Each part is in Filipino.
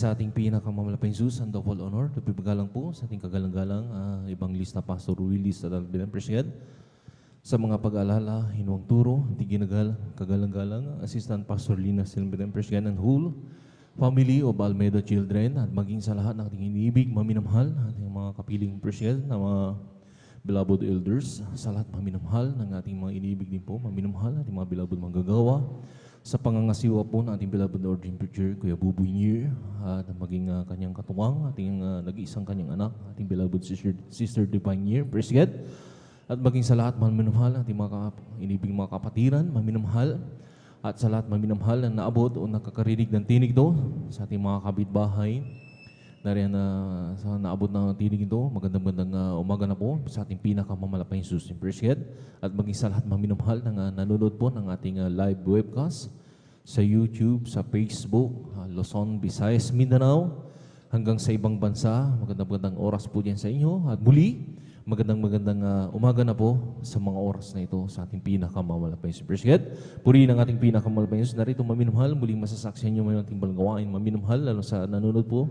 sa ating pinakamamalapang Jesus, ang double honor, napipagalang po sa ating kagalang-galang Evangelista Pastor Willis at Albinan President. Sa mga pag-alala, hinuang turo, tiginagal, kagalang-galang, Assistant Pastor Lina Silbinan President and whole family of Almeida Children at maging sa lahat ng ating iniibig, maminamhal, ating mga kapiling President na mga beloved elders, sa lahat maminamhal ng ating mga iniibig din po, maminamhal, ating mga beloved manggagawa, sa pangangasiwa po ng ating beloved ordained preacher, Kuya Buboy Nier, at maging kanyang katuwang, ating nag-iisang kanyang anak, ating beloved Sister Divine Nier, President, at maging sa lahat maminamhal, ating mga inibig mga kapatiran, maminamhal, at sa lahat maminamhal na naabot o nakakarinig ng tinig do, sa ating mga kabitbahay, na rin sa naabot ng tinig ito, magandang umaga na po sa ating pinakamamalapang Jesus in President, at maging sa lahat maminamhal na nanonood po ng ating live webcast sa YouTube, sa Facebook, Luzon, Visayas, Mindanao, hanggang sa ibang bansa. Magandang oras po dyan sa inyo. At muli, magandang umaga na po sa mga oras na ito sa ating pinakamamalapang Jesus. President, puri ng ating pinakamamalapang Jesus. Narito maminamhal, muling masasaksihan nyo may ating balgawain. Maminamhal, lalo sa nanonood po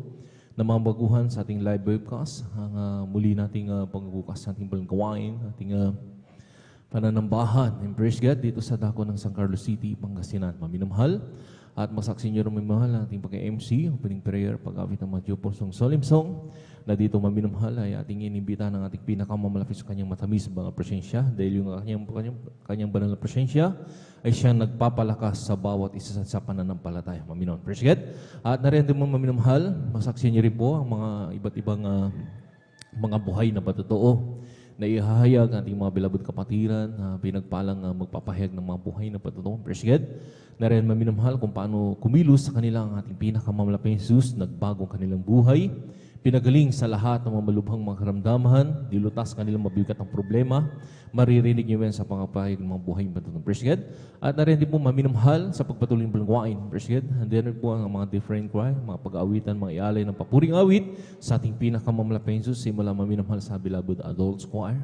na mga baguhan sa ating live webcast. Muli nating pagbukas sa ating balgawain, ating pananambahan. And praise God dito sa dako ng San Carlos City, Pangasinan. Maminamhal at masaksi nyo rin mamimahal ang ating pag-MC, opening prayer, pag-awit ng mga Diyopos solemn song na dito maminamahal ay ating inimbita ng ating pinakamamalapit sa kanyang matamis mga presensya dahil yung kanyang banal na presensya ay siyang nagpapalakas sa bawat isa sa pananampalataya. Maminamahal. Praise God. At narin din mo maminamahal, masaksi nyo rin po ang mga iba't ibang mga buhay na patotoo na ihahayag ating mga beloved kapatiran na pinagpalang magpapahayag ng mga buhay na patotoo. Praise God. Na rin maminamahal kung paano kumilos sa kanila ang ating pinakamamalapang Jesus, nagbagong kanilang buhay, pinagaling sa lahat ng mga malubhang mga karamdaman, dilutas kanilang mabigat ang problema, maririnig niyo yan sa pangapahayag ng mga buhay na patotoo. Praise God. At na rin din po maminamahal sa pagpatuloy ng balangwain. Praise God. And then po ang mga different choir, mga pag-aawitan, mga ialay ng papuring awit sa ating pinakamamalapang Jesus, simula maminamahal sa beloved adults choir,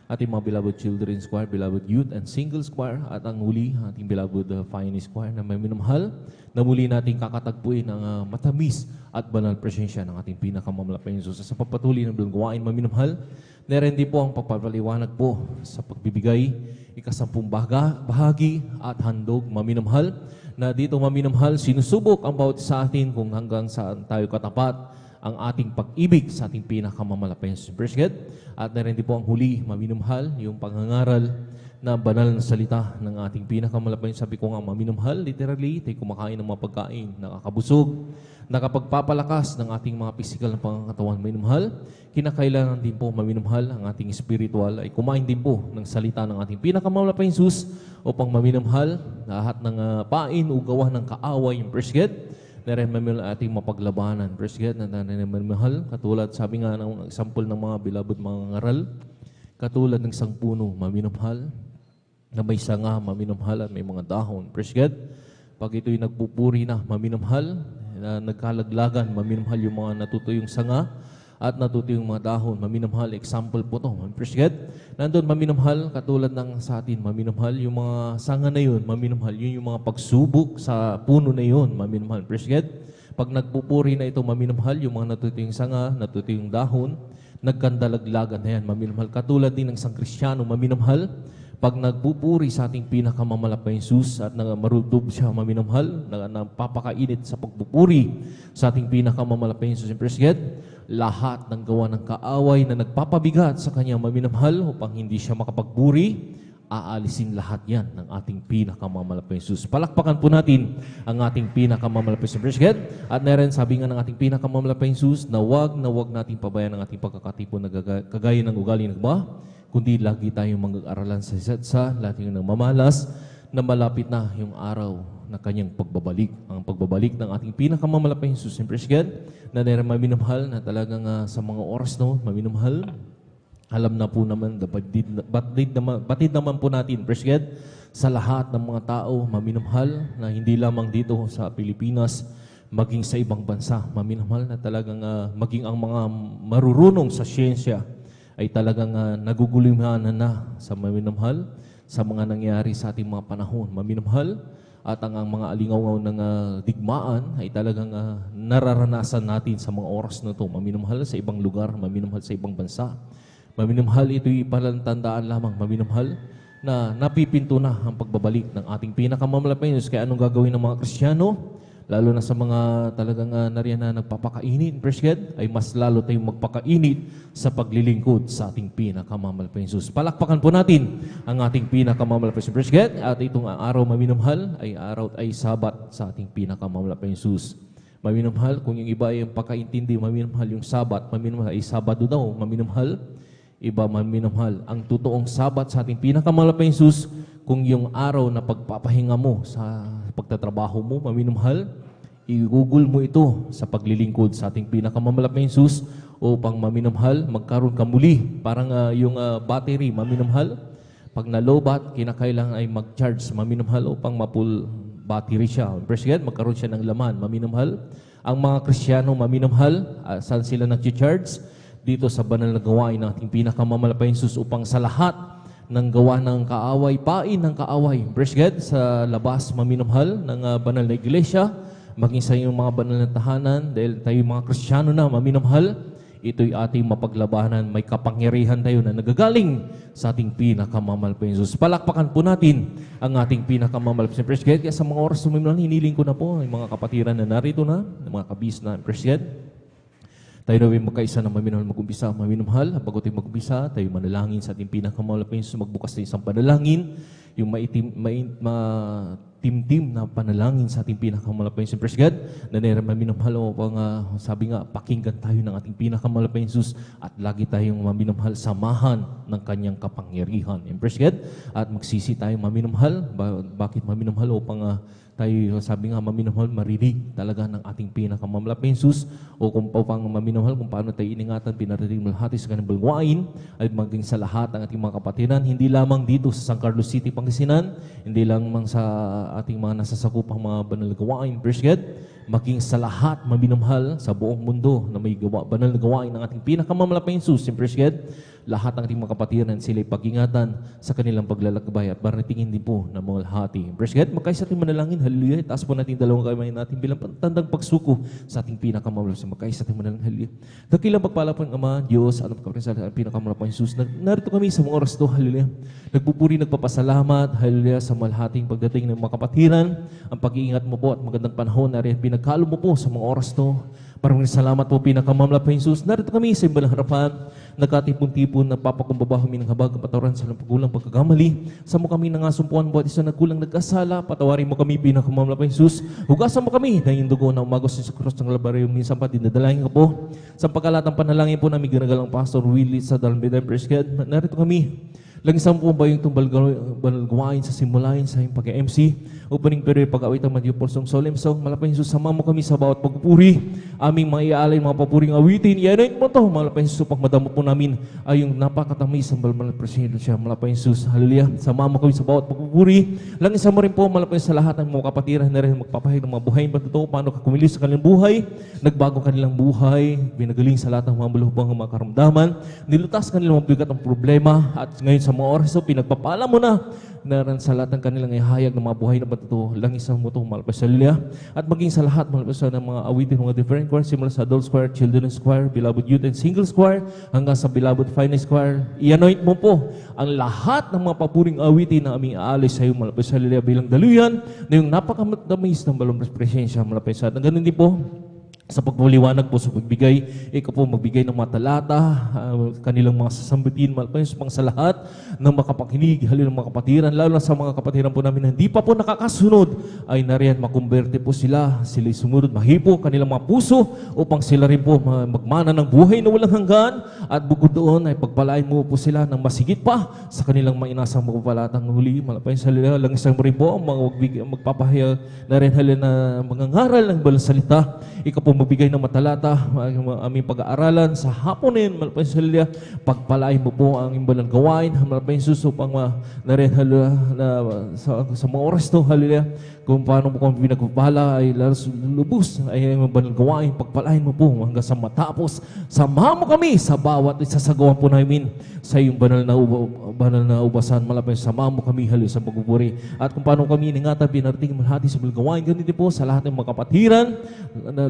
ating mga beloved children's choir, beloved youth and singles choir, at ang huli, ating beloved finest choir na may minamahal, na muli nating kakatagpuin ng matamis at banal presensya ng ating pinakamamalapang Jesus. Sa pagpatuloy ng balangwain, maminamahal, narendi po ang pagpapaliwanag po sa pagbibigay, ikasampung bahagi at handog, maminamahal, na dito maminamahal, sinusubok ang bawat sa atin kung hanggang saan tayo katapat ang ating pag-ibig sa ating pinakamamalapang Jesus. At narin din po ang huli, maminamahal, yung pangangaral na banal na salita ng ating pinakamamalapang Jesus. Sabi ko nga, maminamahal, literally, tayo kumakain ng mga pagkain, nakakabusog, nakapagpapalakas ng ating mga pisikal na pangangatawan. Maminamahal, kinakailangan din po maminamahal ang ating spiritual ay kumain din po ng salita ng ating pinakamamalapang Jesus upang maminamahal lahat ng pain o gawa ng kaaway. Praise God. Narimamil ating mapaglabanan. Praise God, na narimamahal. Katulad, sabi nga ng example ng mga beloved mga ngaral, katulad ng isang puno, maminamahal, na may sanga, maminamahal, at may mga dahon. Praise God. Pag ito'y nagpupuri na, maminamahal, na nagkalaglagan, maminamahal yung mga natutuyong sanga, at natutuyong mga dahon, maminamahal. Example po ito. Praise God. Nandun, maminamahal, katulad ng sa atin, maminamahal, yung mga sanga na yun, maminamahal, yun yung mga pagsubok sa puno na yun, maminamahal. Praise God. Pag nagpupuri na ito, maminamahal, yung mga natutuyong sanga, natutuyong dahon, nagkandalaglagan na yan, maminamahal. Katulad din ng isang Kristiyano, maminamahal, pag nagpupuri sa ating pinakamamalapang Jesus at marubdob siya, maminamahal, napapakainit sa pagpupuri sa ating pinakamamalapang Jesus. Praise God. Lahat ng gawa ng kaaway na nagpapabigat sa kanya, maminamahal, upang hindi siya makapagpuri, aalisin lahat yan ng ating pinakamamalapang Jesus. Palakpakan po natin ang ating pinakamamalapang Jesus. Praise God. At narin, sabi nga ng ating pinakamamalapang Jesus, na wag nating pabayaan ang ating pagkakatipon na kagaya ng ugali ng iba, kundi lagi tayong mag-aaralan sa isa't isa, lagi ng mamalas, na malapit na yung araw na kanyang pagbabalik. Ang pagbabalik ng ating pinakamamalapang Jesus. Praise God. Na maminamahal na talagang sa mga oras noon, maminamahal, alam na po naman, batid naman po natin, praise God, sa lahat ng mga tao, maminamahal, na hindi lamang dito sa Pilipinas, maging sa ibang bansa, maminamahal, na talagang maging ang mga marurunong sa siyensya ay talagang nagugulimanan na sa maminamahal, sa mga nangyari sa ating mga panahon, maminamahal. at ang mga alingaw ng digmaan ay talagang nararanasan natin sa mga oras na ito. Maminamahal sa ibang lugar, maminamahal sa ibang bansa. Maminamahal, ito'y palatandaan lamang, maminamahal, na napipinto na ang pagbabalik ng ating pinakamamalaking Diyos. Kaya anong gagawin ng mga Kristiyano? Lalo na sa mga talagang nariyan na nagpapakainit, ay mas lalo tayong magpakainit sa paglilingkod sa ating pinakamamalaking Diyos. Palakpakan po natin ang ating pinakamamalaking Diyos. At itong araw maminamahal ay Sabat sa ating pinakamamalaking Diyos. Maminamahal, kung yung iba ay ang pagkaintindi, maminamahal yung Sabat, maminamahal ay Sabado daw, maminamahal. Iba maminamahal. Ang totoong Sabat sa ating pinakamalaking Diyos, kung yung araw na pagpapahinga mo sa pagtatrabaho mo, maminamahal, i-google mo ito sa paglilingkod sa ating pinakamamalaking Diyos upang maminamahal, magkaroon ka muli. Parang yung battery, maminamahal, pag nalobat, kinakailangan ay mag-charge, maminamahal, upang mapul battery siya. Present, magkaroon siya ng laman, maminamahal. Ang mga Kristiyano, maminamahal, saan sila nag-charge? Dito sa banal na gawain ng ating pinakamamalaking Diyos upang sa lahat ng gawa ng kaaway, pain ng kaaway. Praise God, sa labas maminamahal ng banal na iglesia, maging sa iyong mga banal na tahanan, dahil tayo mga Kristiyano na maminamahal, ito'y ating mapaglabanan, may kapangyarihan tayo na nagagaling sa ating pinakamamalaking Diyos. Palakpakan po natin ang ating pinakamamalaking Praise God. Kaya sa mga oras sumimulan, hiniling ko na po ang mga kapatiran na narito na, mga kabis na Praise God. Tayo na magkaisa ng maminamahal mag-umpisa, maminamahal. Bago tayo mag-umpisa, tayo manalangin sa ating pinakamamalaking Diyos. Magbukas tayo isang panalangin, yung timtim na panalangin sa ating pinakamamalaking Diyos. Praise God, na nera maminamahal upang sabi nga, pakinggan tayo ng ating pinakamamalaking Diyos at lagi tayong maminamahal, samahan ng kanyang kapangyarihan. Praise God, at magsisi tayong maminamahal. Bakit maminamahal? Upang tayo, sabi nga, maminamahal, marinig talaga ng ating pinakamamalaking Diyos, o kung upang maminamahal, kung paano tayo iningatan, pinarating malahati sa kanyang balwain, ay maging sa lahat ng ating mga kapatiran, hindi lamang dito sa San Carlos City, Pangasinan, hindi lamang sa ating mga nasasakupang mga banal na gawain, praise God, maging sa lahat maminamahal sa buong mundo na may banal na gawain ng ating pinakamamalaking Diyos, praise God, lahat ng ating mga kapatiran, sila'y pag-ingatan sa kanilang paglalakbay at baratingin din po na mga lahati. Praise God, magkaisa ating manalangin, hallelujah. Taas po natin dalawang kamay natin bilang tandang pagsuko sa ating pinakamamalaking. Magkaisa ating manalangin, hallelujah. Dakilang pagpala po ng Ama, Diyos, anong pagkaparin sa pinakamamalaking Jesus. Narito kami sa mga oras to, hallelujah. Nagpupuri, nagpapasalamat, hallelujah, sa malhating pagdating ng mga kapatiran, ang pag-iingat mo po at magandang panahon na rin pinagkalo mo po sa mga oras to. Maraming salamat po, pinakamamalaking Jesus. Narito kami sa imbalang harapan, nagkatipon-tipon, napapakumbaba kami ng habag, patawaran sa pagkulang, pagkagamali. Sa mo kami nangasumpuan, buhat isa nagkulang, nagkasala, patawarin mo kami, pinakamamalaking Jesus. Hugasan mo kami na yung dugo na umagos sa krus ng labaryo, minsan pa dinadalangin ka po. Sa pagkalatang panalangin po namin ginagalang Pastor Willie sa Dalmeda, praise God. Narito kami. Lagi sa po ba yung balgawain sa simulain sa yung pag-MC, opening period, pag-awit ang Madyo Porsong Solemn Song, malapay Jesus, sama mo kami sa bawat pagpupuri, aming maiaalay mga papuring awitin, ianoint mo to, malapay Jesus, upang madamo po namin ay yung napakatamis ang balmal na presidente siya, malapay Jesus, hallelujah, sama mo kami sa bawat pagpupuri, langis mo rin po, malapay sa lahat ng mga kapatiran na rin magpapahig ng mga buhay, patotoo, paano ka kumilis sa kanilang buhay, nagbago kanilang buhay, binagaling sa lahat ng mga malubhang mga karamdaman, nilutas kanilang mabigat ang problema, at ngayon sa mga oras, so pinagpapala mo na naran sa lahat ng kanilang ihayag ng mga buhay na patuto, langis mo ito, malapis sa Lilia, at maging sa lahat, malapis ng mga awitin, mga different choir, simula sa adult choir, children's choir, beloved youth and singles choir, hanggang sa beloved finest choir, i-anoint mo po ang lahat ng mga papuring awitin na aming aalis sa iyo, malapis sa Lilia, bilang daluyan, na yung napakatamis ng balong presensya, malapis sa atin. Ganun din po, sa pagpuliwanag po sa pagbigay, ikaw po magbigay ng mga talata, kanilang mga sasambutin, malapayos pang sa lahat ng makapakinig, halin ng mga kapatiran, lalo na sa mga kapatiran po namin na hindi pa po nakakasunod, ay nariyan makumberte po sila'y sumunod, mahipo kanilang mga puso, upang sila rin po magmana ng buhay na walang hanggan, at bukod doon ay pagpalain mo po sila ng masigit pa sa kanilang mga inasang magpapalatang huli, malapayos sa lila, lang isang rin po, magpapahayag na rin halin na mga ngaral ng balang salita, ikaw po mabigay ng matalata, aming pag-aaralan sa haponin, malapay sa Hallelujah, pagpalain mo po ang imbalang gawain, malapay susupang narin, sa mga oras to, Hallelujah, kung paano mo kami pinagpapala ay lubos ay ang banal gawain, pagpalain mo po hanggang sa matapos. Samahan mo kami sa bawat isasagawa po namin sa iyong banal na ubasan. Malapay, samahan mo kami sa pagpupuri. At kung paano kami iningatan, pinarating malhati sa banal gawain, ganito po sa lahat ng mga kapatiran,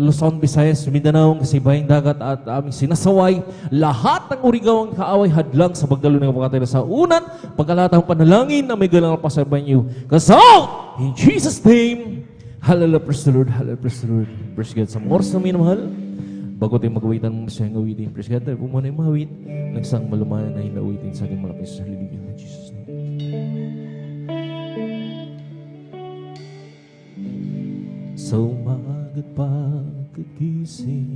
Luzon, Visayas, Mindanao, Kasibayang Dagat at aming sinasaway, lahat ng urigawang kaaway hadlang sa pagdalo ng kapatira sa unat, pagkalatang panalangin na may galang pasabay niyo. Kasal! In Jesus' name, hallelujah, praise the Lord, hallelujah, praise the Lord. Praise God, sa oras na minamahal, bago tayo magawitan mo sa iyong awitin, praise God, tayo po muna yung mahawit, nagsang malumayan na hinawitin sa ating malapis sa haliligyan ng Jesus' name. Sa umagat pagkagising,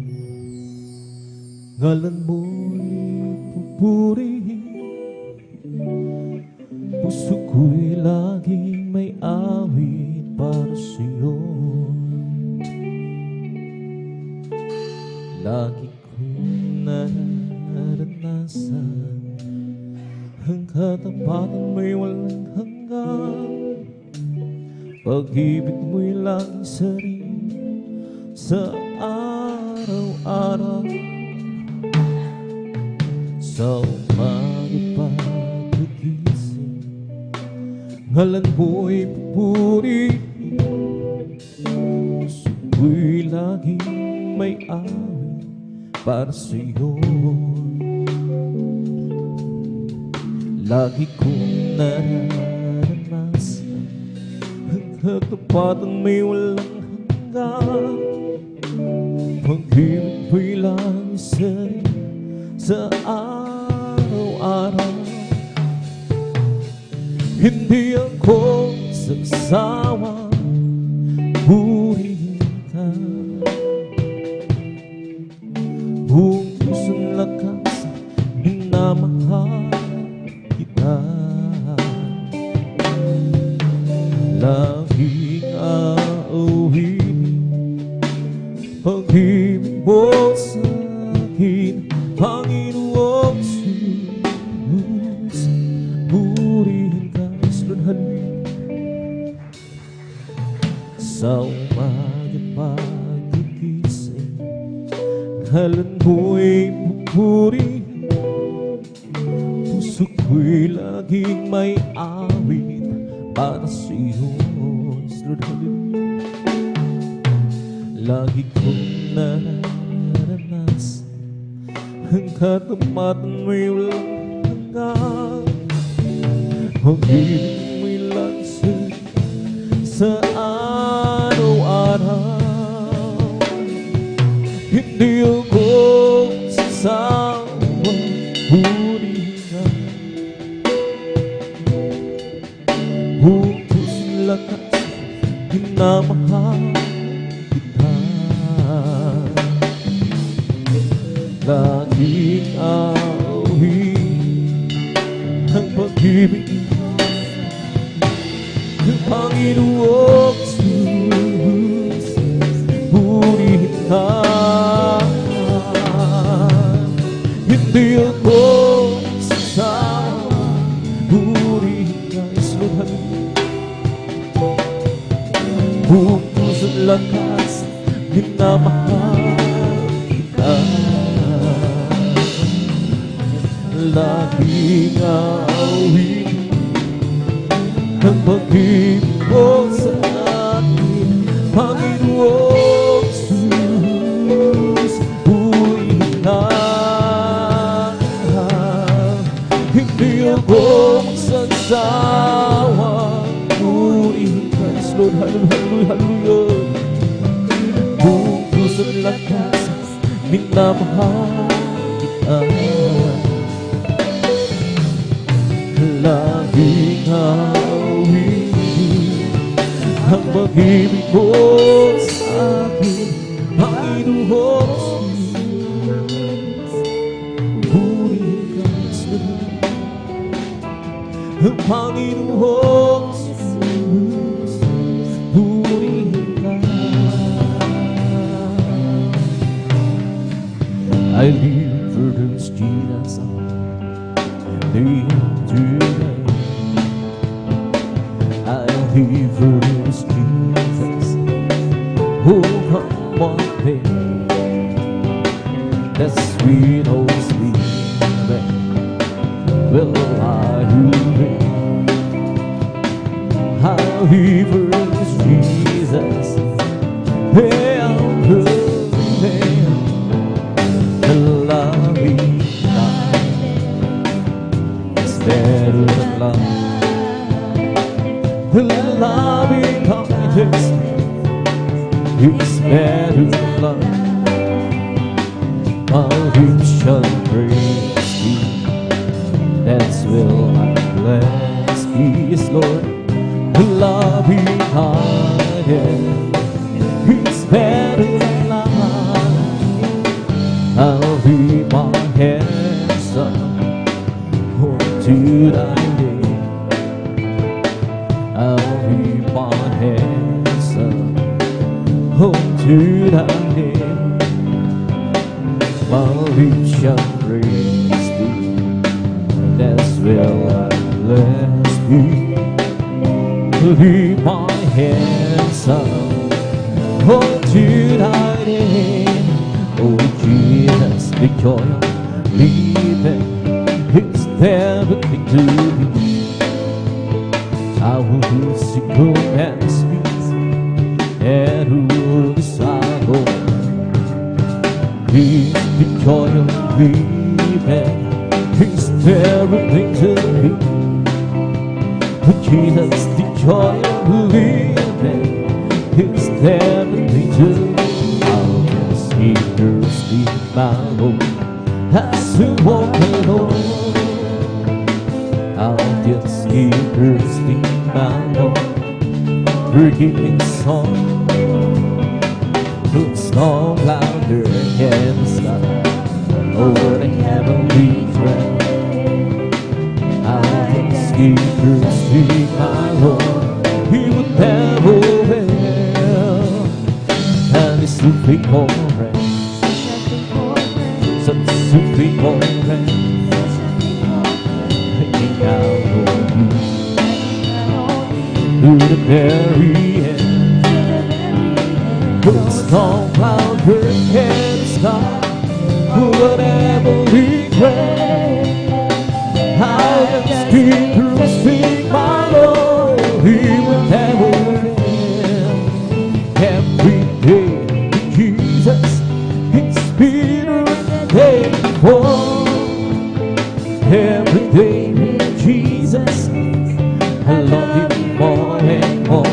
ngalan mo'y pupurihin, puso ko'y laging may awit para sa'yo. Lagi kong naranasan ang katapatan mo'y walang hanggan, pag-ibig mo'y laging sarili sa araw-araw. Sa umagat pagkagising, ngalan mo'y pupurihin, puso ko'y laging may awit para sa'yo. Lagi kong naranasan ang katapatan may walang hanggan, pag-ibig mo'y laging sarili sa araw-araw. Hindi ako sasawang purihin ka, buong pusong lakas, minamahal kita. Laging aawin pag-ibig mo sa akin, Panginoong Jesus. Purihin ka, Lord, hallelujah. Sa umagat pagkagising, ngalan mo'y pupurihin, puso ko'y laging may awit para sa'yo, Lord, hallelujah. Lagi kong naranasan ang katapatan mo'y walang hanggan, pag-ibig mo'y lansig sa araw-araw. Hindi ako sasawang purihin, buong pusong lakas, minamahal kita. Laging awin ang pag-ibig ng Panginoong Jesus. Purihin ka, hindi ako sasawang purihin ka, Lord, hallelujah. Buong pusong lakas, minamahal kita. Laging awin ang pag-ibig mo sa akin, Panginoong Jesus. Purihin ka, hindi ako magsasawang purihin ka, Lord, hallelujah, hallelujah. Buong pusong lakas, minamahal kita. Laging awin ang pag-ibig mo sa akin, Panginoong Jesus. Purihin ka, ang Panginoong Jesus. Purihin ka. day today. I live for this Jesus. Oh, come on, baby. That sweet old sleeping will lie away. I live for this Jesus. Hey, I'm good, hey, the loving God is better than love. The loving kindness is better than love. I'll reach and praise thee. That's will I bless thee, yes, Lord. The loving kindness is better than love. I'll leave my hands up to thy name. I'll leave my hands up to thy name. I'll reach and praise thee. That's where I bless thee. Leave my hands up to thy name. Oh Jesus, the joy of living is everything to me. I will seek your hands, and who is I go? The joy of living is everything to me. Oh Jesus, the joy of living is everything to me. I'll just keep thirsty my home as we walk alone. I'll just keep thirsty my home, forgiving song. Looks long louder and sky over the heavenly throne. I'll just keep thirsty my home, he would never will. And it's too big for rain, so it's too big for rain. Hanging out on you to the very end. The storm cloud hurricane the sky, whatever we pray. I just keep thirsty my Lord, he will never end. Every day with Jesus, it's better than the day before. Every day with Jesus, I love him more and more.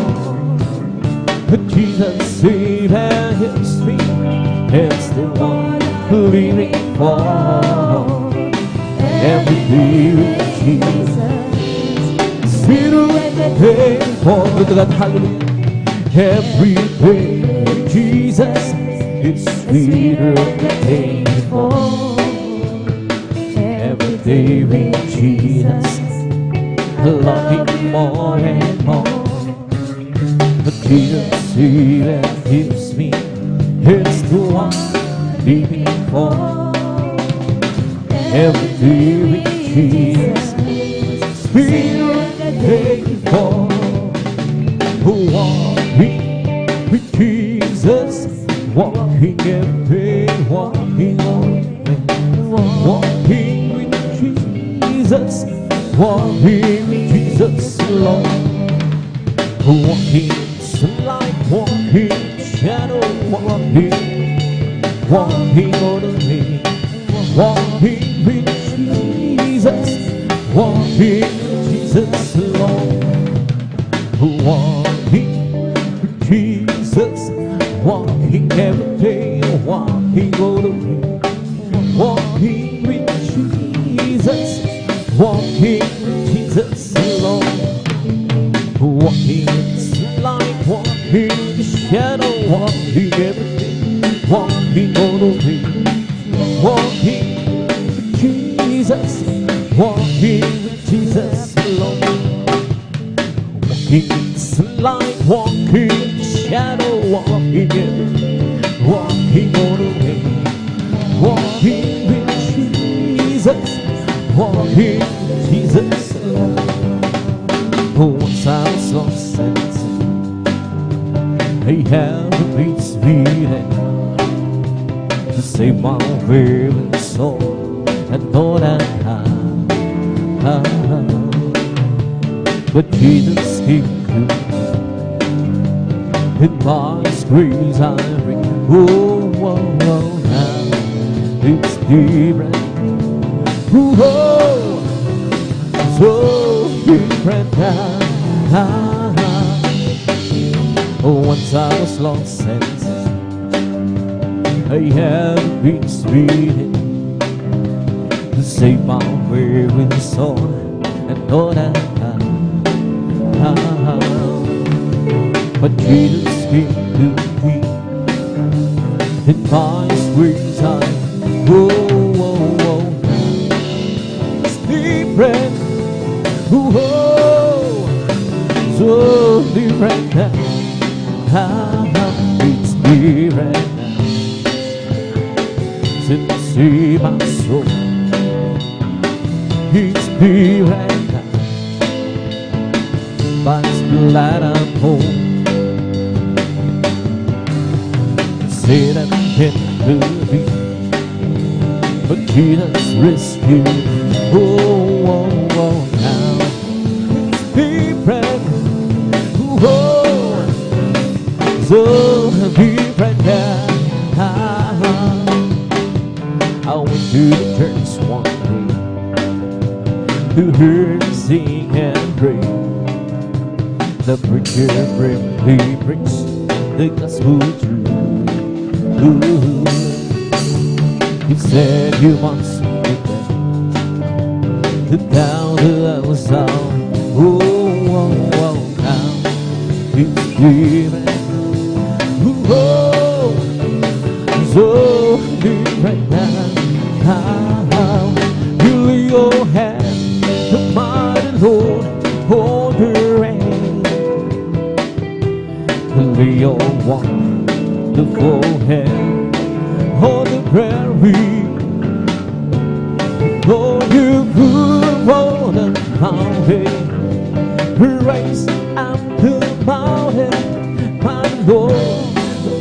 But Jesus saved and heals me, it's the one living for. Every day with Jesus, sweeter than the day before. Look at that, hallelujah. Every day with Jesus, it's sweeter than the day before. Every day with Jesus, I love him more and more. But Jesus saved and gives me, it's the one living for. Every day with Jesus, sweeter than the day before. Walking with Jesus, walking every day, walking on me. Walking with Jesus, walking with Jesus alone. Walking sunlight, walking shadow, walking on me. Walking with Jesus, walking with Jesus alone. Walking with Jesus, walking every day, walking all the way. Walking with Jesus, walking with Jesus alone. Walking in sunlight, walking in the shadow, walking every day, walking all the way. Walking with Jesus, walking with Jesus alone. Walking in sunlight, walking in the shadow, walking every day, walking all the way. Walking with Jesus, walking Jesus alone. Once I was lost and sin, I have a peace beating to save my weary soul. I know that but Jesus came to me. In by His grace I bring. Oh, oh, oh, now it's different. Oh, so different now. Oh, once I was lost and sin, I have been beaten to save my weary soul. And all that but Jesus came to me. In by His grace I it's different. So different now. It's different now. Since see my soul, it's different now. By His blood I'm home. Say that can be, but Jesus rescued me. Oh, oh, oh, now it's different. Oh, so different now. I went to the church one day to hear him sing and pray. The preacher bravely preached the gospel truth. Ooh. He said you must be the down the other side. Oh, oh, oh, now it's different. Oh, so different now. You lay your hand, the mighty Lord, hold her hand. Lay your one, the forehead, on the prairie. Lord, you put on the mountain, raise up the mountain, my Lord,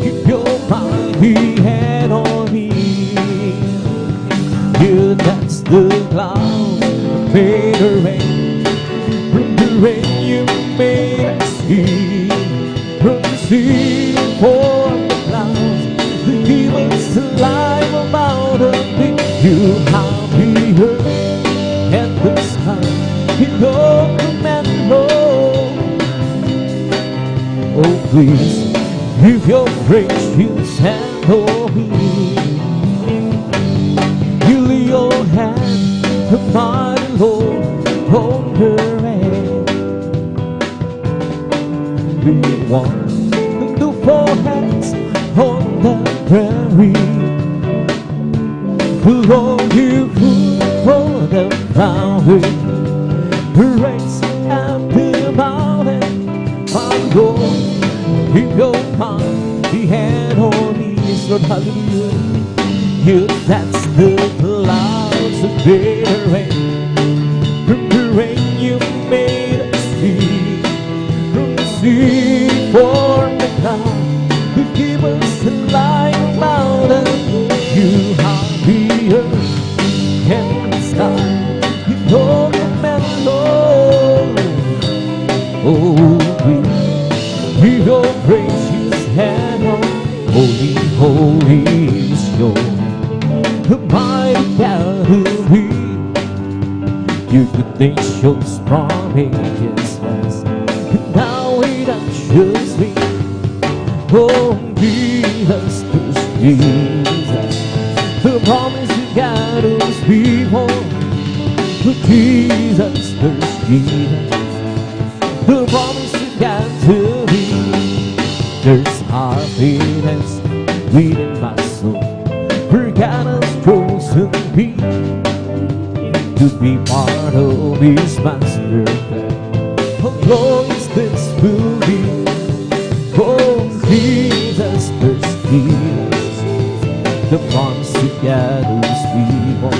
keep your mighty hand on me. You dance the clouds, made the rain, from the rain you made us see, from the sea formed the clouds, to give us the life of mountain. You have the earth and the sky in your command, Lord. Oh, please give your gracious hand on me. You lay your hand, the mighty Lord, hold her hand. Be warm, the four hands on the prairie. Lord, you put for the mountain, raise up the mountain, my Lord, keep your mighty hand on me. Yes, Lord, hallelujah. You dance the clouds of the rain, from the rain you made us see, from the sea formed the cloud, to give us the light of mountain. You have the earth and the sky in your command, Lord. Oh, please give your gracious hand on. Holy, holy is your mighty Calvary. Your goodness shows from ages past, and now it ushers me. Oh, Jesus, Jesus, the promise you got us before. Oh, Jesus, Jesus, the promise you got to me. There's happiness within my soul, for God has chosen me to be part of His master plan. Oh, glorious this will be. Oh, Jesus, Jesus, the promise to gather His people.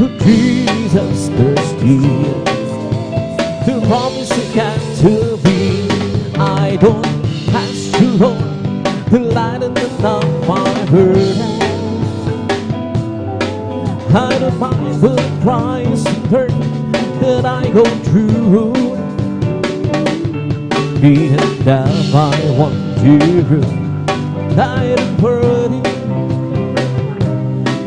Oh, Jesus, Jesus thirsty to promise you got to be. I don't ask you, Lord, to lighten up my burden. I don't mind the price and hurt that I go through. Beaten down by one hero, died and burning,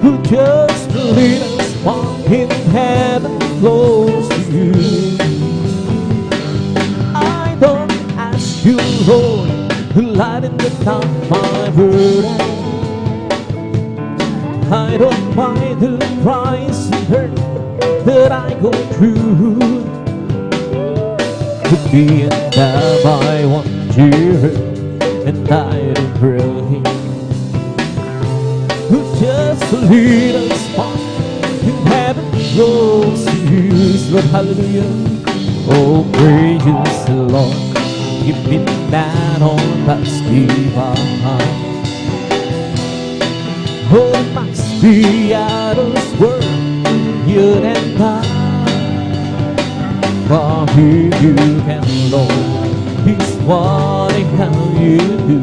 who just lead us on in heaven close to you. I don't ask you, Lord, to lighten up my burden. I don't mind the price and hurt that I go through. To be endowed by one year and died in praying, who just lead us on in heaven close to you. Lord, hallelujah. Oh, praise the Lord. Give me that on that divine. Oh, it must be out of this world, you and I. For here you can, Lord, is what and how you do.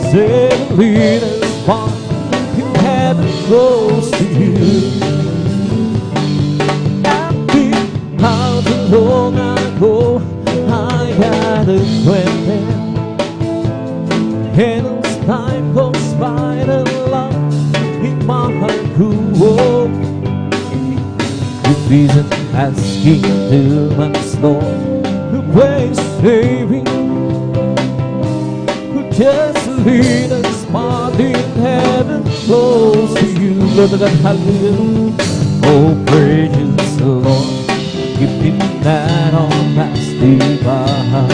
Say the leaders far in heaven close to you. And think how long ago I had a friend, and as time goes by, the love in my heart grew old. Reason asking to my Lord, who plays saving, who just lead us far in heaven close to you. Lord God, hallelujah. Oh, praise the Lord. Give me that on that's divine.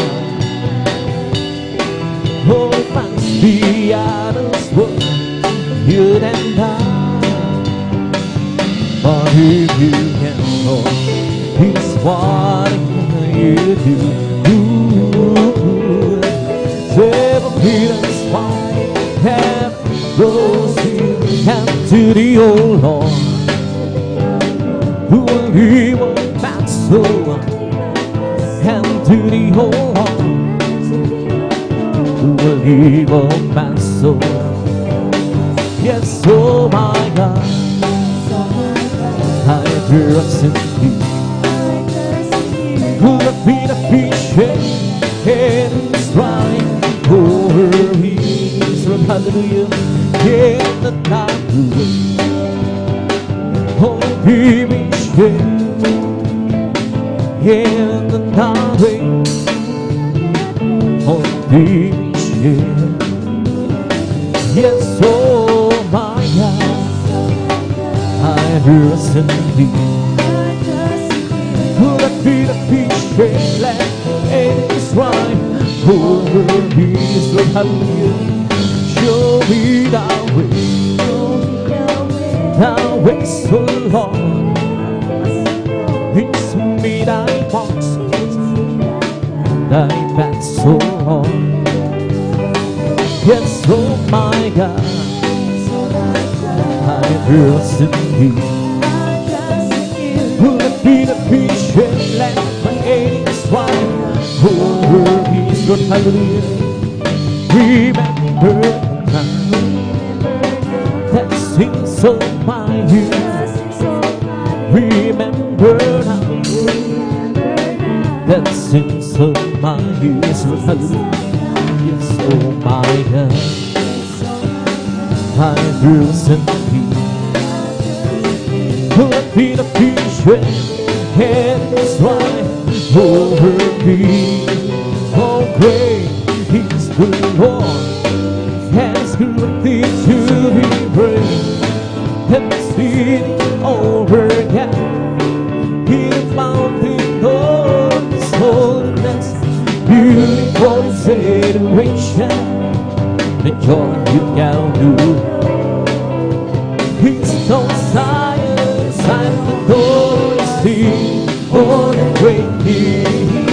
Oh, it must be out of this world, you and I. For if you can, Lord, is what you do. Seven Peter's wide, heaven goes to you, and to the old Lord, who will leave a man soul, and to the old Lord, who will leave a man soul. Yes, oh my God, I trust in you. Will the feet of patient hands right over me? So hallelujah, in the dark way. Oh, be patient in the dark way. Oh, be patient. Yes, oh my God, I trust in thee. Will it be the peace let it is right over me? So hallelujah, show me thy way, so Lord. It's me thy path, thy path, so Lord. Yes, oh my God, I trust in thee. Will it be the peace and let my enemies swine over me? Lord, hallelujah. Remember now that sins of my youth. Remember now that sins of my youth. Lord, hallelujah. Yes, oh my God, I trust in thee. Will it be the peace and His life over me? Oh, great is the Lord, has greatly to be praised, and the city overcome. He found in all His holiness, beautiful situation, the joy you can do. He's no Zion, sign the door is seen, oh the great King.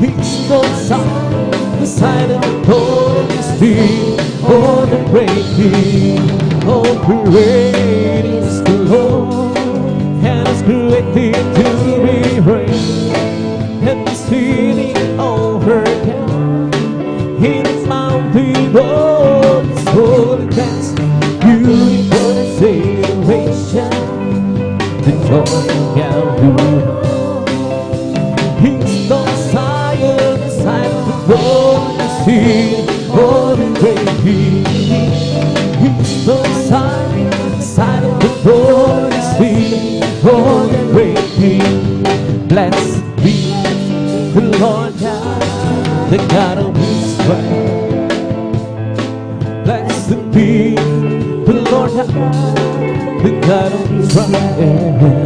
He's no Zion, the sign of the door is seen, oh the great King. Oh, great is the Lord. the joy you can do. He's the Zion, inside the world you see, oh the great King. He's the Zion, inside the world you see, oh the great King. Blessed be the Lord God, the God of Israel. Blessed be the Lord God, the God of Israel.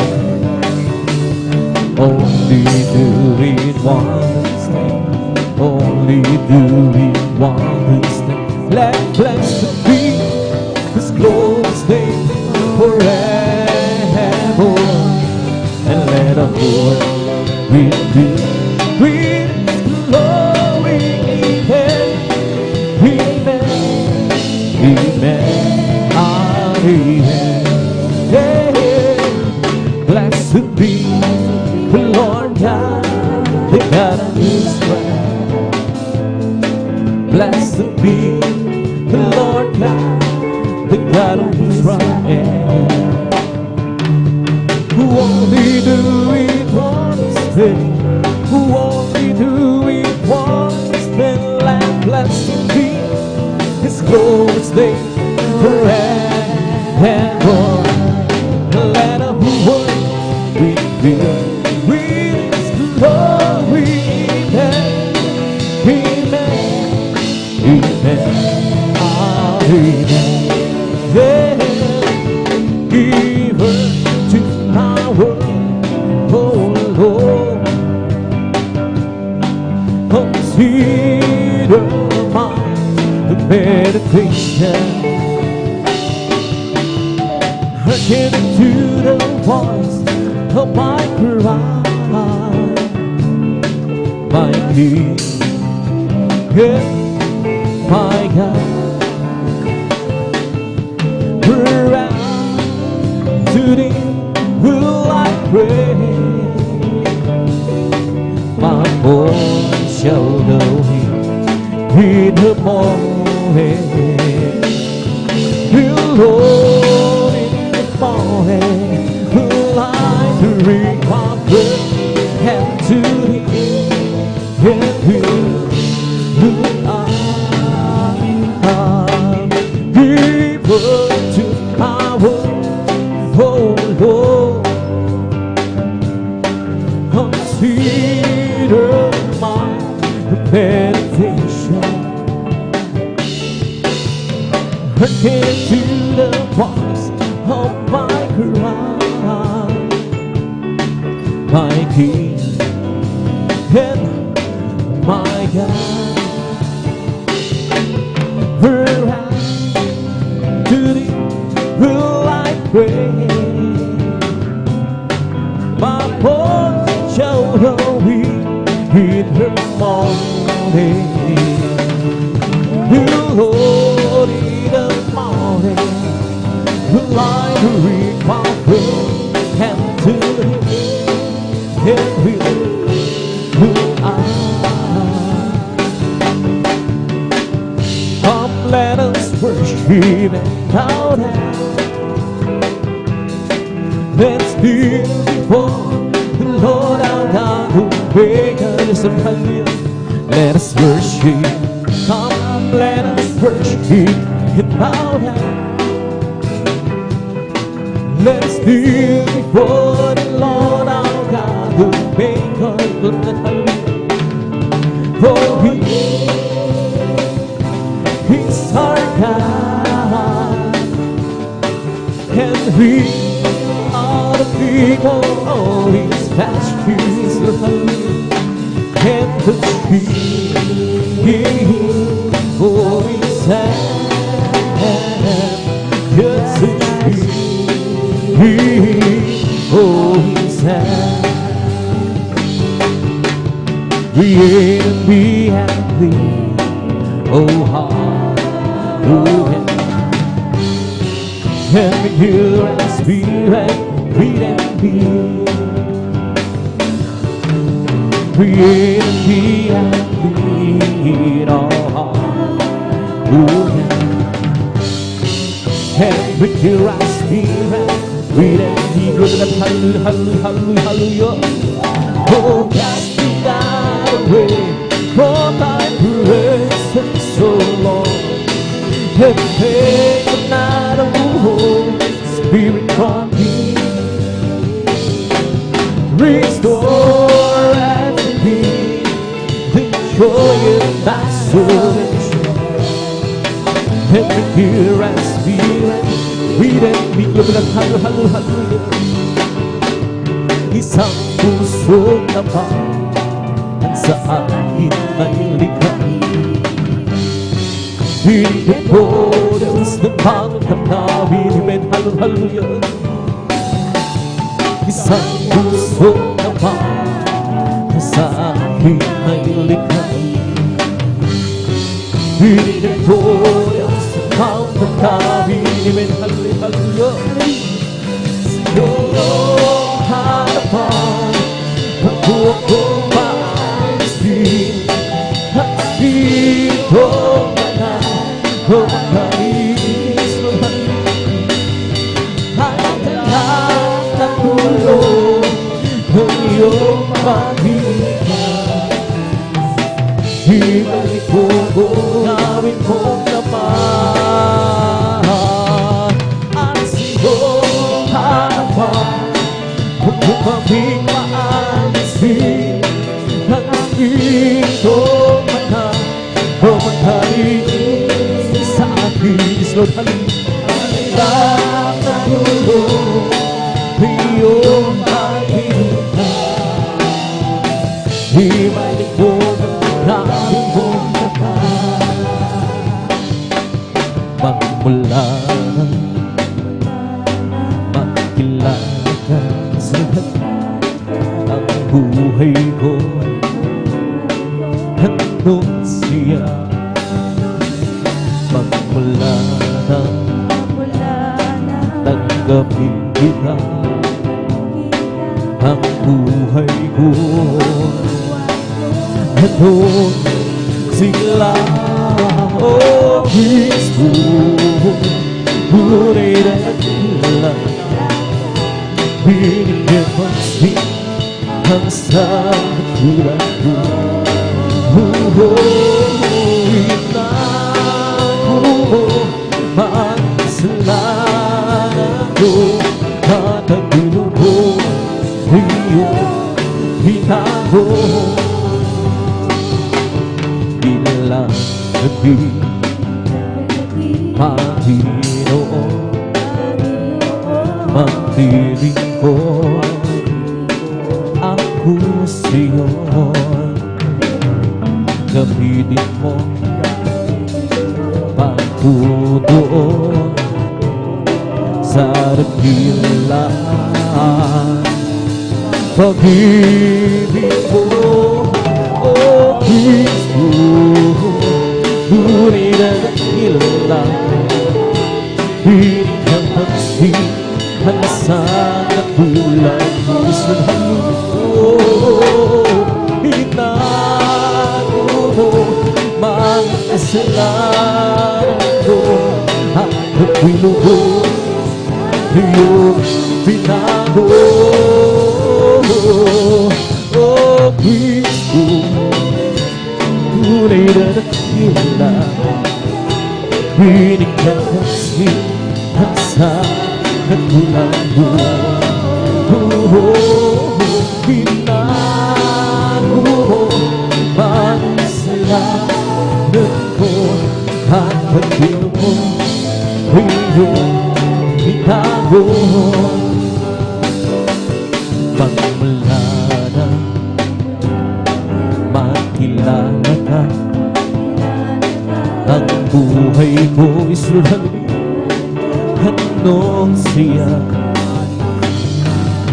Only do it once, only do it once. Let blessed be His glorious name forever, and let our Lord reveal with glory. Amen, amen, amen. Yeah. Blessed be the Lord God, the God of Israel. Blessed be the Lord God, the God of Israel. Who only do it once, who only do it once, then let blessed be His glorious name forever. Let our world reveal with His glory. Amen, amen, amen. Yeah. Give her to my world, oh Lord. Consider my meditation. Hearken to the voice of my cry, my King, yeah, my God. Around to Thee will I pray. My voice shall know Him in the morning. Lord, in the morning will I drink my bread and to Thee and will I give to my word, oh Lord. Consider my meditation. Hearken to the voice of my cry, my King and my God. Around to Thee will I pray. My voice shall know Him in the morning. Lord, in the morning will I read my prayer and to Thee and will I. Come, let us worship and bow down. Let's kneel before the Lord our God who made us a hallelujah. Let us worship. Come, let us worship and bow down. Let us kneel before the Lord our God who made us a hallelujah. For He's our God, and we are the people of His pastures, and the sheep for His hand, yes, the sheep for His hand. Create and be happy, oh hallelujah. And we hear our spirit, read and be. Create and be happy, oh hallelujah. And we hear our spirit, We that he glory to God, hallelujah, hallelujah, hallelujah, hallelujah. Oh, cast me not away from thy presence, so long. Heaven take the night away, Spirit from me. Restore and repeat the joy of my salvation. Let me hear and speak. We that we glory to God, hallelujah, hallelujah. Isang pusong naman sa akin ay likha. Hindi ko Diyos ng pangarap na binimen, hallelujah. Isang pusong naman sa akin ay likha. Hindi ko Diyos ng pangarap na binimen, hallelujah. Iyong harapan ako maalisin at dito na ako makainis naman at lahat ng tulong ng iyong pag-ibig. Ibalik ko gawin mo naman at siyong harapan kung kaming maalisin ang iyong mata o magkainis sa akin. Lord, halilang na tulong iyong pag-ibig. Ibalik mo ang iyong naman magmula magkilala ka sa ang buhay ko handog siya magmula na tanggapin kita ang buhay ko handog sila. Oh Kristo, tunay na kilala, binigyan pansin ang sakura ko. Huhuin na ko ang kasalanan ko at ang binubo iyong binago. Bilang gabi Panginoon magdiringkod ako sa'yo. Gamitin mo pagtutuon sa dakilaan pag-ibig mo, O Kristo. Tunay na dakila, binigyan pansin ang sangat bulan mo. Itago mo mga kasalanan ko at binuhos iyong binago. O Kristo, tunay na dakila, binigyan pansin ang sangat bulan mo. Binago mo mga kasalanan ko at binuhos iyong binago. Magmula na makilala ka, ang buhay ko isulali anong siya.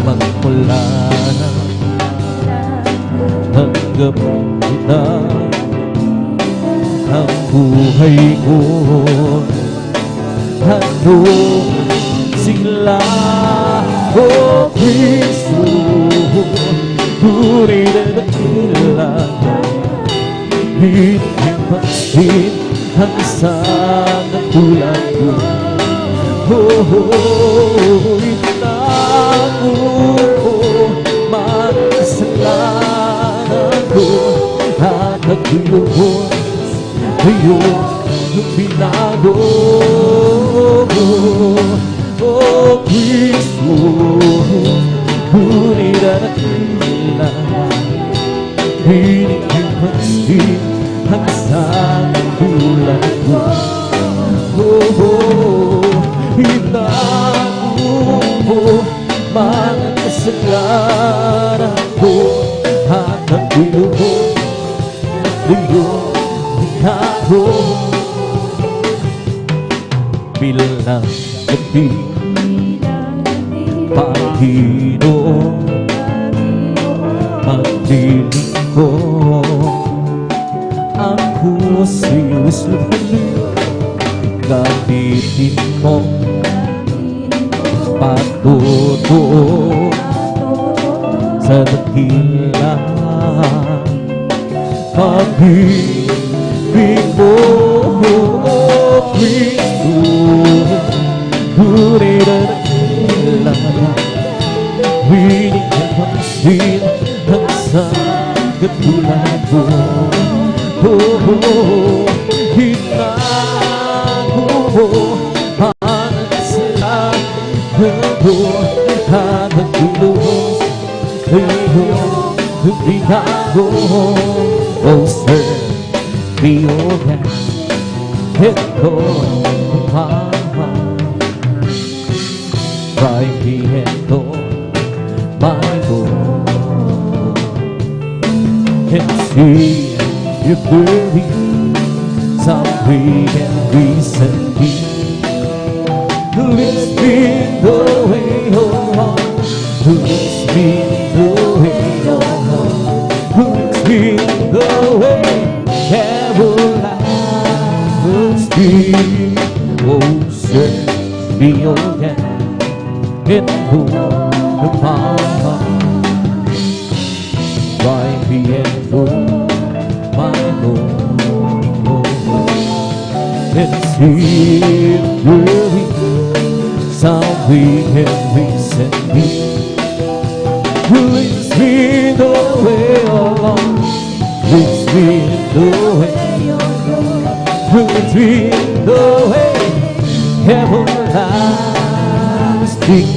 Magmula na tanggap kita ang buhay ko anong sila. O Kristo, tunay na dakila, binigyan pansin ang sangat bulan ko. Itago lubos iyong binago. Oh Kristo, ngunit ang dakila, binigyan pansin hanggang tulad ko. Hinago mo mga kasalanan ko at ang lubos iyong binago. Bilang gabi Panginoon, magdiling ko ako sinusulit. Gamitin mo patuto sa dakila pag-ibig mo, oh Kristo, ngunit ang dakila, binigyan pansin hanggang katulad mo. Hinago mo ang kasalanan ko at ang lubos iyong binago. Oh sir, biyogyan ito mama, traimiento bago. Can see your glory, something and recently. It's been the way on, it's been the way on, it's been the way everlasting. Oh, sir, be your hand in the power. Why be in my Lord? It's here, really, something and recently. It's been the way along, it's been the way, it's been the way everlasting.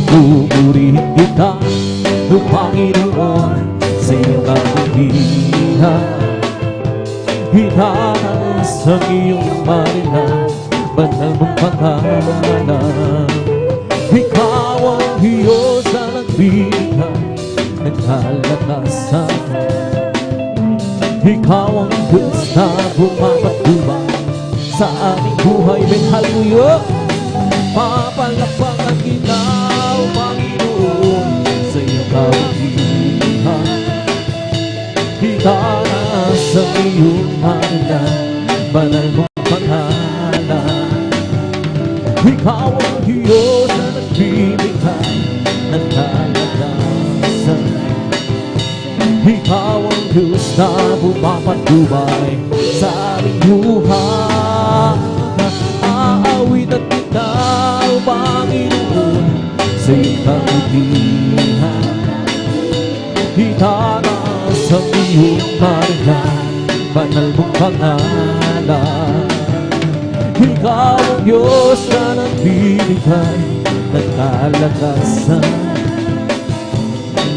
Pupurihin kita, o Panginoon, sa iyong kabutihan. Hinaas ang iyong marinan, banal mong pangalan. Ikaw ang Diyos na nagbigay ng kalakasan. Ikaw ang Diyos na bumapatubay sa aming buhay. Hallelujah! Papalakpakan kita, O Panginoon, sa iyong kabutihan. Hinaas ang iyong marinan, banal mong pangalan. Ikaw ang Diyos na nagbibigay ng kalakasan. Ikaw ang Diyos na bumapatubay sa aming buhay. Aawitan kita, O Panginoon, sa iyong kabutihan. Itaas ang iyong marinan, banal mong pangalan. Ikaw ang Diyos na nagbibigay ng kalakasan.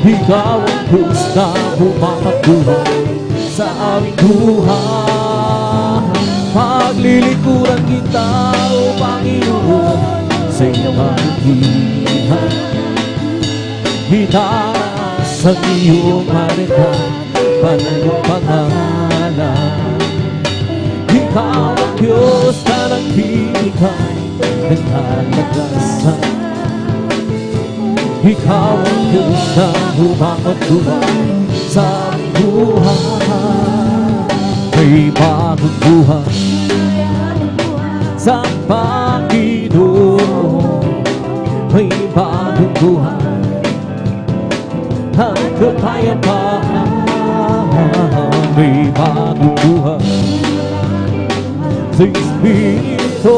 Ikaw ang Diyos na bumapatubay sa aming buhay. Paglilingkuran kita, O Panginoon, sa iyong kabutihan. Itaas ang iyong marinan, banal mong pangalan. Ikaw ang Diyos na nagbibigay ng kalakasan. Ikaw ang Diyos na bumapatubay sa aming buhay. May bagong buhay sa Panginoon. May bagong buhay ang kapayapaan. May bagong buhay sa Espiritu.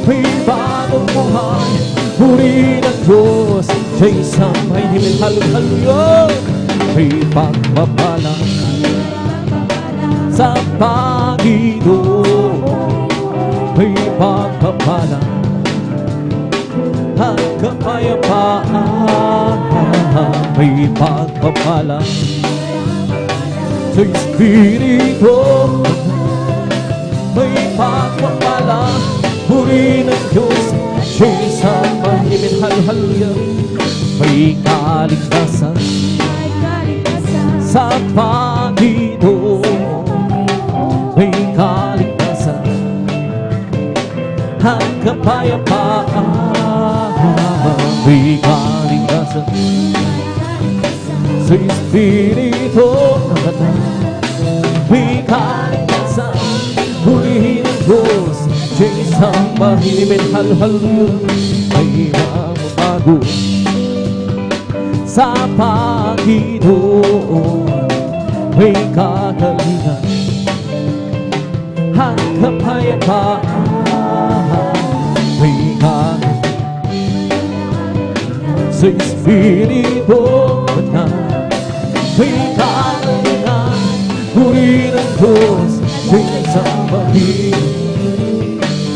May bagong buhay, puri ng Diyos sa isang may himig. Hallelujah! May pagpapala sa Panginoon may pagpapala at kapayapaan, may pagpapala sa Espiritu, may pagpapala, puri ng Diyos siya sa Panginoon. Hallelujah. May kaligtasan sa Panginoon, may kaligtasan at kapayapaan, may kaligtasan sa Espiritu, may kaligtasan, purihin ang Diyos siya isang Panginoon. Hallelujah. May magbabago sa Panginoon, may kagalingan at kapayapaan, may sa Espiritu na may kagalingan, purihin ang Diyos sa isang Panginoon.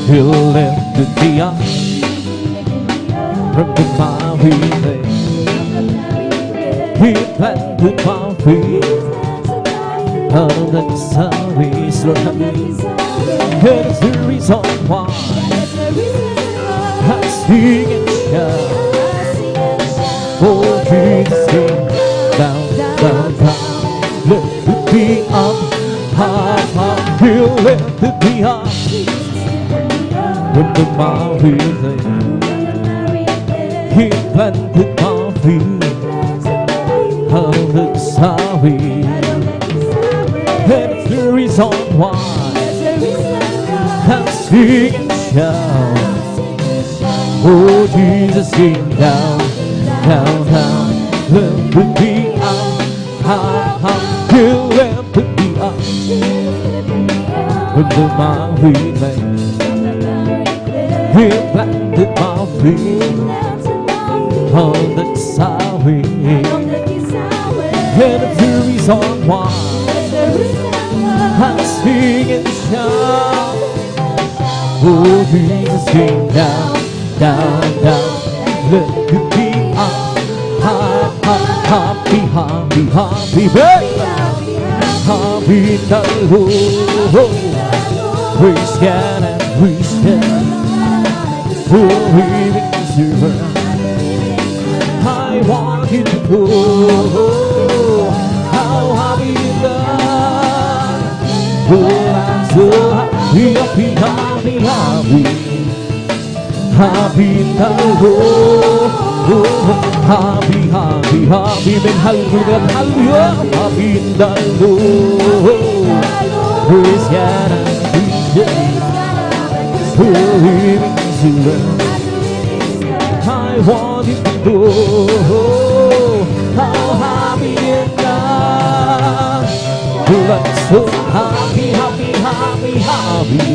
He'll lift me up from the miry clay. He planted my feet out of the sorry slowly. Here's the reason why I sing and shout. Oh, Jesus came down, down, down. Lifted me up, up, up. He'll lift me up from the miry clay. He planted my feet out of the sorry. That's the reason why I'm singing and shout. Oh, Jesus came down, down, down. Lifted me up, up, up. He lifted me up from the miry clay. He planted my feet on the sorry. And the reason why I'm singing and shout. Oh, Jesus came down, down, down. Lifted me up, up, up. Happy, happy, happy, baby. Happy the Lord. Praise God and praise God. For living servant, I want you to know how happy you are. Oh, I'm so happy, happy, happy, happy. Happy the Lord. Oh, happy, happy, happy. Men hallelujah, hallelujah. Happy the Lord. Praise God and praise God. For living I want you to know how happy and God. I'm so happy, happy, happy, happy.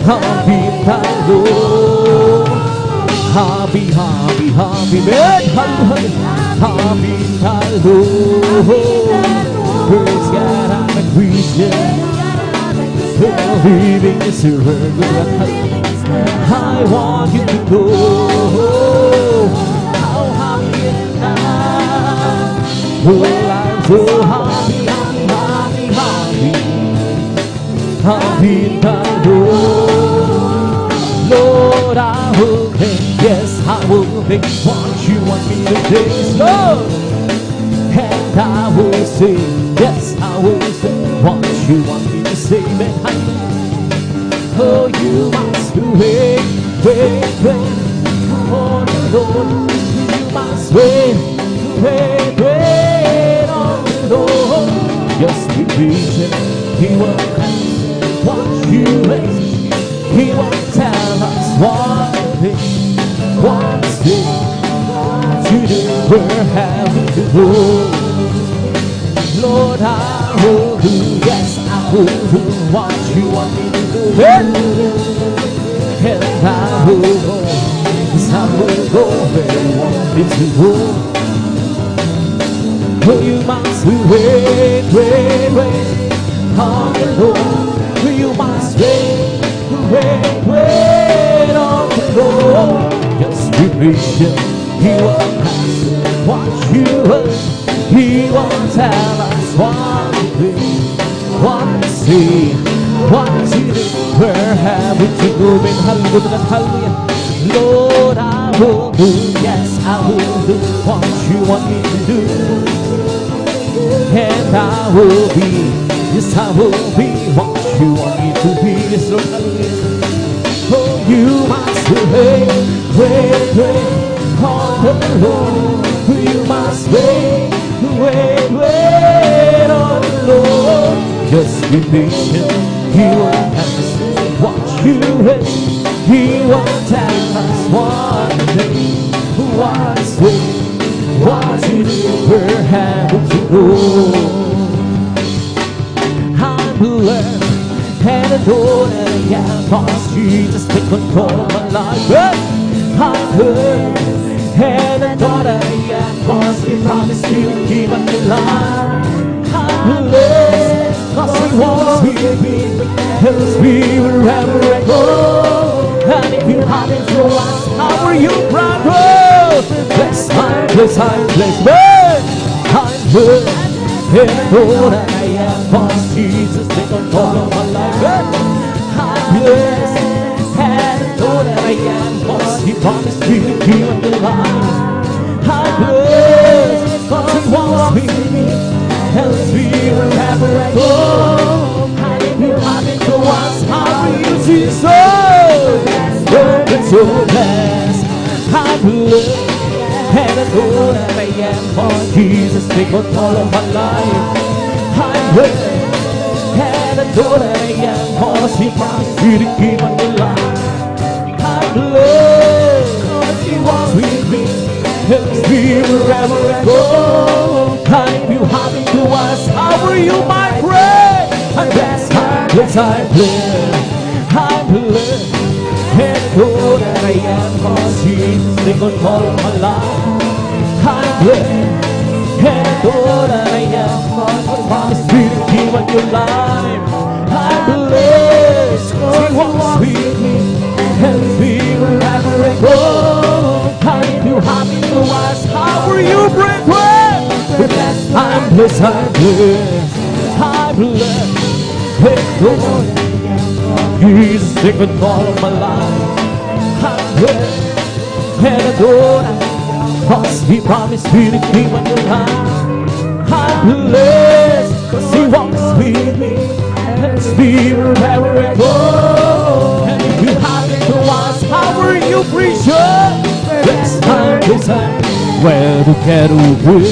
Happy the Lord. Happy, happy, happy, happy, happy the Lord. Praise God and praise God. Living is a I want you to know how happy and I. Oh, I'm so happy, happy, happy, happy. Happy the Lord. Lord, I will think, yes, I will think what you want me to do, Lord. And I will say, yes, I will say what you want me to say, oh, you must wait, wait, wait. On the Lord, you must wait, wait, wait on the Lord. Just be patient, He will answer what you ask. He will tell us what thing to do, we're having to do. Lord, I will do, yes, I will do what you want me to do. And I will go, yes, I will go where you want me to go. Oh, you must wait, wait, wait on the Lord. You must wait on the Lord. Just be patient, He will answer what you heard. He will tell us what to do, what to see, what to do, where have we to go. Hallelujah, hallelujah. Lord, I will do, yes, I will do what you want me to do. And I will be, yes, I will be what you want me to be. Yes, Lord, hallelujah. Oh, you must wait on the Lord. You must wait on the Lord. Just be patient, He will answer what you wish. He will tell us one day what's waiting, what to do, where have to go. I'm blessed and adored, and yeah, cause Jesus take control of my life. I'm blessed and adored, and yeah, cause He promised me to keep us alive. I'm blessed cause He wants me to be, helps me wherever I go. And if you happen to ask, how are you, brother? Bless, I'm blessed, I'm blessed, I'm blessed and adored, and I am, cause Jesus take control of my life. I'm blessed and adored, and I am, cause He promised me to keep me alive. I'm blessed cause He wants me to be, helps me wherever I go. And if you happen to ask, how are you, Jesus? So blessed, I'm blessed and adored, and I am, for Jesus take control of my life. I'm blessed and adored, and I am, cause He promised me to keep on the line. I'm blessed cause He walks with me, helps me wherever I go. And if you happen to ask, how are you, my friend? I'm blessed, I'm blessed, I'm blessed, I'm blessed and adored, and I am, cause Jesus take control of my life. I'm blessed and adored, and I am, cause He promised me to keep on your life. I'm blessed cause He walks with me, helps me wherever I go. And if you happen to ask, how are you, brethren? I'm blessed, I'm blessed, I'm blessed and adored. Jesus take control of my life. I'm blessed and adored, cause He promised me to keep on your life. I'm blessed cause He walks with me, helps me wherever I go. And if you happen to ask, how are you, preacher? Yes, I'm blessed. Where to get away?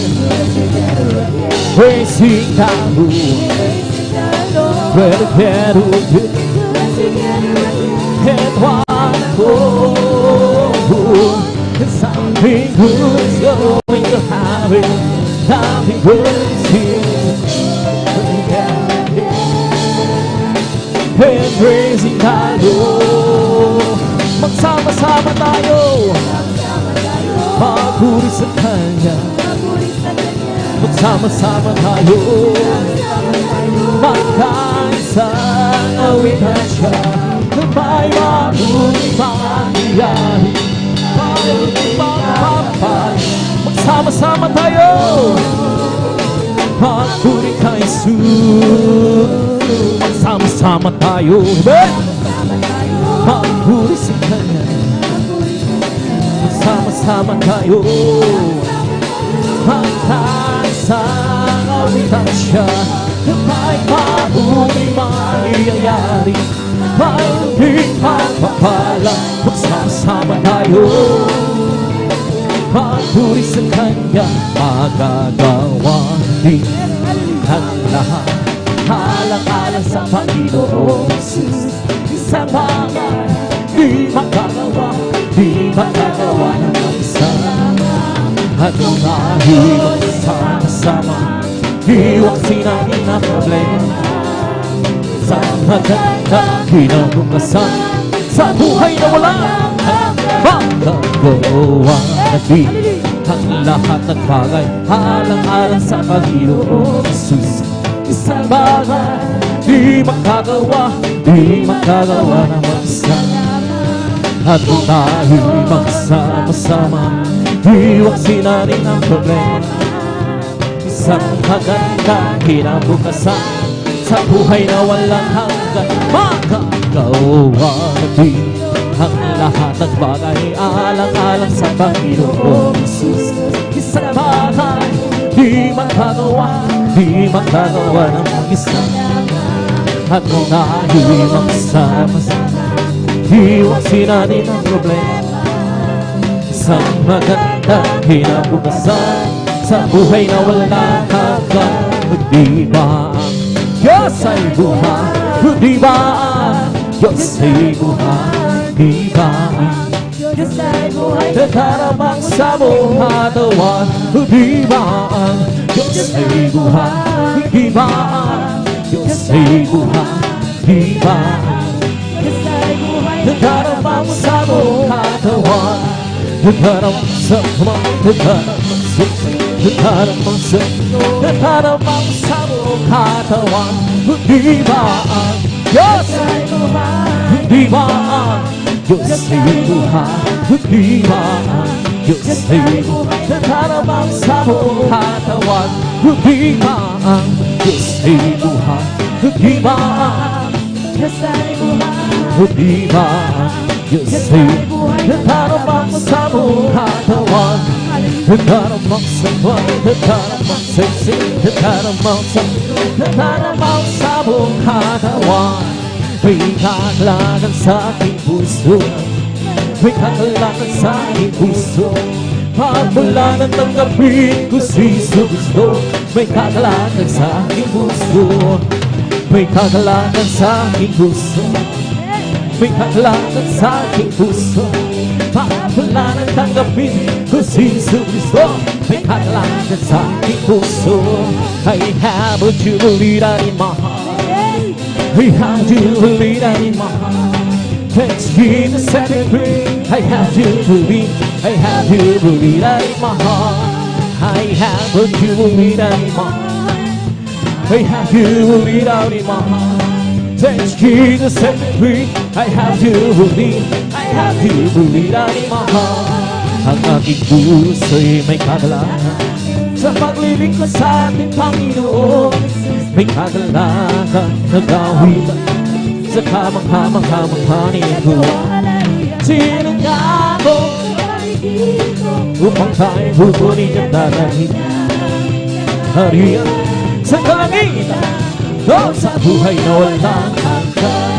Praising the Lord. Where to get away? And wonderful, something good is going to happen. Something good is here. And praising the Lord. Magsama-sama tayo, magpuri sa Kanya. Magsama-sama tayo, magkaisa awitan siya. May mabuting mangyayari, mabuting magpapal. Magsama-sama tayo, magpuri kay Jesus. Magsama-sama tayo, magpuri sa Kanya. Magsama-sama tayo, magkaisa awitan siya. May mabuting mangyayari, mabuting magpapala. Magsama-sama tayo, magpuri sa Kanya. Magagawa din ang lahat, alang-alang sa Panginoong Jesus. Sa mga di magagawa ng isa, at mahirap sama-sama, iwag sinangin na problema. Sa maganda kinabukasan, sa buhay na wala magagawa na di ang lahat ng bagay, alang-alang sa Panginoong Jesus. Isang bagay di makagawa na magsama. At kung tayo'y magsama-sama, iwaksin natin ang problema. Isang magandang kinabukasan sa buhay na walang hanggan. Magagawa natin ang lahat ng bagay alang-alang sa Panginoong Jesus. Isang bagay di magagawa ng mag-isa. At kung tayo'y magsama-sama, iwaksin natin ang problema. Isang magandang kinabukasan sa buhay na walang hanggan. Di ba ang Diyos ay buhay? Di ba ang Diyos ay buhay? Di ba ang Diyos ay buhay? Nagkaramang sa buong katawan. Di ba ang Diyos ay buhay? Di ba ang Diyos ay buhay? Di ba ang Diyos ay buhay? Nagkaramang sa buong katawan. Nagkaramang sa buong katawan. Di ba ang Diyos ay buhay? Di ba ang Diyos ay buhay? Di ba ang Diyos ay buhay? Nagkaramang sa buong katawan. Di ba ang Diyos ay buhay? Di ba ang Diyos ay buhay? Di ba ang Diyos ay buhay? Nagkaramang sa buong katawan. Nagkaramang sa buhay, nagkaramang sa isip, nagkaramang sa buong katawan. May kakalagan sa aking puso, may kakalagan sa aking puso. Pagmula ng tanggapin ko si Kristo, may kakalagan sa aking puso, may kakalagan sa aking puso, may kakalagan sa aking puso. Pagmula ng tanggapin ko si Kristo, may kakalagan sa aking puso. I have a jubilee in my heart, I have jubilee in my heart. Thanks be to set me free. I have jubilee, I have jubilee in my heart. I have a jubilee in my heart, I have jubilee in my heart. Thanks Jesus set me free. I have jubilee, I have jubilee in my heart. Ang aking puso'y may kagalakan sa paglilingkod sa ating Panginoon. May kagalakan na gawin sa kamang-kamang-kamang niyagawa. Sinangako upang tayo hukunin at darahin. Hariyan sa kalangitan o sa buhay na walang hanggan.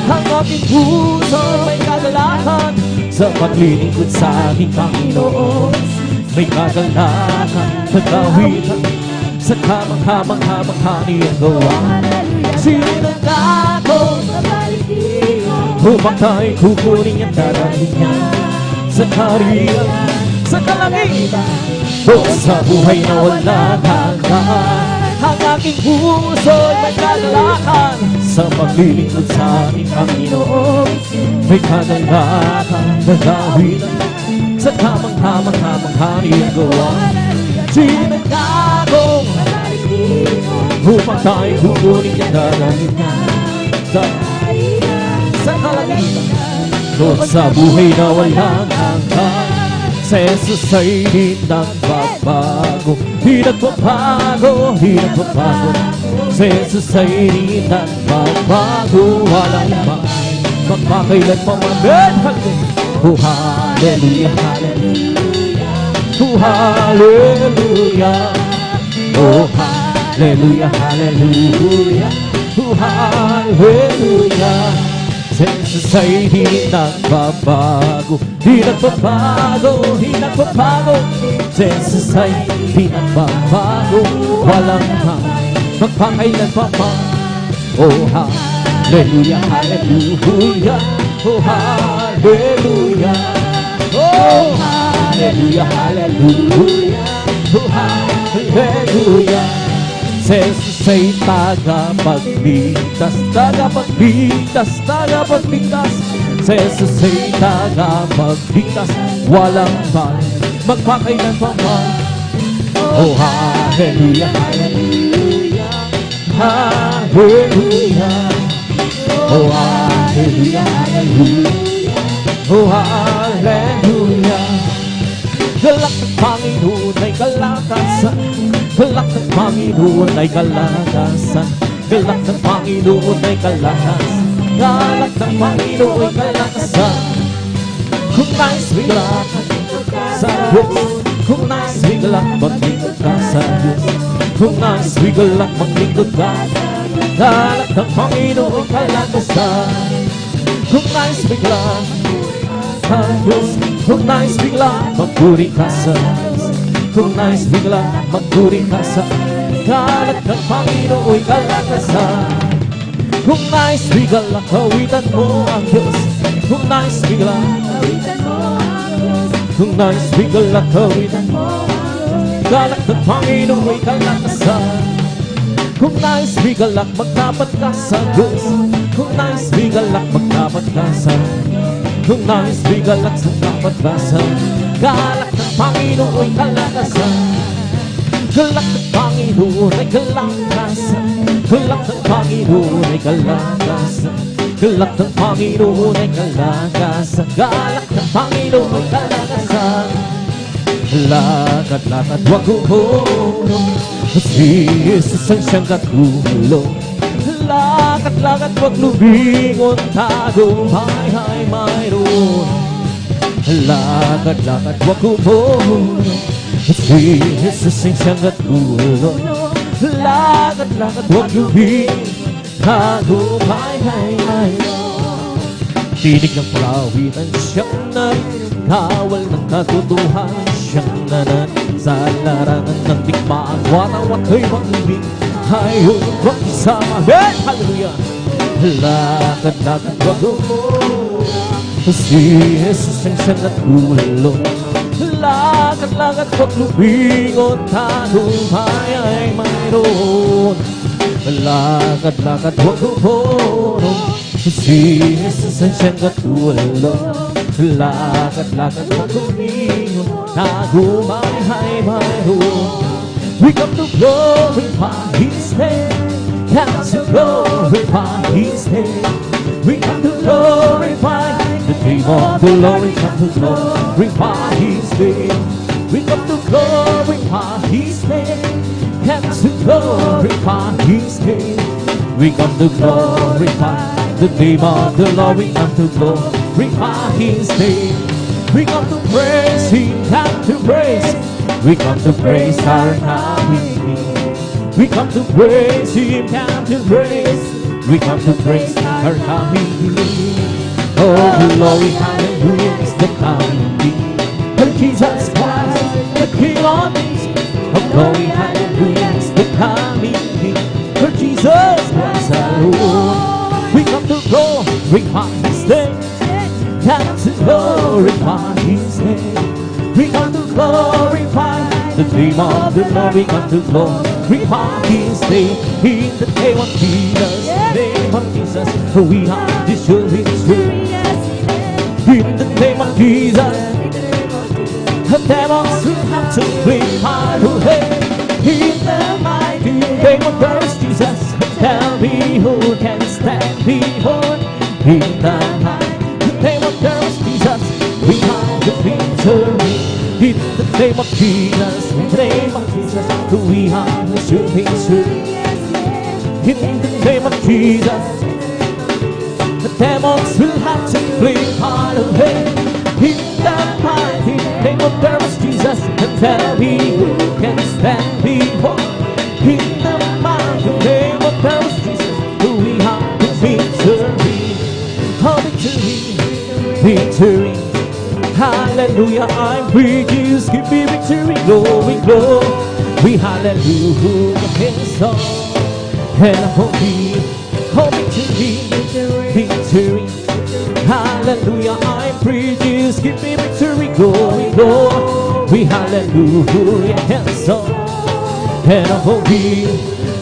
Ang aking puso may kagalakan sa paglilingkod sa ating Panginoon. May kagalakan na gawin sa kamang-kamang-kamang niyagawa. Sinangako upang tayo kukunin at darahin niya sa hariyan sa kalangitan o sa buhay na walang hanggan. Ang aking puso may kagalakan sa paglilingkod sa ating Panginoon. May kagalakan na gawin sa kamang-kamang-kamang niyagawa. Sinangako upang tayo kukunin at darahin niya sa kalangitan o sa buhay na walang hanggan. Si Jesus ay di nagbabago, di nagbabago, di nagbabago. Si Jesus ay di nagbabago, walang iba magpakailan pa man. Oh, hallelujah, hallelujah, oh, hallelujah, oh, hallelujah, hallelujah, oh, hallelujah. Jesus ay di nagbabago, di nagbabago, di nagbabago. Jesus ay di nagbabago, walang magpakailan pa man. Oh, hallelujah, hallelujah, oh, hallelujah, oh, hallelujah, hallelujah, oh, hallelujah. Jesus ay tagapagligtas, tagapagligtas, tagapagligtas. Jesus ay tagapagligtas, walang balik, magpakailan pa man. Oh, hallelujah, hallelujah, hallelujah. hallelujah. Oh, hallelujah, hallelujah. Oh, hallelujah. Galak ng Panginoon ay kalakasan. Galak ng Panginoon ay kalakasan. Galak ng Panginoon ay kalakasan. Galak ng Panginoon ay kalakasan. Kung nais bigla sa Diyos, kung nais bigla maglingkod ka sa Diyos, kung nais bigla maglingkod ka, galak ng Panginoon ay kalakasan. Kung nais bigla sa Diyos, kung nais bigla magpuri ka sa Diyos, kung nais bigla magpuri ka sa galak ng Panginoon ay kalakasan. Kung nais bigla kawitan mo ang Diyos, kung nais bigla kawitan mo ang Diyos, kung nais bigla kawitan mo ang galak ng Panginoon ay kalakasan. Kung nais bigla magtapat ka sa Diyos, kung nais bigla magtapat ka sa kung nais bigla sa tapat ka sa galak ng Panginoon ay kalakasan. Galak ng Panginoon ay kalakasan. Galak ng Panginoon ay kalakasan. Galak ng Panginoon ay kalakasan. Galak ng Panginoon ay kalakasan. Lakad-lakad wag umulong, si Jesus ang siyang katulong. Lakad-lakad wag lumingon, tagumpay ay mayroon. Lakad-lakad wag umulong, si Jesus ang siyang katulong. Lakad-lakad wag lumingon, tagumpay ay mayroon. Tinig ng palawitan siyang nagkawal ng katotohanan, siyang nanan sa larangan ng digmaan. Warawat ko'y mag-ibig, ayaw wag isama. Hallelujah! Lakad-lakad wag umulong, si Jesus ang siyang natulong. Lakad-lakad wag lumingon, tagumpay ay mayroon. Lakad-lakad wag umulong, si Jesus ang siyang katulong. Lakad-lakad wag lumingon, tagumpay ay mayroon. We come to glorify His name, come to glorify His name. We come to glorify the name of the Lord. We come to glorify His name. We come to glorify His name, come to glorify His name. We come to glorify the name of the Lord. We come to glorify His name. We come to praise Him, come to praise. We come to praise our King. We come to praise Him, come to praise. We come to praise our King. Oh, glory, hallelujah, is the coming King. For Jesus Christ, the King of Kings. Oh, glory, hallelujah, is the coming King. For Jesus Christ, our Lord. We come to glorify His name. Come to glorify His name. We come to glorify the name of the Lord. We come to glorify His name. In the name of Jesus, name of Jesus, we are this victory. In the name of Jesus, the demons will have to flee far away. In the mighty name of Christ Jesus, tell me who can stand before. In the mighty name of Christ Jesus, we have the victory. In the name of Jesus, in the name of Jesus, we have the victory. In the name of Jesus, the demons will have to flee far away. In the mighty name of Christ Jesus, and tell me who can stand before. In the mighty name of Christ Jesus, we have the victory. Oh, victory, victory. Hallelujah, I'm free. Jesus, give me victory, glory, glory. Hallelujah, hands up, and I'm holy. Oh, victory, victory. Hallelujah, I'm free. Jesus, give me victory, glory, glory. Hallelujah, hands up, and I'm holy.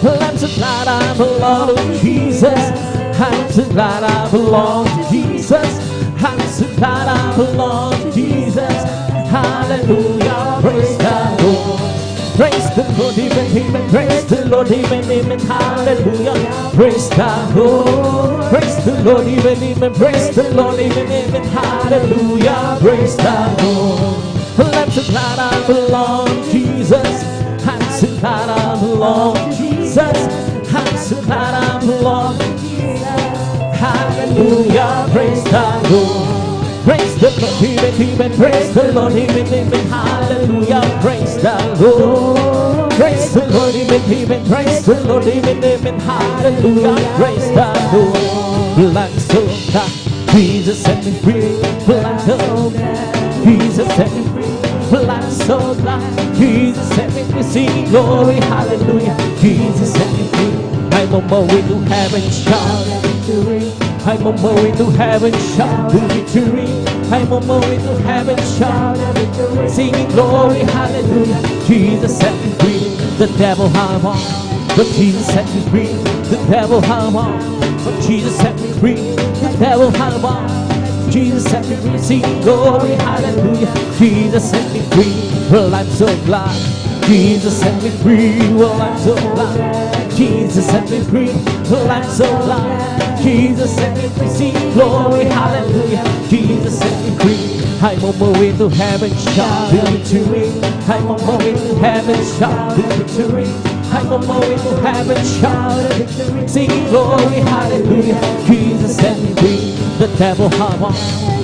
I'm so glad I belong to Jesus. I'm so glad I belong to Jesus. I'm so glad I belong to Jesus. Hallelujah, praise the Lord. Praise the Lord, even praise the Lord, amen, amen, hallelujah. Praise the Lord, praise the Lord, amen, amen, praise the Lord, amen, amen, hallelujah. Praise the Lord. Let's glad I belong to Jesus. I'm so glad I belong to Jesus. I'm so glad I belong to Jesus. Hallelujah, praise the Lord. Praise the Lord, amen, praise the Lord, amen, amen, hallelujah. Praise the Lord. Praise the Lord, amen, praise the Lord, amen, amen, hallelujah. Praise the Lord. Like so that Jesus set me free. Like so that Jesus set me free. Like so that Jesus set me free. Sing glory, hallelujah. Jesus set me free. I'm on my way to heaven, shout victory. I'm on my way to heaven, shout victory. I'm on my way to heaven, shout victory. Singing glory, hallelujah. Jesus set me free. The devil had won, but Jesus set me free. The devil had won, but Jesus set me free. The devil had won, Jesus set me free. Singing glory, hallelujah. Jesus set me free. Well, I'm so glad Jesus set me free. Well, I'm so glad Jesus set me free. Well, I'm so glad Jesus set me free. Sing glory, hallelujah. Jesus set me free. I'm on my way to heaven, shout victory. I'm on my way to heaven, shout victory. I'm on my way to heaven, shout victory. Sing glory, hallelujah. Jesus set me free. The devil had won,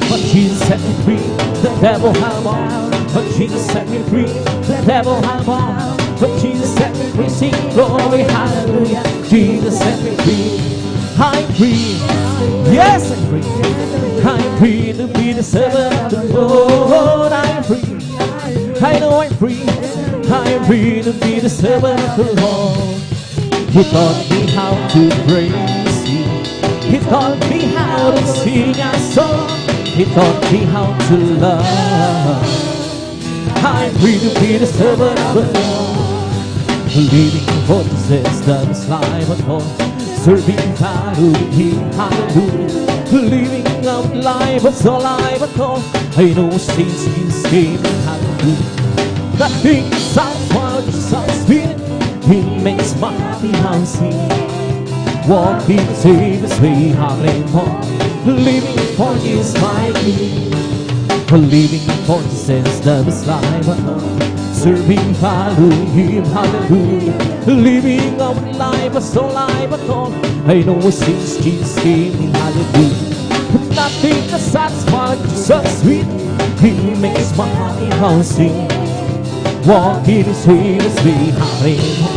but Jesus set me free. The devil had won, but Jesus set me free. The devil had won, but Jesus set me free. Sing glory, hallelujah. Jesus set me free. I'm free. Yes, I'm free. I'm free to be the servant of the Lord. I'm free. I know I'm free. I'm free to be the servant of the Lord. He taught me how to praise Him. He taught me how to sing a song. He taught me how to love. I'm free to be the servant of the Lord. Living for the system is life at home. Serving God with Him, hallelujah. Living out life that's all I've at all. I know since His came, hallelujah. Nothing sounds wild, just sounds sweet. He makes my happy house sing. Walking the same way, hallelujah. Living for His my King. Living for the sense that is life at all. Serving, following Him, hallelujah. Living our life as all life at all. I know since Jesus came, hallelujah. Nothing that satisfies so sweet. He makes my heart sing. Walking His way, hallelujah.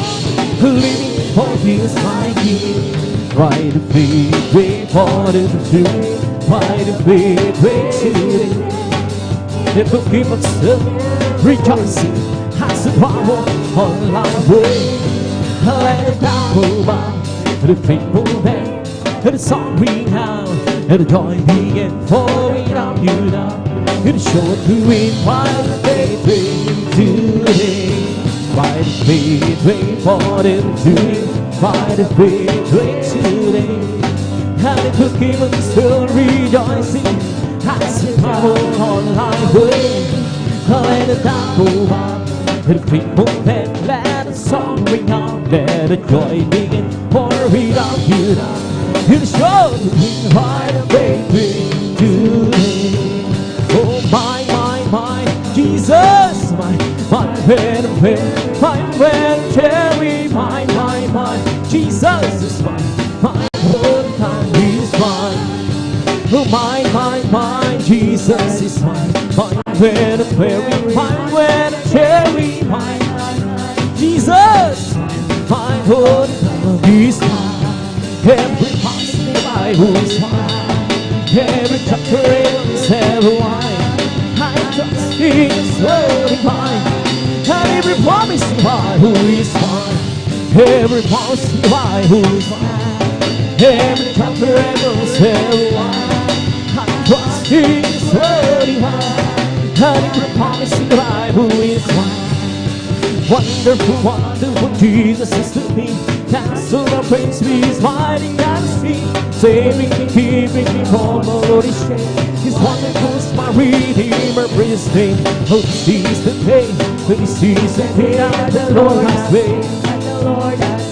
Living for His my King. Right to faith, wait for the truth. Right to faith, wait to it. Never give us up, rejoicing has a power on our way. Let it down, move on, the faithful man, the song ring out, and the joy begin for without you now. It'll show it to it while the faith wait today. By the faith wait for them to by the faith wait today. And it took him and still rejoicing. Has the power on our way. Let the dark go on, let the people then let the song ring out, let the joy begin for without you now. It'll show to me why the faith today. Oh my, Jesus, my when cherry, my, Jesus is mine, my whole time is mine. Oh my, Jesus is mine. Mine when a fairy, mine when a cherry, mine, Jesus, mine whole time is mine. Every passing by who's mine, every chapter is every wine. I trust in His word mine, and every promise by who is mine, every promise by who is mine, every chapter is every wine. Trust in His word mine, and every promise by who is mine. Wonderful, wonderful Jesus is to me. Cancel the praise me, He's mighty at His feet, saving me, keeping me from the Lord's shame. His wonderful is my Redeemer, praise His name. Oh, this is the day, this is the day that the Lord has made.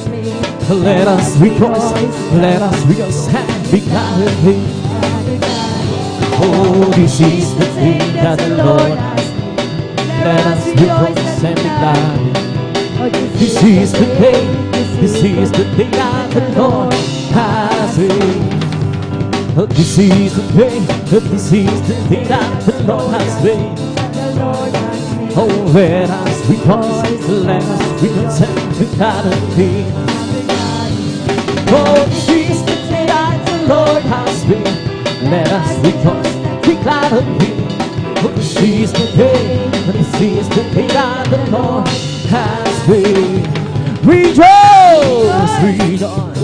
Let us rejoice and be glad in Him. Oh, this is the day that the Lord has made. Let us rejoice and be glad in Him. This is the day that the Lord has made. This is the day that the Lord has made. Oh, let us rejoice and be glad in Him. Oh, this is the day that the Lord has made. Let us rejoice, be glad in Him. Oh, this is the day that the Lord has made. Rejoice, rejoice,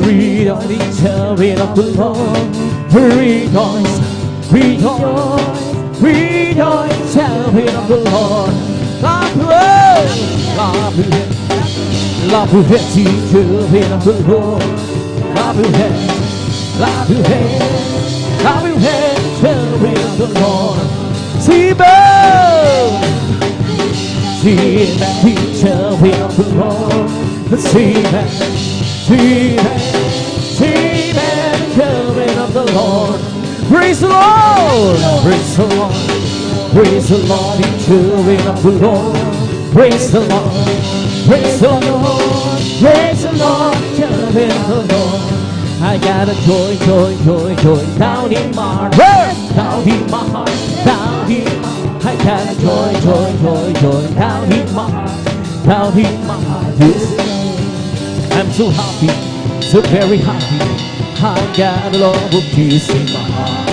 rejoice, the children of the Lord. Rejoice, rejoice, rejoice, children of the Lord. Love you, love you, children of the Lord. Love you, love you, children of the Lord. See them, children of the Lord. See them, children of the Lord. Praise the Lord, praise the Lord, praise the Lord, children of the Lord. Praise the Lord, praise the Lord, praise the Lord, children of the Lord. I got a joy, joy, joy, joy down in my heart, down in my heart, down in my heart. I got a joy, joy, joy, joy down in my heart, down in my heart. I'm so happy, so very happy. I got a love of Jesus in my heart.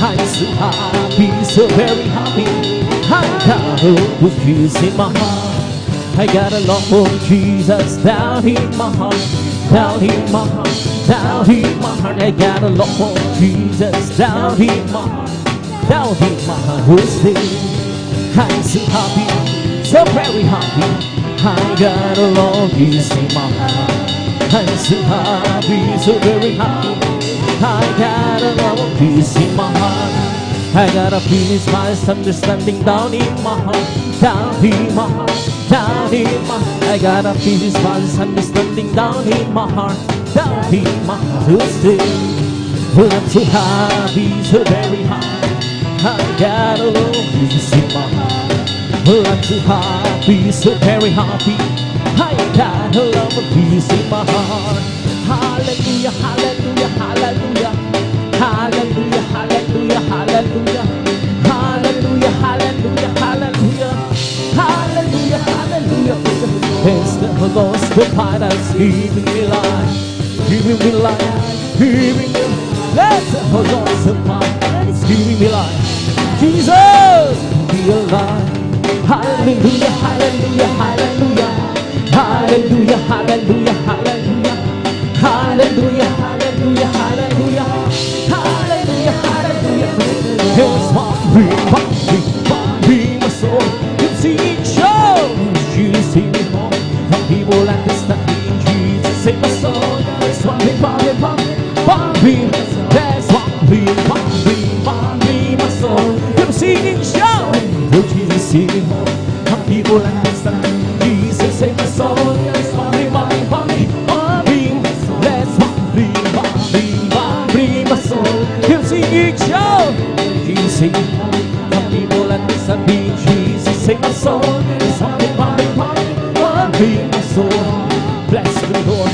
I'm so happy, so very happy. I got a love of Jesus in my heart. I got a love of Jesus down in my heart, down in my heart, down in my heart. I got a love of Jesus down in my heart, down in my heart. I'm so happy, so very happy. I got a love of Jesus in my heart. I'm so happy, so very happy. I got a love of peace in my heart. I got a peace, my understanding down in my heart, down in my heart, down in my heart. I got a peace, my understanding down in my heart, down in my heart. Well, I'm so happy, so very happy. I got a love of peace in my heart. Well, I'm so happy, so very happy. I got a love of peace in my heart. Hallelujah, hallelujah, hallelujah. Hallelujah, hallelujah, hallelujah. Hallelujah, hallelujah, hallelujah. Hallelujah, hallelujah. It's the gospel part that's giving me life, giving me life, giving me life. That's the gospel part that's giving me life. Jesus, be alive. Hallelujah, hallelujah, hallelujah. Hallelujah, hallelujah, hallelujah. Hallelujah, hallelujah, hallelujah. Hallelujah, hallelujah. It's my my soul. You see it show. You see me more. Some people understand me. Jesus save my soul. That's why we that's why we my soul. You see it show. You see me more. Some people understand me. Jesus save my soul. That's why we let's my soul. You see it show. You see some people understand me. Jesus save my soul. That's why we my soul. Bless the Lord,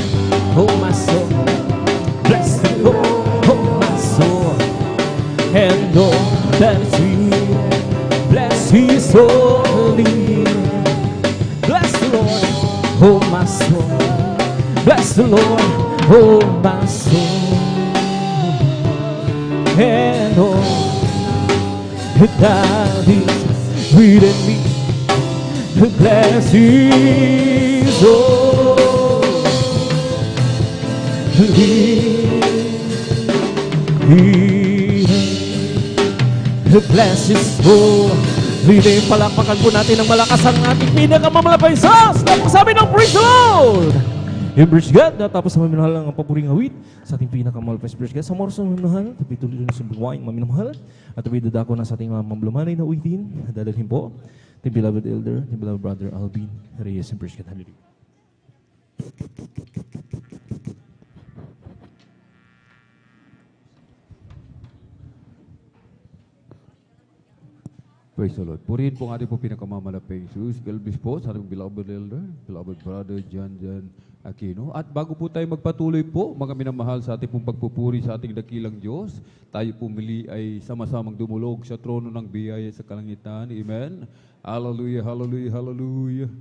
oh my soul. Bless the Lord, oh my soul. And all that is sweet, bless His holy name. Bless the Lord, oh my soul. Bless the Lord, oh my soul. And all that is within me, bless His bless His holy name. Palakpakan po natin ng malakas ang ating pinakamamalaking Diyos. Sabi ng praise the Lord. Embrace God. Natapos sa maminahal ang paboring awit sa ating pinakamahal pa Embrace God. Sa moros ng maminahal, tabi tuloy na sa buwain maminahal. At tabi dadako na sa ating mamlumanay na uwitin. Dadalhin po, the beloved elder, the beloved brother Alvin Reyes. Embrace God. Hallelujah. Praise the Lord. Purihin po ang ating po pinakamamalaping Jesus. Galbis po sa ating beloved elder, beloved brother John Aquino. At bago po tayo magpatuloy po, mga minamahal sa ating pong pagpupuri sa ating dakilang Diyos, tayo pumili ay sama-samang dumulog sa trono ng biyaya sa kalangitan. Amen. Hallelujah, hallelujah, hallelujah.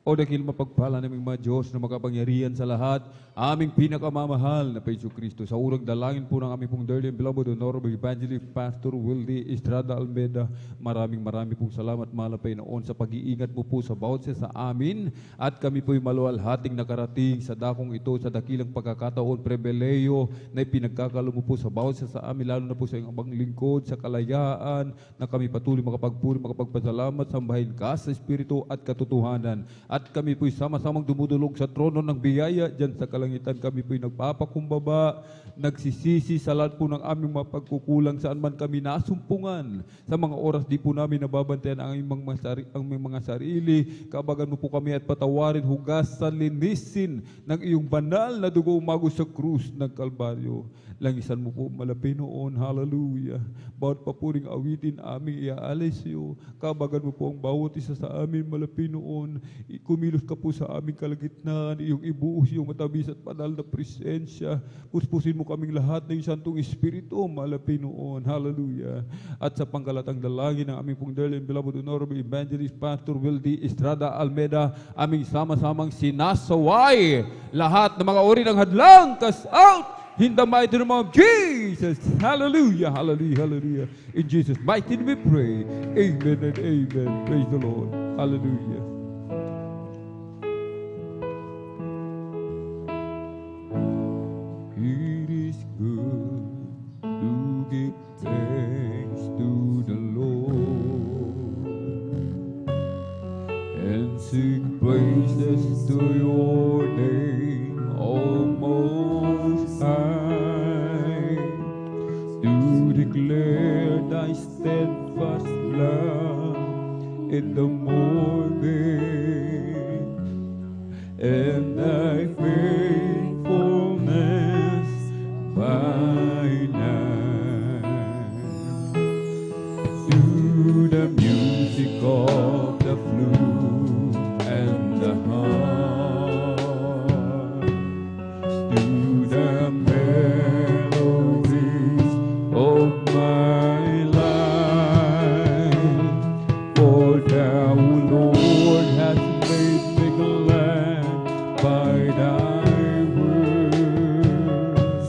O dakil mapagpala naming mga Diyos na makapangyarihan sa lahat, aming pinakamamahal na Paiso Kristo. Sa urang dalangin po ng aming pong dearly and beloved Honorable Evangelist Pastor Wildy Estrada Almeda, maraming pong salamat malapay noon sa pag-iingat mo po sa bawat sa amin, at kami po'y maluwalhating nakarating sa dakong ito sa dakilang pagkakataon, prebeleyo na ipinagkakalo mo po sa bawat sa amin, lalo na po sa iyong abang lingkod, sa kalayaan, na kami patuloy makapagpuri, makapagpasalamat, sambahin ka sa Espiritu at katotohanan. At kami po'y sama-samang dumudulog sa trono ng biyaya dyan sa kalangitan. Kami po'y nagpapakumbaba, nagsisisi sa lahat po ng aming mga pagkukulang saan man kami nasumpungan. Sa mga oras di po namin nababantayan ang aming mga sarili. Kabagan mo po kami at patawarin, hugasan, linisin ng iyong banal na dugo umagos sa krus ng Kalbaryo. Langisan mo po malapit noon. Hallelujah. Bawat papuring awitin aming iaalis iyo. Kabagan mo po ang bawat isa sa amin malapit noon. Kumilos ka po sa aming kalagitnaan. Iyong ibuhos iyong matabis at banal na presensya. Puspusin mo kaming lahat ng Santong Espiritu malapit noon. Hallelujah. At sa pangkalatang dalangin ng aming pong dearly and beloved Honorable Evangelist Pastor Wildy Estrada Almeda, aming sama-samang sinasaway lahat ng mga uri ng hadlang. Cast out! In the mighty name of Jesus. Hallelujah, hallelujah, hallelujah. In Jesus' mighty name we pray. Amen and amen. Praise the Lord. Hallelujah. It is good to give thanks to the Lord and sing praises to your name, Most High, to declare thy steadfast love in the morning and thy faithfulness by night. To the music of the flute and the harp, to the melodies of my life. For thou, Lord, hast made me glad by thy words,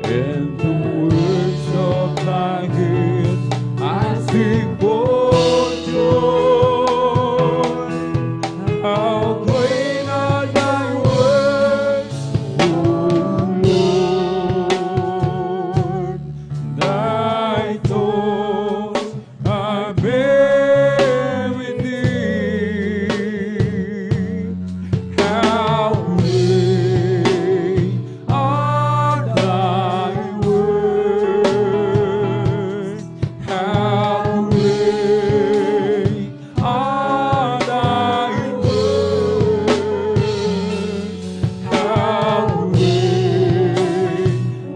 and the words of thy hands I sing for joy. How great are thy works, O Lord! Thy thoughts are very deep. How great are thy works! How great are thy works! How great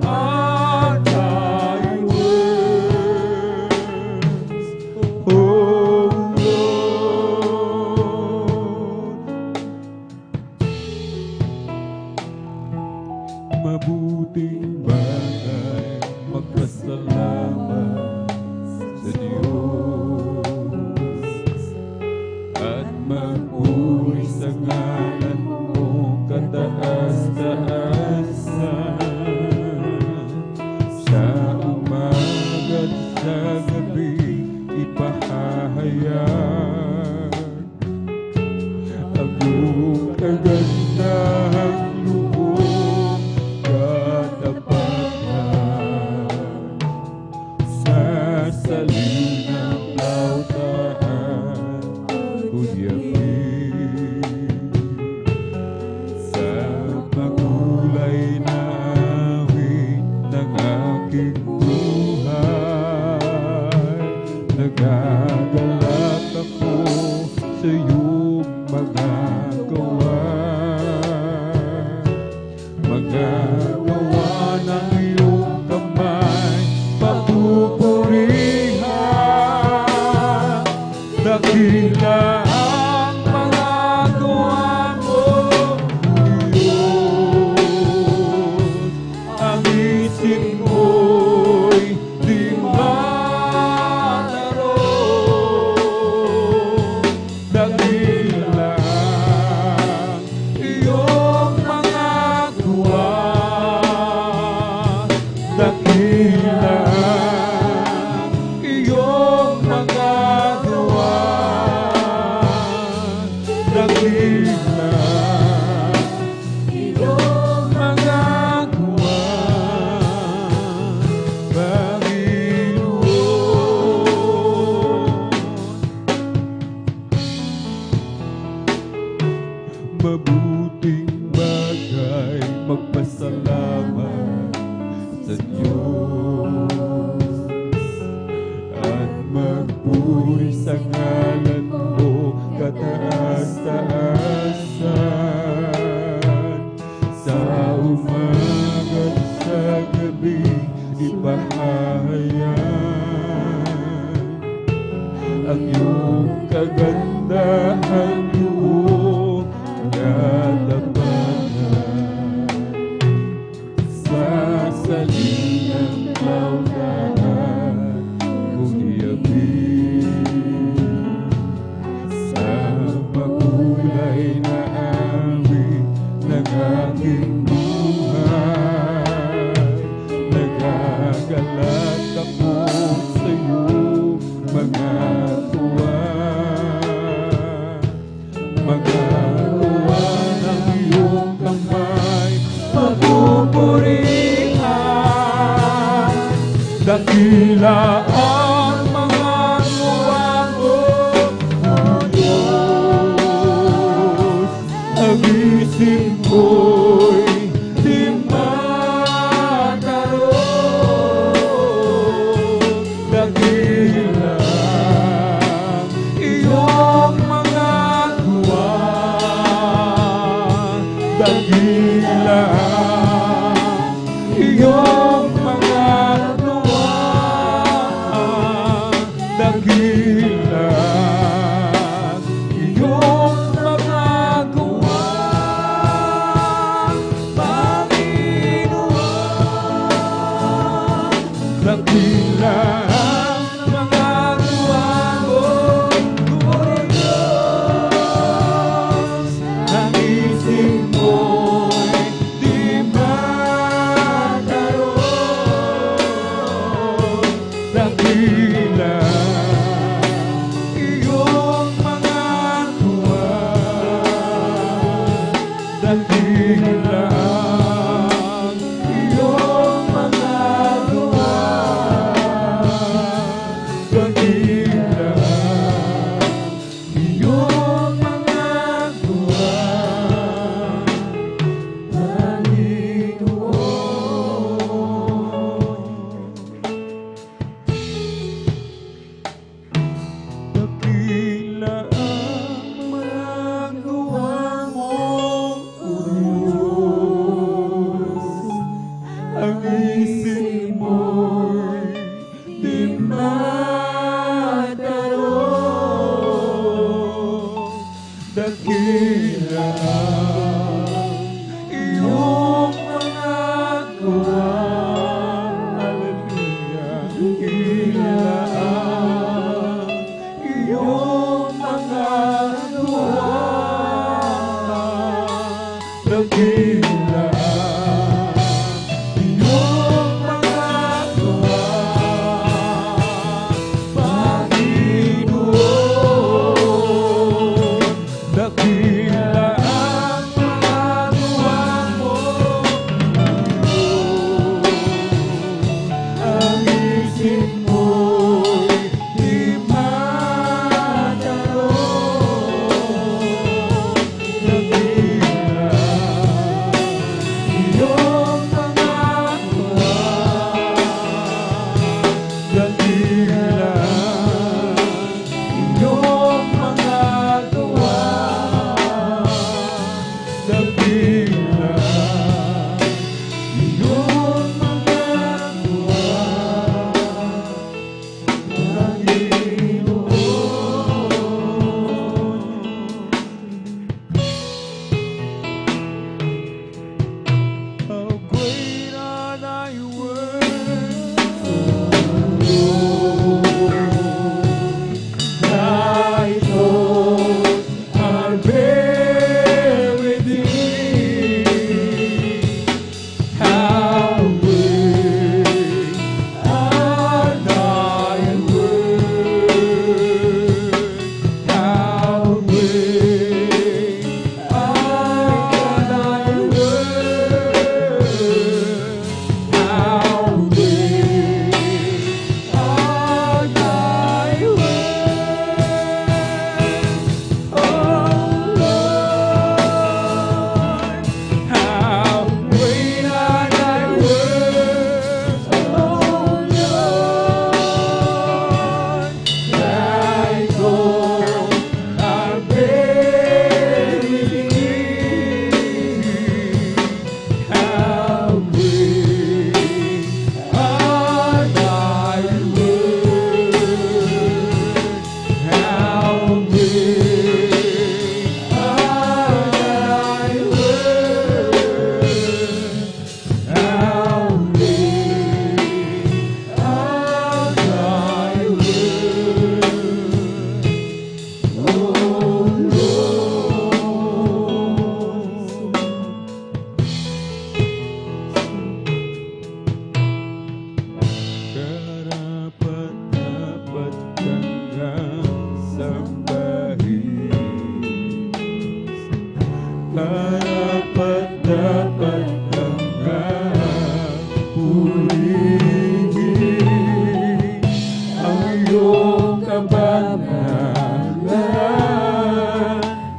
are thy works, O Lord. Mabuting bagay magpasalamat sa Diyos at magpuri sa ngalan mo kataas-taasan. Sa umaga't sa gabi ipahahayag ang iyong kagandahang loob, katapatan sa salinang lautaan kunyakin. Sa makulay na awit ng aking buhay, nagagalak ako sa iyong mga gawa. Dakila ang mga gawa mo, Diyos. Ang isip mo'y di mataro. Dakila iyong mga gawa, dakila iyong mga gawa, dakila iyong mga gawa, Panginoon. Mabuting bagay magpasalamat sa Diyos at magpuri sa ngalan mo kataas-taasan. Sa umaga at sa gabi ipahayag ang iyong kagandahan, iyong katapatan. Sa salinang laudahan kung iabig, sa makulay na awit ng aking buhay, nagagalat ako sa iyong mga tuwa ng iyong kamay, magpupurihan. Dakila ang mga gawa mo, O Diyos. Ang isip mo'y di mataro. Dakila iyong mga gawa, dakila iyong mga gawa, dakila iyong mga gawa, Panginoon. Dakila ang mga gawa mo, O Diyos. Ang isip mo'y di mataro. Dakila iyong mga gawa, dakila iyong mga gawa, dakila iyong mga gawa, Panginoon. Dakila ang mga gawa mo, O Diyos. Ang isip mo'y di mataro. Dakila iyong mga gawa, hallelujah. Dakila iyong mga gawa, dakila iyong mga gawa, Panginoon. Dakila ang mga gawa mo, ang isip mo'y di mataro. Dakila karapat dapat kang purihin ang iyong kabanalan,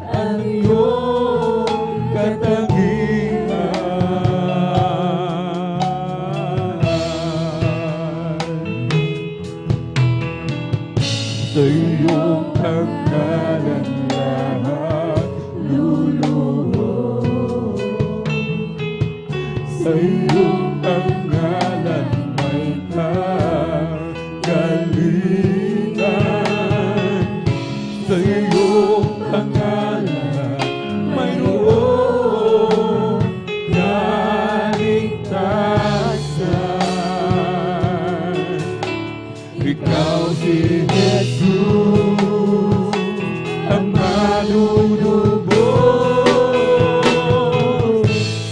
ang iyong katangian. Sa iyong pangalan lahat luluhod, sa iyong pangalan may kagalitan, sa iyong pangalan mayroong kaligtasan. Ikaw si Jesus, ang manunubos.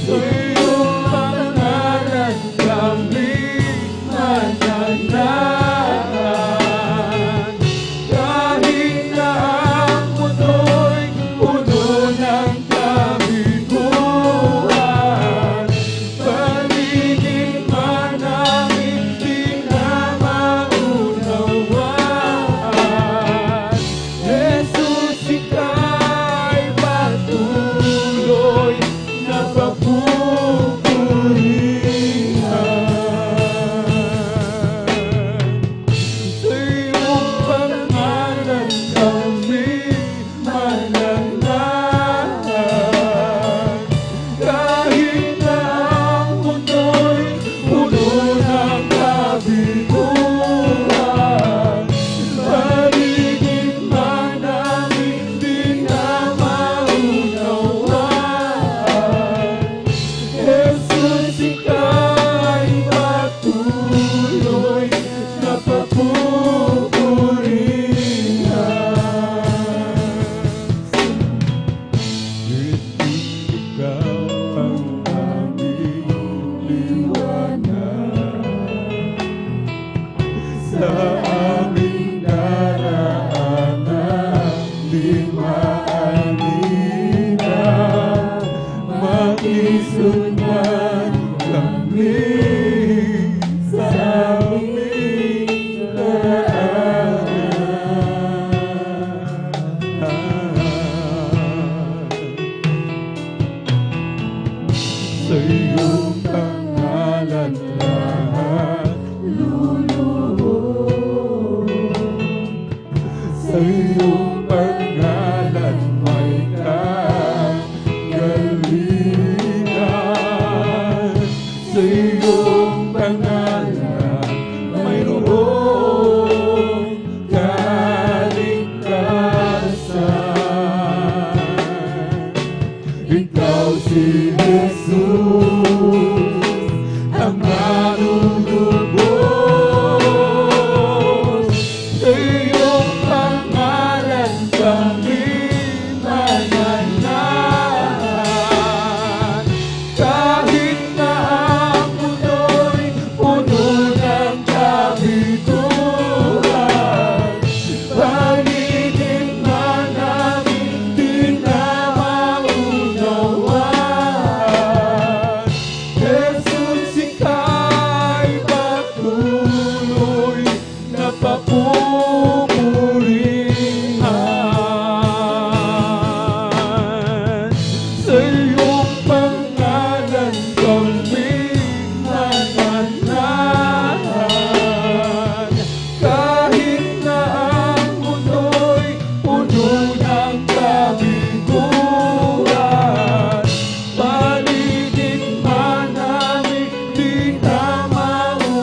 Sa iyong pangalan kami mananahan. Kahit na ang mundo'y puno ng kabiguan, paligid man namin di na maunawaan. Jesus, ika'y patuloy na papupurihan. Sa iyong pangalan kami mananahan. Kahit na ang mundo'y puno ng kabiguan, paligid man namin di na maunawaan. Jesus, ika'y patuloy na papupurihan. Ikaw ang aming liwanag sa aming daraanan, di maaninag, makisundan kami sa aming daraanan. Sa iyong pangalan lahat luluhod, sa iyong pangalan may kagalingan, sa iyong pangalan mayroong kaligtasan. Ikaw si Jesus, ang manunubos. Sa iyong pangalan kami mananahan. Kahit na ang mundo'y puno ng kabiguan, paligid man namin di na maunawaan. Jesus, ika'y patuloy na papupurihan. Sa iyong pangalan kami mananahan. Kahit na ang mundo'y puno ng kabiguan, paligid man namin di na maunawaan.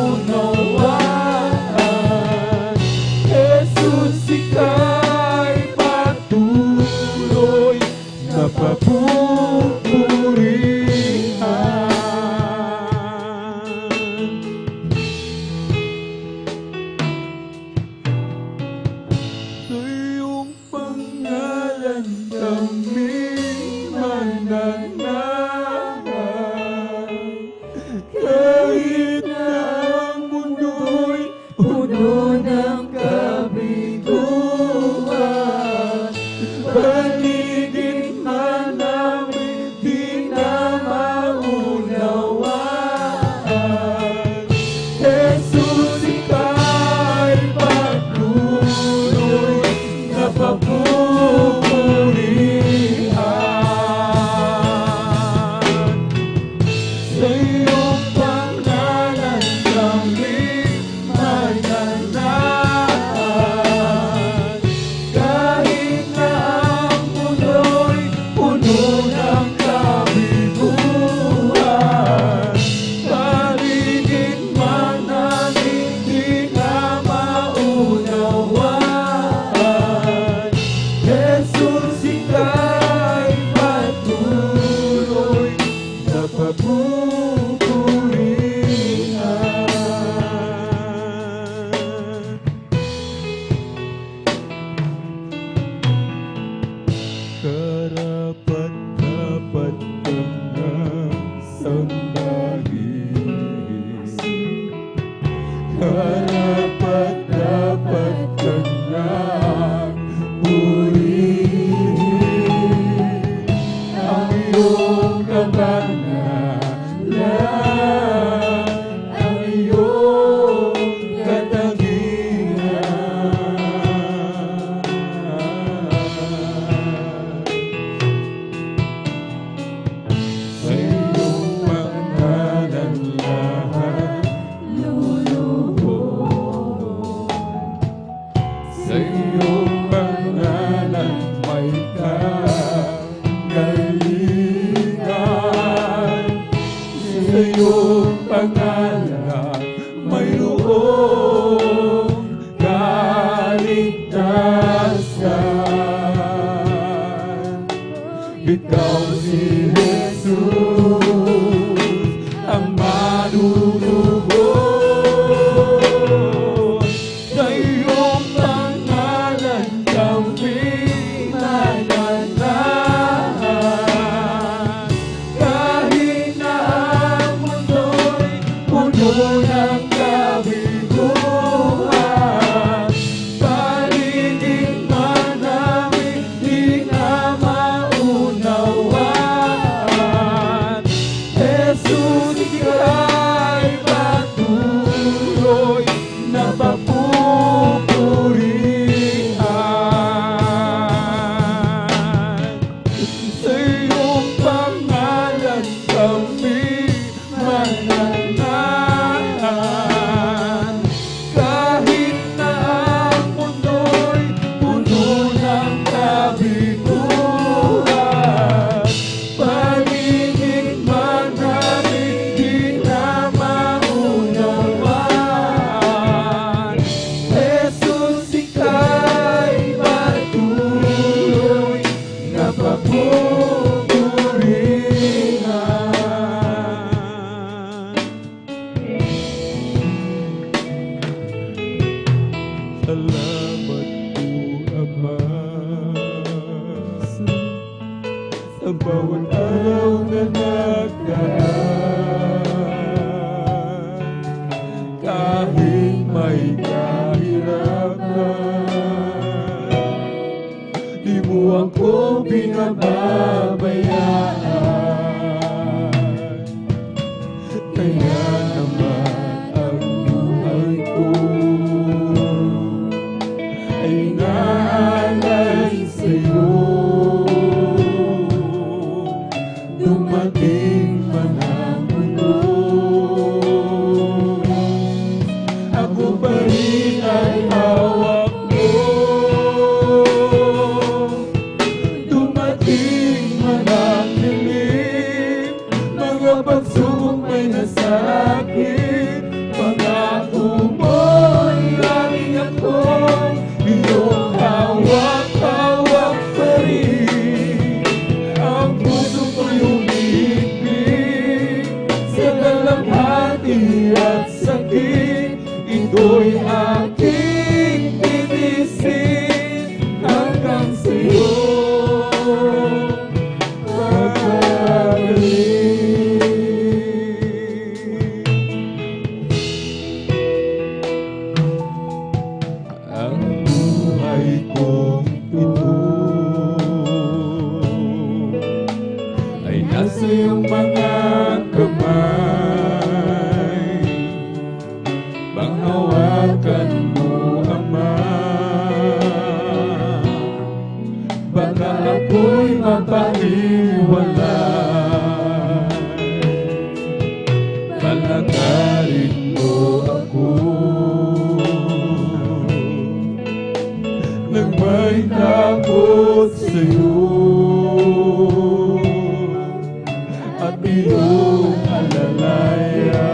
Jesus, ika'y patuloy na papupurihan. Sa iyong pangalan kami mananahan. Kahit na ang mundo'y puno ng kabiguan, paligid man namin Ikaw si Jesus, ang manunubos. Sa iyong pangalan kami mananahan. Kahit na ang mundo'y puno ng kabiguan, paligid man namin di na maunawaan. Jesus, ika'y patuloy na papupurihan. Sa iyong pangalan kami mananahan. Kahit na ang mundo'y puno ng kabiguan, paligid man namin di na maunawaan. Jesus, ika'y patuloy na papupurihan. Salamat po, Ama, sa bawat araw na nagdaan. Kahit may kahirapan, di mo ako pinababayaan. Kaya naman ang buhay ko ay naalay sa'yo. Dumating man ang mundo, ako pa rin ay hawak mo. Dumating man ang dilim, mga pagsubok may nasakit, pangako mo'y laging ako iyong hawak-hawak pa rin. Ang puso ko'y umiibig sa dalamhati at sakit. Ito'y aking titisin hanggang sa'yo babalik. Ang buhay kong ito ay nasa iyong mga kamay. Panghawakan mo, Ama, baka ako'y mapaiwalay. Palakarin mo ako nang may takot sa'yo at iyong alalayan.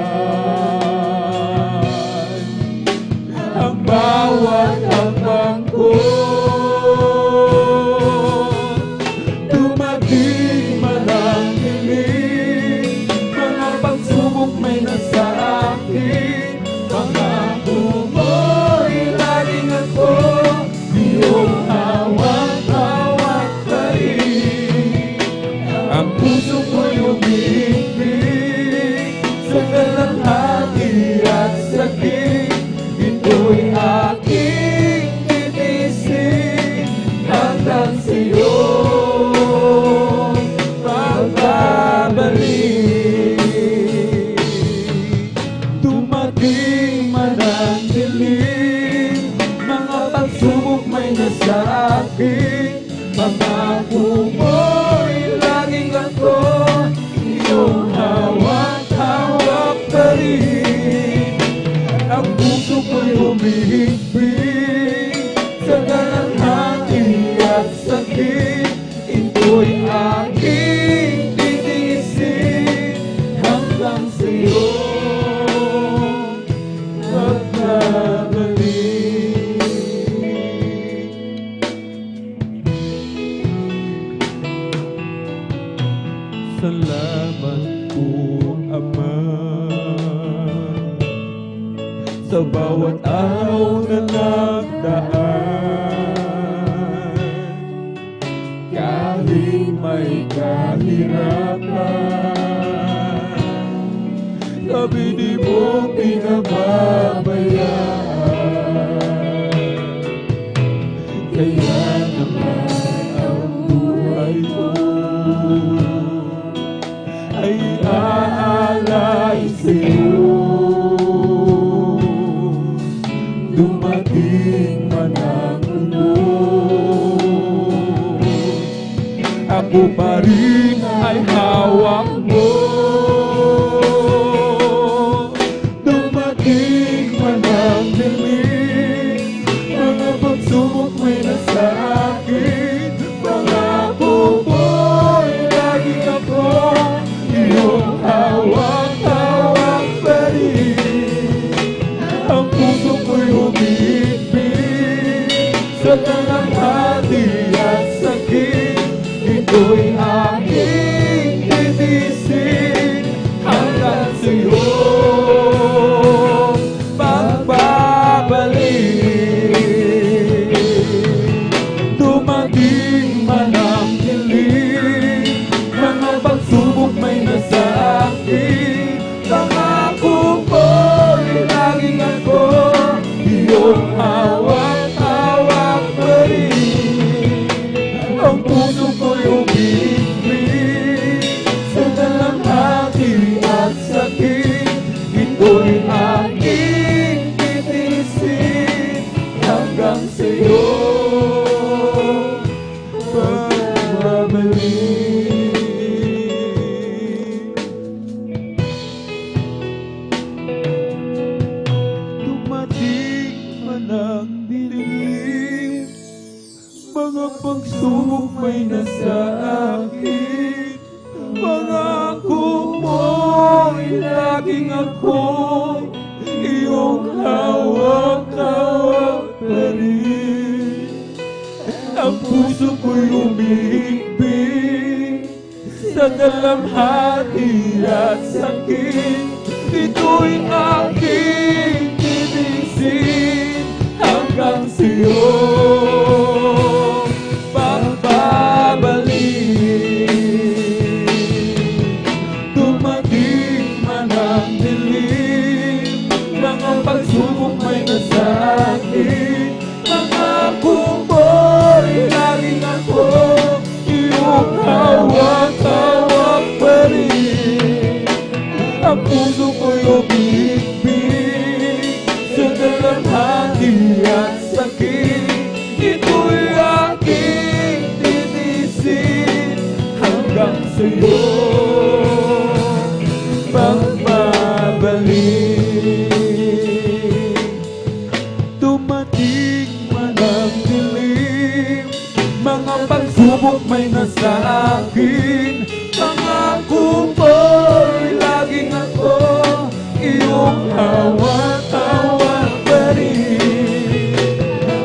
Ang bawat hakbang ko, dumating man ang dilim, mga pagsubok may nasa akin, pangako mo'y laging ako iyong hawak-hawak pa rin. Ang puso ko'y umiibig sa dalamhati at sakit. Ito'y aking titisin hanggang sa'yo magbabalik. Dumating man ang dilim, mga pagsubok may nasa akin, pangako mo'y laging ako iyong hawak-hawak pa rin. Ang puso ko'y umihigpit sa dalamhati at sakit. Ito'y aking titisin hanggang sa'yo magbabalik. Salamat po, Ama, sa bawat araw na nagdaan. Kahit may kahirapan, sabi di mo pinababayaan. Kaya naman ang buhay ko ay aalay sa'yo. Dumating man ang unos, ako pa rin ay hawak mo. Dumating man ang dilim, mga pagsubok may nasa akin, pangako mo'y laging ako iyong hawak-hawak pa rin. Ang puso ko'y umibig sa talamhati at sakit, ito'y aking titisin hanggang sa'yo pagbabalik. Dumating man ang dilim, mga pagsubok may nasa akin, pangako mo'y laging ako iyong hawak-hawak pa rin. Ang puso ko'y umibig sa dalamhati at sakit, ito'y aking titisin hanggang sa'yo pagbabalik. Dumating man ang dilim, mga pagsubok may nasa akin, pangako mo'y laging ako iyong hawak-hawak pa rin. Ang puso ko'y umibig sa dalamhati at sakit, ito'y aking titisin hanggang sa'yo pagbabalik. Dumating man ang dilim, mga pagsubok may nasa akin, pangako mo'y laging ako iyong hawak-hawak pa rin. Ang puso ko'y umibig sa dalamhati at sakit, ito'y aking titisin hanggang sa'yo pagbabalik. Dumating man ang dilim, mga pagsubok may nasa akin, pangako mo'y laging ako iyong hawak-hawak pa rin.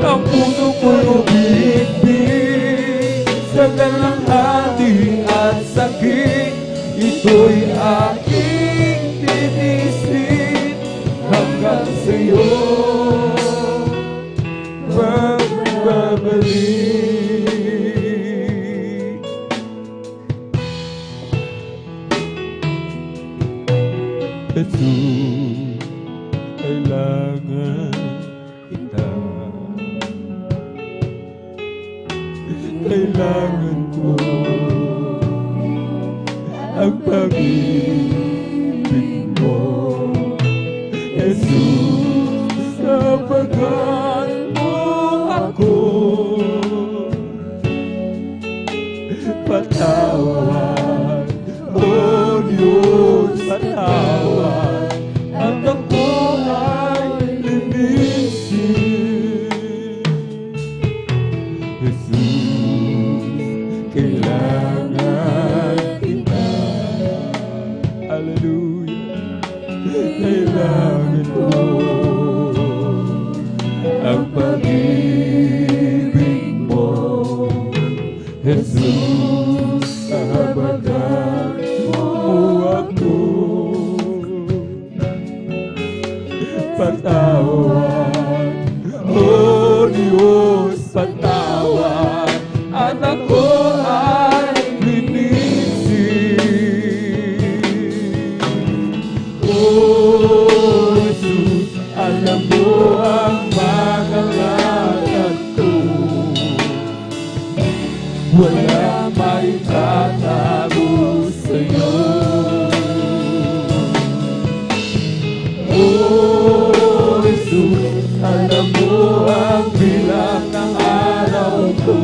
Ang puso ko'y umibig sa dalamhati at sakit, ito'y aking titisin hanggang sa'yo pagbabalik. Jesus, kailangan kita. Kailangan ko ang pag-ibig mo, Jesus, sapagan mo ako. Patawad, oh Diyos, patawad, at ako ay linisin. Jesus, kailangan kita. Hallelujah. Kailangan ko ang pag-ibig mo, Jesus, kahabagan patawad. O Diyos, patawad. At ako ay linisin. O Jesus, alam mo ang mga lakad ko. Wala may tatago sa'yo. Oh, Jesus, alam mo ang bilang ng araw ko.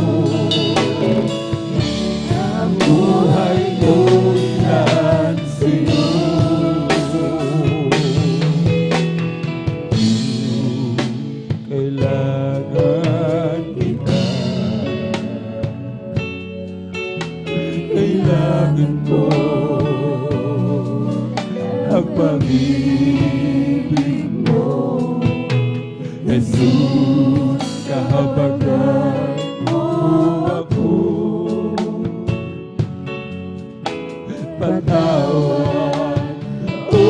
Ang buhay ko'y yan sa'yo. Kailangan kita. Kailangan ko ang pag-ibig mo, Jesus, kahabagan mo ako. Patawad, O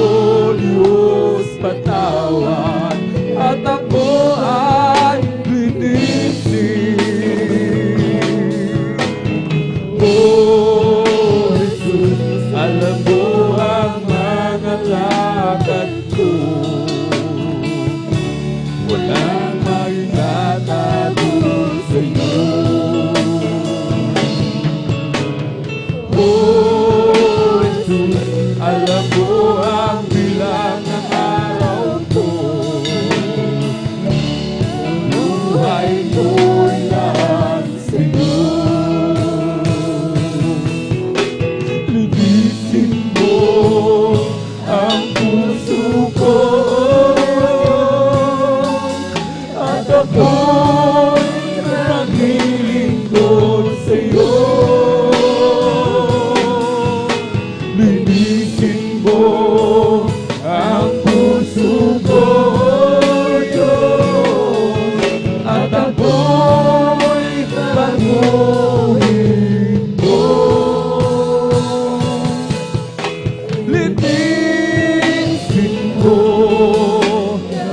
Diyos, patawad, at ako ay linisin. Oh, Jesus, alam mo ang mga lakad ko. Walang magtatago sa'yo. Oh, Jesus, alam mo ang bilang ng araw ko. Ang buhay ko'y lahat sa'yo. Linisin mo ang puso ko, at ako'y naglilingkod sa'yo. Linisin mo ang puso ko, Diyos, at ako'y baguhin mo. Linisin mo,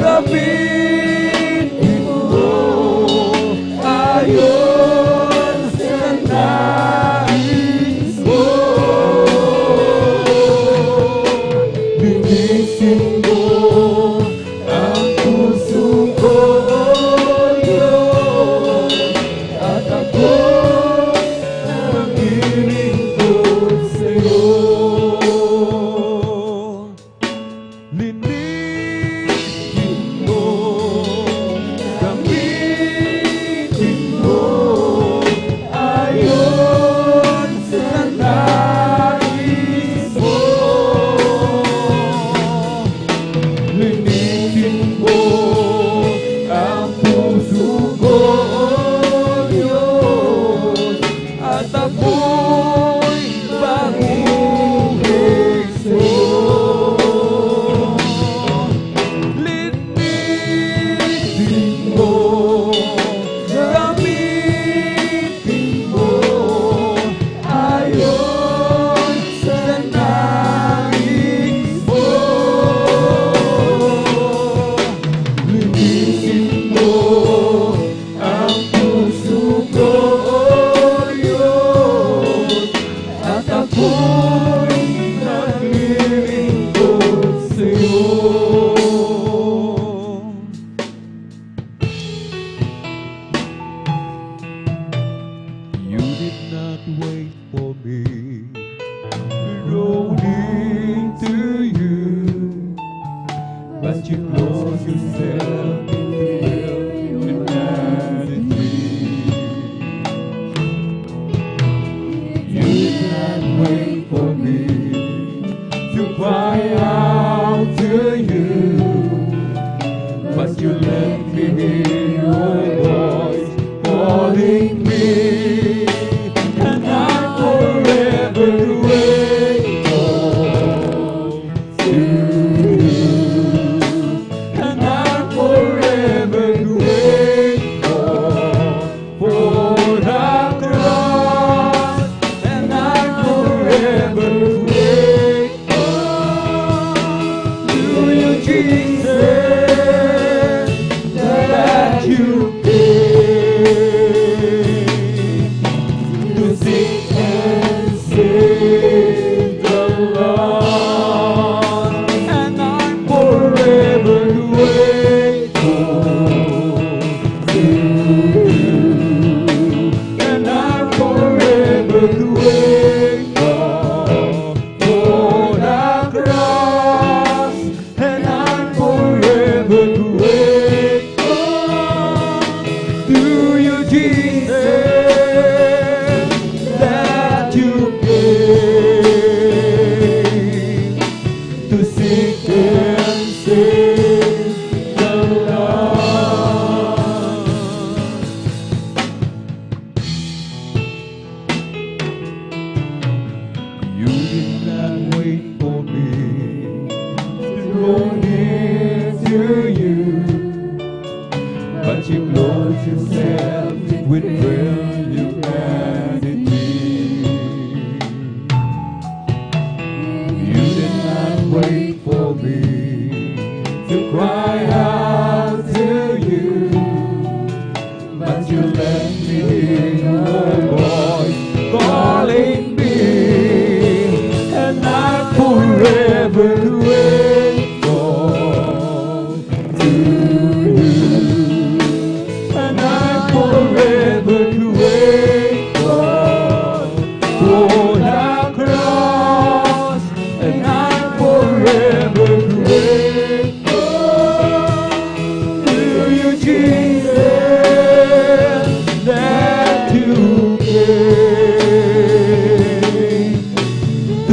gamitin mo, ayon sa nais mo. Linisin mo ang puso ko, Diyos, at ako'y naglilingkod sa'yo. Linisin mo, gamitin mo, ayon sa nais mo. Linisin mo ang puso ko, Diyos, at ako'y baguhin sa'yo. Linisin mo, gamitin mo, ayon sa nais mo. Linisin mo ang puso ko, Diyos, at ako'y naglilingkod sa'yo. You did not wait for me, rolling to you, but you close yourself in humanity. You did not wait for me to cry out to you, but you let me hear your voice calling me, and I'm forever grateful to you, and I'm forever grateful for the cross, and I'm forever grateful.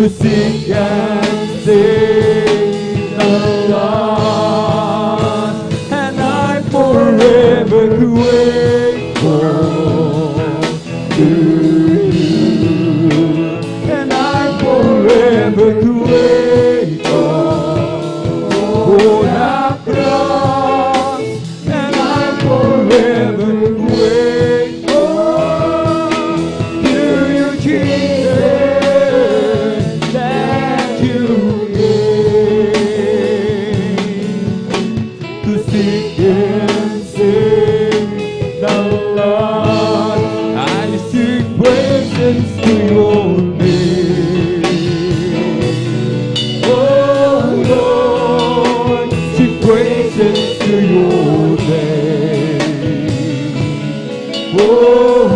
to seek and save the lost, and I'm forever grateful to you, and I'm forever grateful for the cross, and I'm forever grateful to you, Jesus, that you gave to seek and save the lost. I sing praises to your name. Oh Lord, sing praises to your name. Oh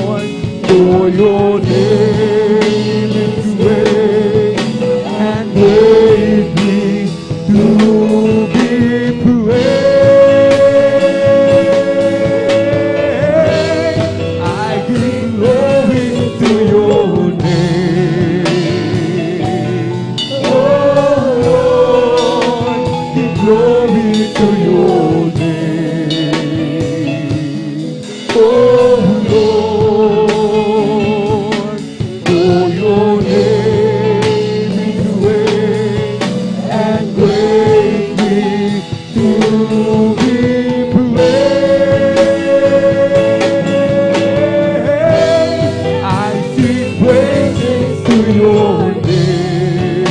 Lord, for your name is great and greatly to be praised. I give glory to your name. Oh Lord, give glory to your name. Oh Lord, for your name is great and greatly to be praised. I sing praises to your name.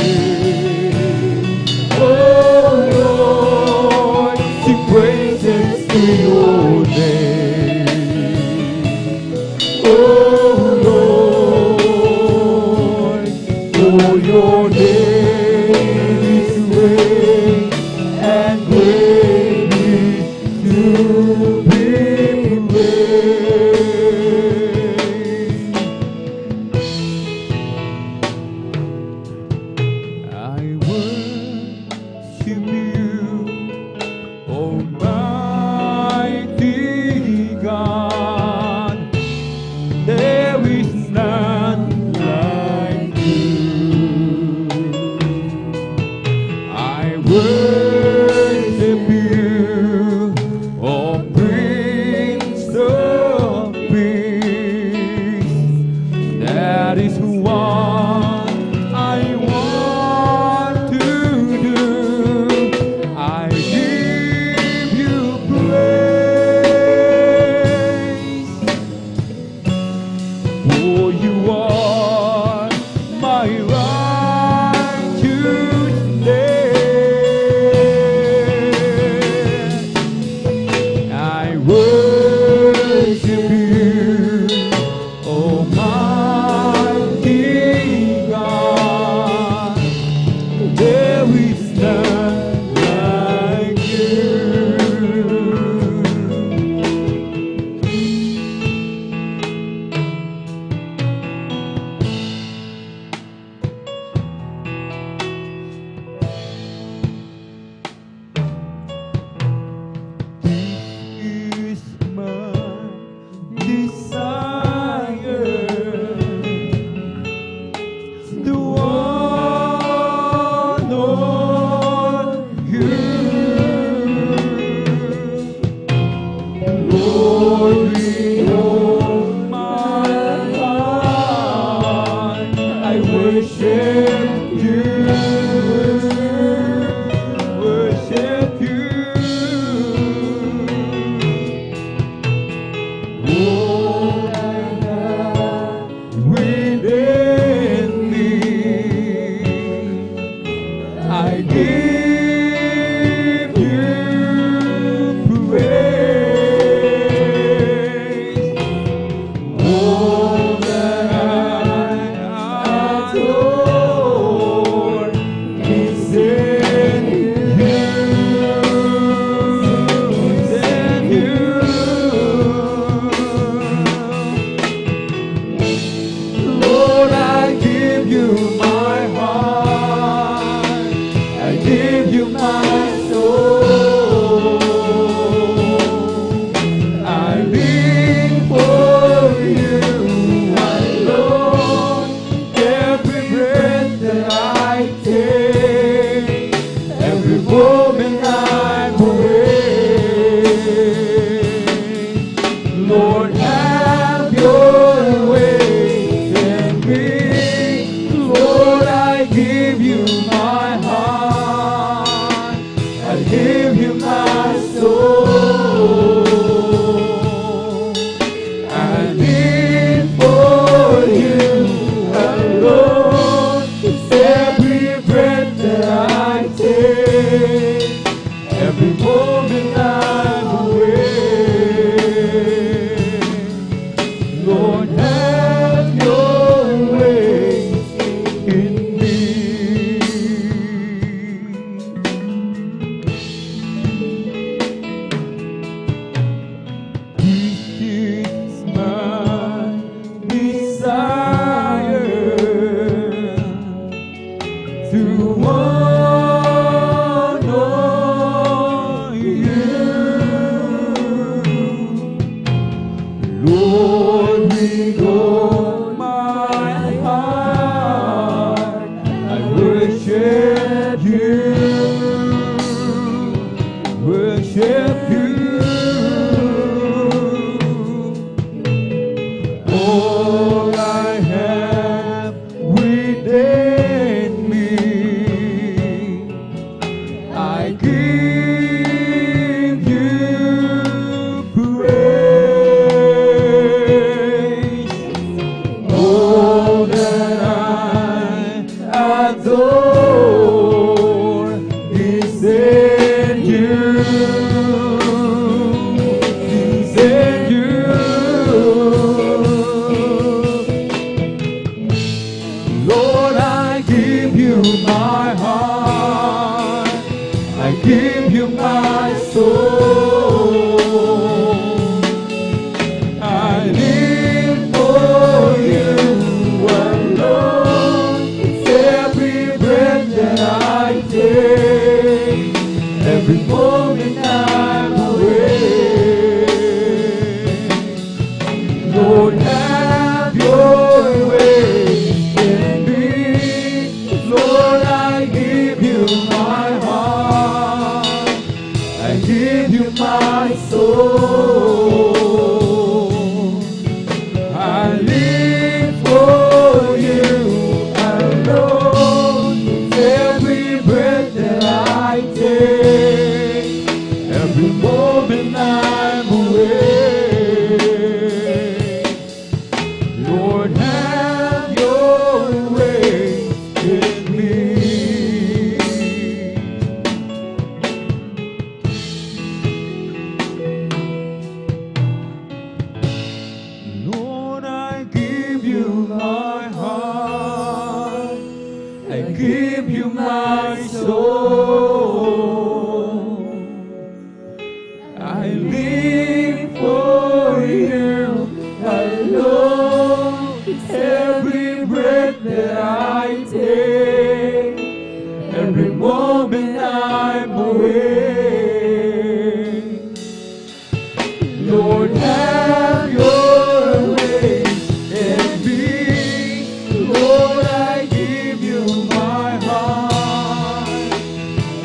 Oh Lord, sing praises to your name. Oh Lord, for your name is great and greatly to be praised. I worship you, Almighty God. There is none like you. I worship you, oh Prince of Peace. That is what I want to do. I give you praise, for you are my righteousness. I worship you, Almighty God. There is none like you. This is my desire, to honor you. Lord, with all my heart, I worship you, worship you. All I have within me, I give you praise. All that I adore is in you, is in you. Lord, I give you my heart, I give you my soul. I live for you, I long give you my soul. I live for you alone. Every breath that I take, every moment I'm awake. Lord, have your way in me. Lord, I give you my heart.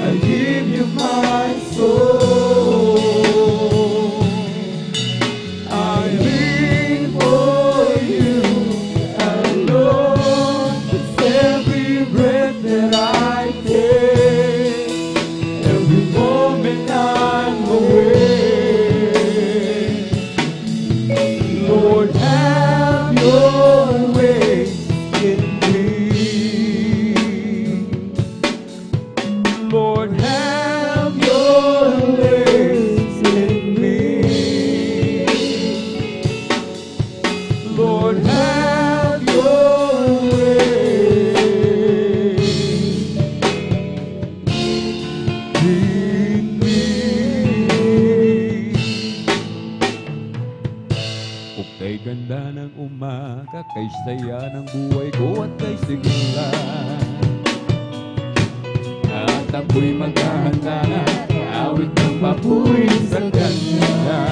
I give you my soul. I live for you alone. Every breath that I take, every moment I'm awake. Lord, have your way in me. Lord, have your ways in me. Lord, have your ways in me. Kay ganda ng umaga, kay saya ng buhay ko at kay sigla. At ako'y maghahanda na, awit ng papuri sa kanya.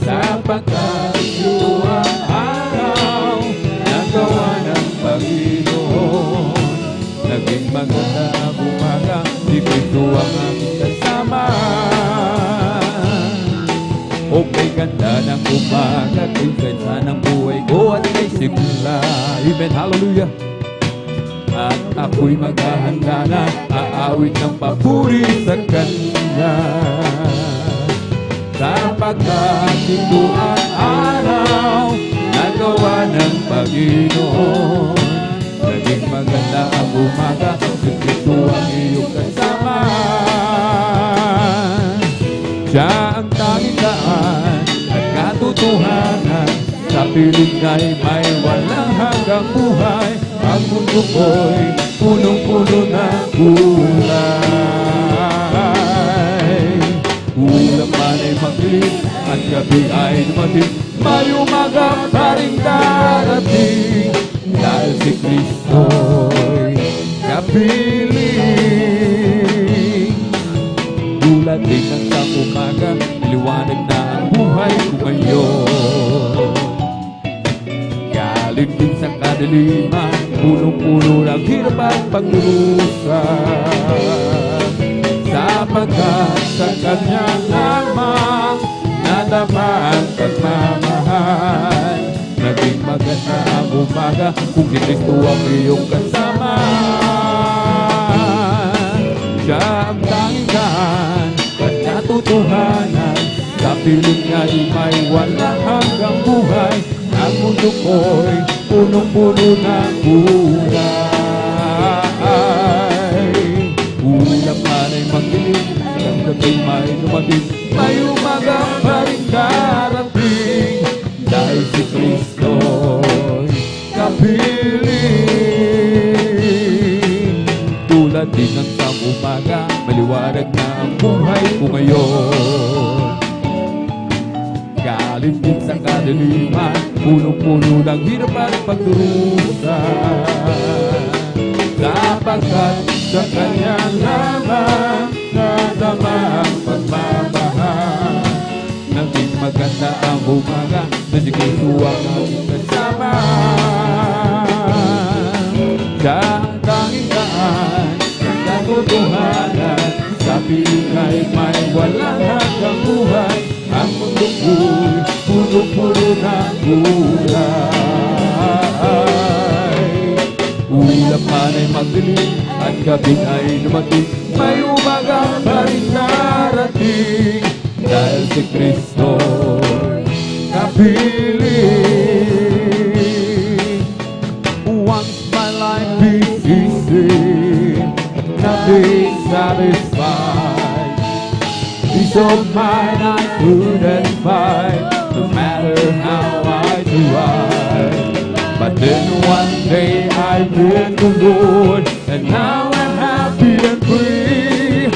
Sapagkat ito ang araw na gawa ng Panginoon. Naging maganda ang umaga, di Kristo ang aming kasama. O kay ganda ng umaga, kay ganda ng buhay ko at kay simula. Amen, hallelujah. At ako'y maghahanda na, aawit ng papuri sa Kanya. Sapagkat ito ang araw na gawa ng Panginoon. Naging maganda ang umaga, ito ang iyong kasama. Siya ang tanging daan at katotohanan. Sa piling ay may walang hanggang buhay. Ang mundo ko'y punong-puno ng kulay. Ulang man ay magdilim at gabi ay dumating, may umaga pa rin darating. Dahil si Kristo'y kapiling. Tulad din ng sa umaga, liwanag na ang buhay ko ngayon. Galing din sa kadiliman, punong-puno ng hirap at pagdurusa. Sapagkat sa Kanya lamang nadama ang pagmamahal. Naging maganda ang umaga kung si Kristo ang iyong kasama. Siya ang tanging daan at katotohanan. Sa piling niya'y may walang hanggang buhay. Ang mundo ko'y punong-puno ng kulay. Ulang man ay magdilim, ang gabi may dumating, may umaga pa rin darating. Dahil si Kristo'y kapiling. Tulad din ng sa umaga, maliwanag na ang buhay ko ngayon. Galing din sa kadiliman, punong-puno ng hirap at pagdurusa. Sapagkat sa Kanya lamang nadama ang pagmamahal. Naging maganda ang umaga na si Kristo ang aking kasama. Siya ang tanging daan ng katotohanan. Sa piling ay may walang hanggang buhay. Ang mundo ko'y puno-puno ng kulay. Ulap man ay magdilim at gabi ay dumating, may umaga pa rin darating. Dahil si Kristo'y kapiling. Once my life is easy, nothing satisfied. Peace of mind I couldn't find, no matter how I tried. But then one day I I met the Lord, and now I'm happy and free.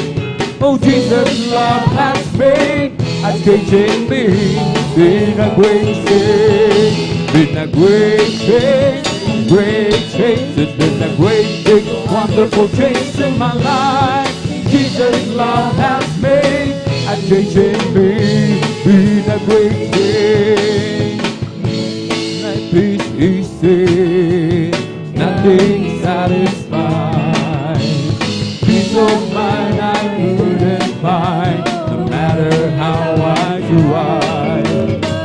Oh, Jesus' love has made a change in me. Been a great change, been a great change, great change. It's been a great, big, wonderful change in my life. Jesus' love has made a change in me. Been a great change. My peace is still, nothing satisfies. Peace of mind I couldn't find, no matter how I tried.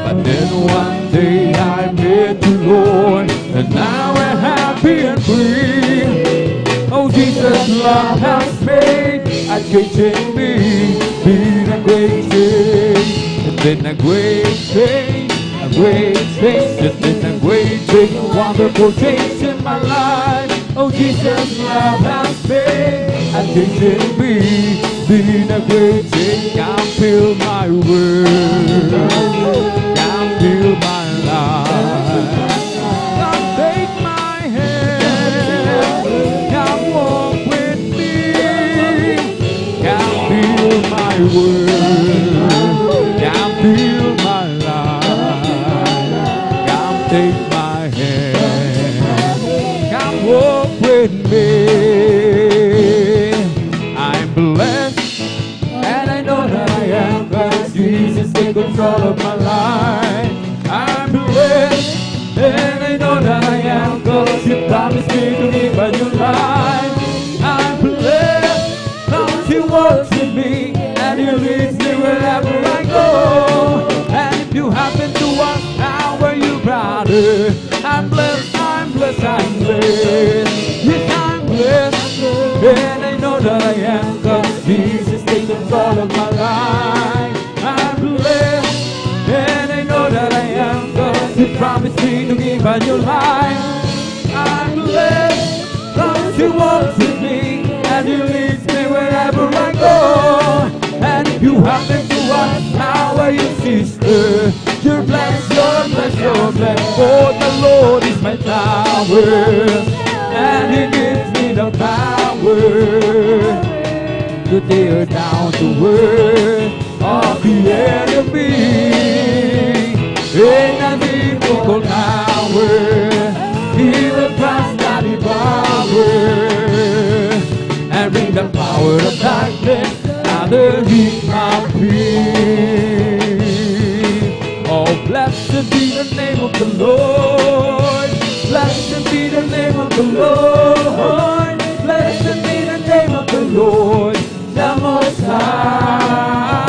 But then one day I met the Lord, and now I'm happy and free. Oh, Jesus' love has made a change in me. Been a great change, it's been a great change, a great change. It's been a great, big, wonderful change in my life. Oh, Jesus' love has made a change in me. Been a great change. Can't feel my world, can't feel my life. Come take my hand, come walk with me. Can't feel my world, can't feel my life. Come take my hand, come walk with me. I'm blessed, and I know that I am, 'cause Jesus take control of my life. I'm blessed, and I know that I am, 'cause you promised me to live a new life. I'm blessed, 'cause you walk with me, and you lead me wherever I go. And if you happen to ask how are you, brother, I'm blessed, I'm blessed, I'm blessed. Yes, I'm blessed, and I know that I am, 'cause Jesus takes control of my life. I'm blessed, and I know that I am, 'cause He promised me to give a new life. I'm blessed, 'cause He walks with me, and He leads me wherever I go. And if you happen to ask how are you, sister, you're blessed, you're blessed, you're blessed. For the Lord is my tower, and He gives me the power to tear down the world of the enemy. In a difficult hour, He will cast that power and bring the power of darkness underneath my feet. Oh, blessed be the name of the Lord. Blessed be the name of the Lord. Blessed be the name of the Lord, the Most High.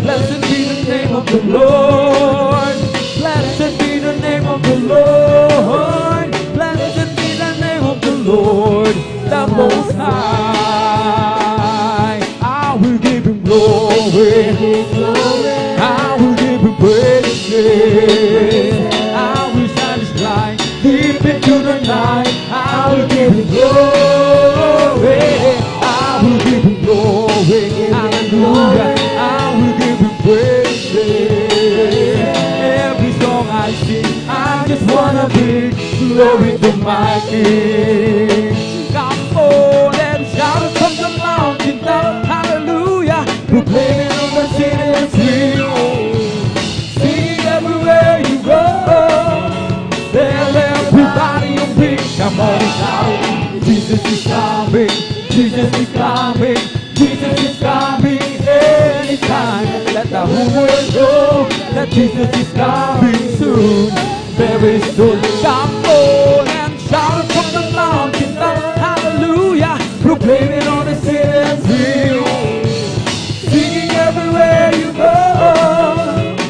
Blessed be the name of the Lord. Blessed be the name of the Lord. Blessed be the name of the Lord, the Most High. I will give Him glory. I will give Him praise. I will shine His light deep into the night. I will give Him glory. I will give Him glory. Hallelujah. I will give Him praise. Every song I sing, I just wanna bring glory to my King. Come on and shout from the mountaintop. Hallelujah. Proclaiming on the city and street. Sing everywhere you go. Tell everybody you big. Come on and shout. Jesus is coming. Jesus is coming. Jesus is coming anytime. Let the whole world know that Jesus is coming soon. Very soon. Come on and shout from the mountaintop. Hallelujah. Proclaiming on the city and street. Singing everywhere you go.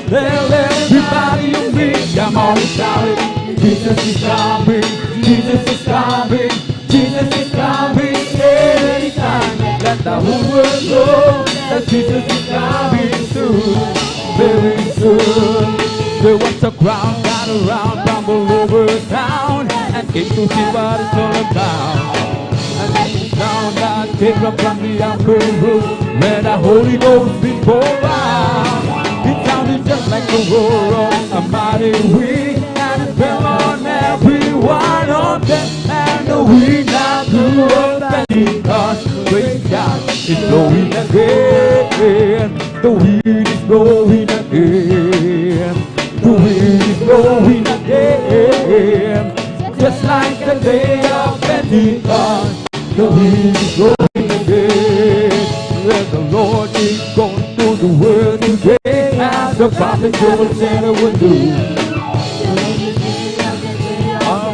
Tell everybody you meet. Come on and shout it. Jesus is coming. Jesus is coming. Jesus is coming anytime. Let the whole world know that Jesus is coming soon. Very soon. There was a crowd got around, tumbled over town, and came to see what it's all about. And the sound that came from the upper room, where the Holy Ghost been poured out. It sounded just like the roar of a mighty wind, and it fell on everyone. wind now through a Pentecost. Praise God, it's blowing again. The wind is blowing again. The wind is blowing again. Just like the day of Pentecost. The wind is blowing again. Where the Lord is going through the world today, as the prophet Joel said it would do.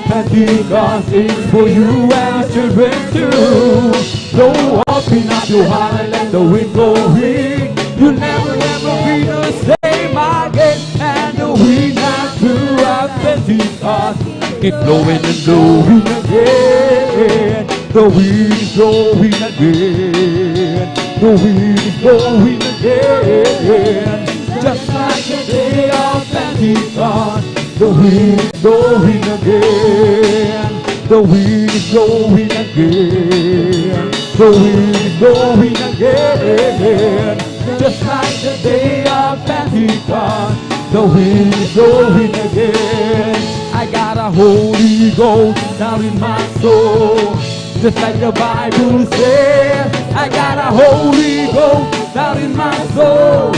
Pentecost is for you and your children too. So open up your heart and let the wind blow in. You'll never ever be the same again. And the wind has throughout Pentecost. It's blowing and blowing again. The wind is blowing again. The wind is blowing again. Just like the day of Pentecost. The wind is blowing again. The wind is blowing again. The wind is blowing again. Just like the day of Pentecost. The wind is blowing again. I got a Holy Ghost down in my soul. Just like the Bible says. I got a Holy Ghost down in my soul.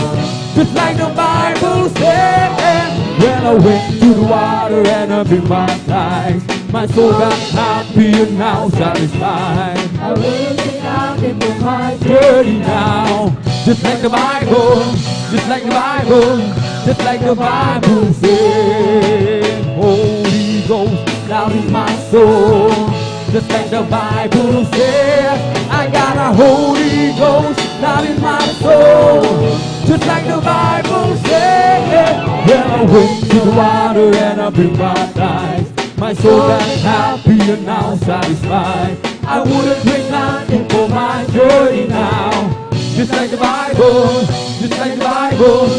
Just like the Bible says. When I went to the water and I been baptized, my soul got happy and now satisfied. I will sing out for my journey now. Just like the Bible, just like the Bible, just like the Bible says. Holy Ghost down in my soul. Just like the Bible says. I got a Holy Ghost down in my soul. Just like the Bible says. When I went to the water and I've been baptized, my soul got happy and now satisfied. I wouldn't drink nothing for my journey now. Just like the Bible, just like the Bible,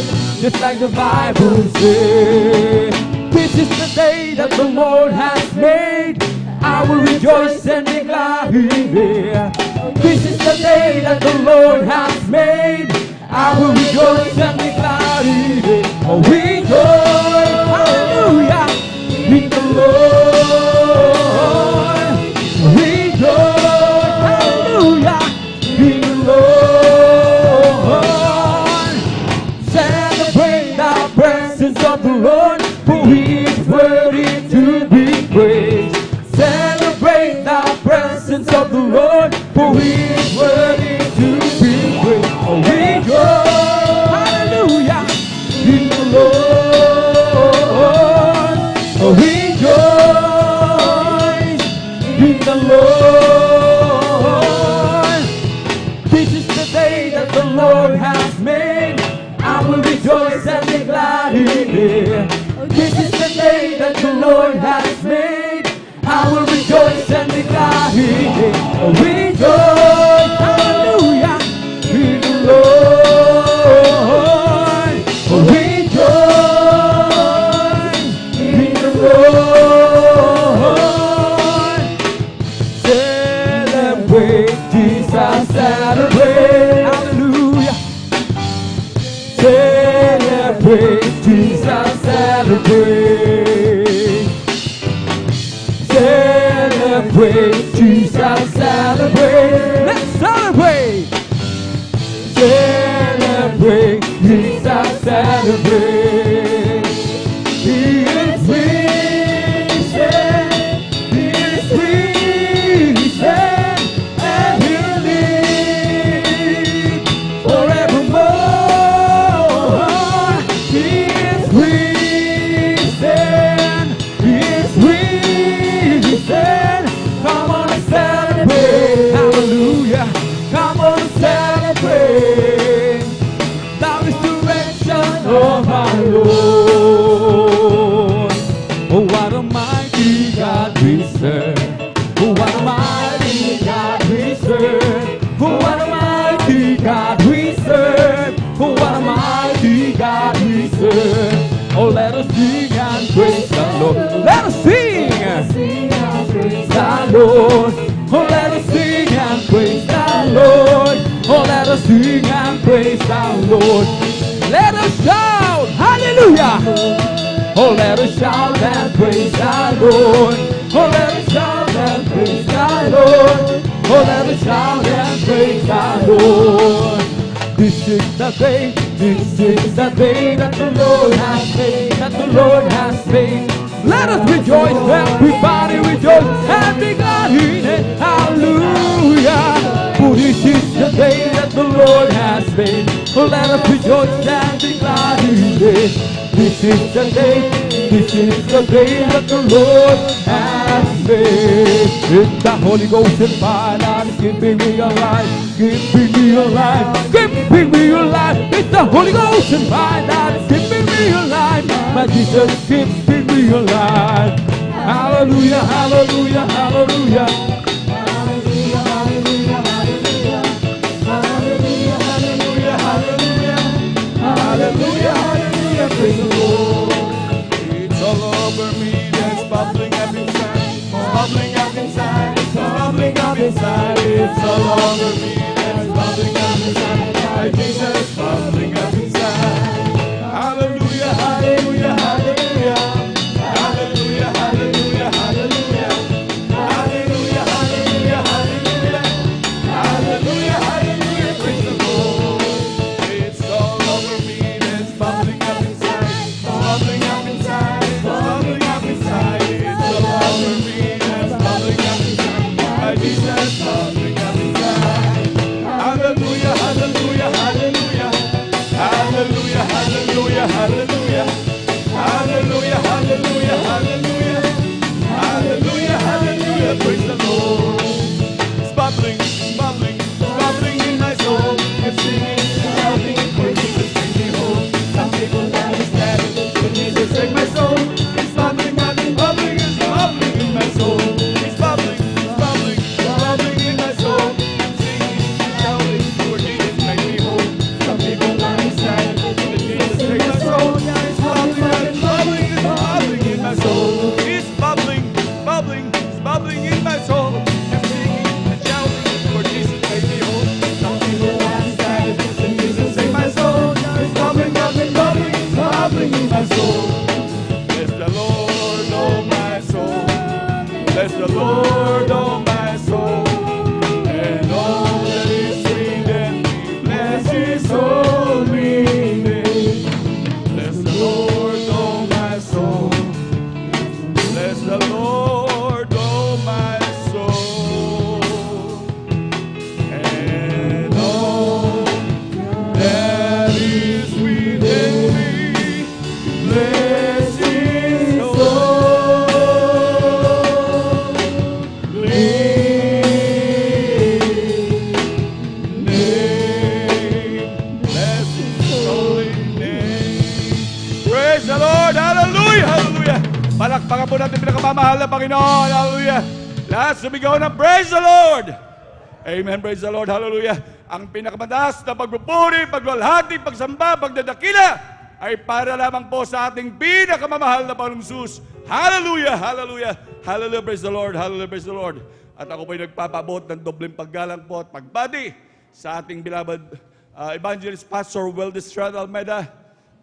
just like the Bible says. This is the day that the Lord has made. I will rejoice and be glad in it. This is the day that the Lord has made. I will rejoice and be glad in it. Oh, rejoice, hallelujah, in the Lord. Rejoice, hallelujah, in the Lord. Celebrate the presence of the Lord, for He is worthy to be praised. Celebrate the presence of the Lord, for He is worthy to be praised. Oh, rejoice, hallelujah, in the Lord. Oh, rejoice in the Lord. This is the day that the Lord has made. I will rejoice and be glad in it. This is the day that the Lord has made. I will rejoice and be glad in it. Oh, rejoice, hallelujah, in the Lord. Oh, rejoice in the Lord. Celebrate Jesus, celebrate, hallelujah. Celebrate Jesus, celebrate. Celebrate Jesus, celebrate. Let's celebrate. Celebrate Jesus, celebrate. He is risen. He is risen, and He'll live forevermore. He is risen. He is risen. Come on and celebrate. Hallelujah. Come on and celebrate. The resurrection of our Lord. Oh, what a mighty God we serve. Oh, what a mighty God we serve. Oh, what a mighty God we serve. Oh, what a mighty God we serve. Oh, let us sing and praise the Lord. Let us sing and praise the Lord. Oh, let us sing and praise the Lord. Oh, let us sing and praise the Lord. Let us shout, hallelujah. Oh, let us shout and praise the Lord. Oh, let us shout and praise the Lord. Oh, let us shout and praise our Lord. This is the day that the Lord has made, that the Lord has made. Let us rejoice, everybody rejoice, and be glad in it. Hallelujah. For this is the day that the Lord has made. Oh, let us rejoice and be glad in it. This is the day that the Lord has made. It's the Holy Ghost and fire that is keeping me alive, keeping me alive, keeping me alive. It's the Holy Ghost and fire that is keeping me alive. My Jesus keeping me alive. Hallelujah, hallelujah, hallelujah. Hallelujah, hallelujah, hallelujah. Hallelujah, hallelujah, hallelujah. Hallelujah, hallelujah, praise the Lord. It's all over me, that's bubbling up inside. Bubbling up inside, it's bubbling up inside. It's all over me, that's bubbling up inside. My Jesus bubbling up inside. Hallelujah, hallelujah, hallelujah. Hallelujah, hallelujah, hallelujah. Hallelujah, hallelujah, hallelujah. Hallelujah, hallelujah, praise the Lord. It's all over me, that's bubbling up inside. Bubbling up inside, it's bubbling up inside. It's all over me, that's bubbling up inside. My Jesus bubbling up inside. Hallelujah, hallelujah, hallelujah. Hallelujah, hallelujah, hallelujah. Hallelujah, hallelujah, hallelujah. Hallelujah, hallelujah, praise the Lord. It's bubbling, it's bubbling, it's bubbling in my soul. It's singing, it's shouting, for Jesus take me home. Some people understand it, but Jesus take my soul. It's bubbling, bubbling, bubbling, it's bubbling in my soul. It's bubbling, it's bubbling, it's bubbling in my soul. Singing, shouting, for Jesus make me whole. Some people understand it, but Jesus take my soul. It's bubbling, it's bubbling, it's bubbling in my soul. It's bubbling, bubbling, it's bubbling in my soul. I'm singing and shouting, for Jesus make me whole. Some people understand it, but Jesus take my soul. It's bubbling, bubbling, bubbling, it's bubbling in my soul. Bless the Lord, oh my soul. Bless the Lord, oh my soul. And all that is within me, bless His holy name. Bless the Lord, oh my soul. Bless the Lord, oh my soul. And all that is within me, bless His holy name. Bless His holy name. Praise the Lord. Hallelujah. Hallelujah. Palakpakan po natin pinakamamahal na Panginoon. Hallelujah. Lahat sumigaw ng praise the Lord. Amen. Praise the Lord. Hallelujah. Ang pinakamataas na pagpupuri, pagwalhati, pagsamba, pagdadakila ay para lamang po sa ating pinakamamahal na Panginoong Jesus. Hallelujah. Hallelujah. Hallelujah. Praise the Lord. Hallelujah. Praise the Lord. At ako po'y nagpapabot ng dobleng paggalang po at pagbati sa ating beloved Evangelist Pastor Weldes Strad Almeida.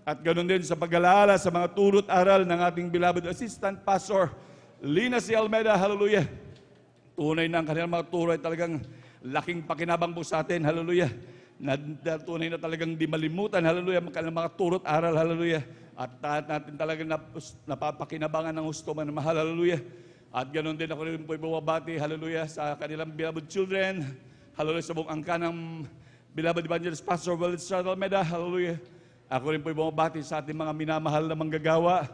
At ganoon din sa pag-alaala sa mga turot aral ng ating beloved Assistant Pastor Lina C. Almeida. Hallelujah. Tunay na ang kanilang mga turo ay talagang laking pakinabang po sa atin. Hallelujah. Tunay na talagang di malimutan. Hallelujah. Ang kanilang mga turot aral. Hallelujah. At natin talagang napapakinabangan ng gusto man mahal. Hallelujah. At ganoon din ako rin po ibabati. Hallelujah. Sa kanilang beloved children. Hallelujah. Sa buong angka ng beloved Evangelist Pastor Weldes Strad Almeida. Hallelujah. Ako rin po ibabati sa ating mga minamahal na manggagawa.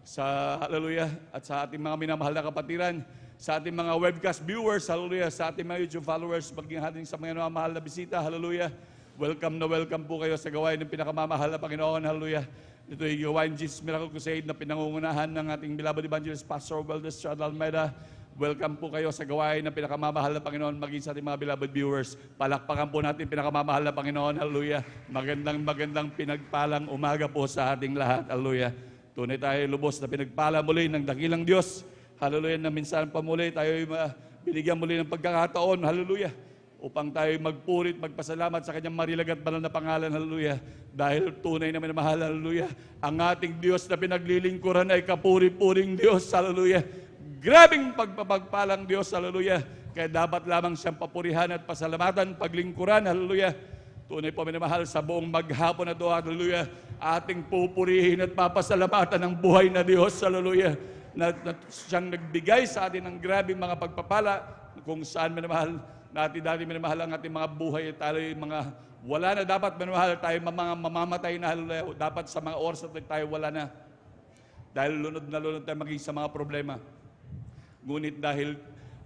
Sa hallelujah. At sa ating mga minamahal na kapatiran. Sa ating mga webcast viewers, hallelujah, sa ating mga YouTube followers, maging hating sa mga mahal na bisita, hallelujah. Welcome na welcome po kayo sa gawain ng pinakamamahal na Panginoon, hallelujah. Ito ay gawain Jesus Miracle Crusade na pinangungunahan ng ating beloved evangelist Pastor Weldes Strad Almeida. Welcome po kayo sa gawain ng pinakamamahal na Panginoon, maging sa ating mga beloved viewers. Palakpakan po natin pinakamamahal na Panginoon, hallelujah. Magandang pinagpalang umaga po sa ating lahat, hallelujah. Tunay tayo lubos na pinagpala muli ng dakilang Diyos. Hallelujah, na minsan pa muli tayo binigyan muli ng pagkakataon, hallelujah, upang tayo magpurit, magpasalamat sa kanyang marilag at banal na pangalan, hallelujah, dahil tunay na minamahal, hallelujah, ang ating Diyos na pinaglilingkuran ay kapuri-puring Diyos, hallelujah, grabing pagpapagpalang Diyos, hallelujah. Kaya dapat lamang siyang papurihan at pasalamatan, paglingkuran, hallelujah. Tunay po minamahal, sa buong maghapon na ito, hallelujah, ating pupurihin at papasalamatan ng buhay na Diyos, hallelujah, na siyang nagbigay sa atin ng grabing mga pagpapala, kung saan minamahal natin dati minamahal ang ating mga buhay, tayo mga wala na dapat minamahal, tayo mga mamamatay na, hallelujah, dapat sa mga oras na tayo wala na. Dahil lunod na lunod tayo maging sa mga problema. Ngunit dahil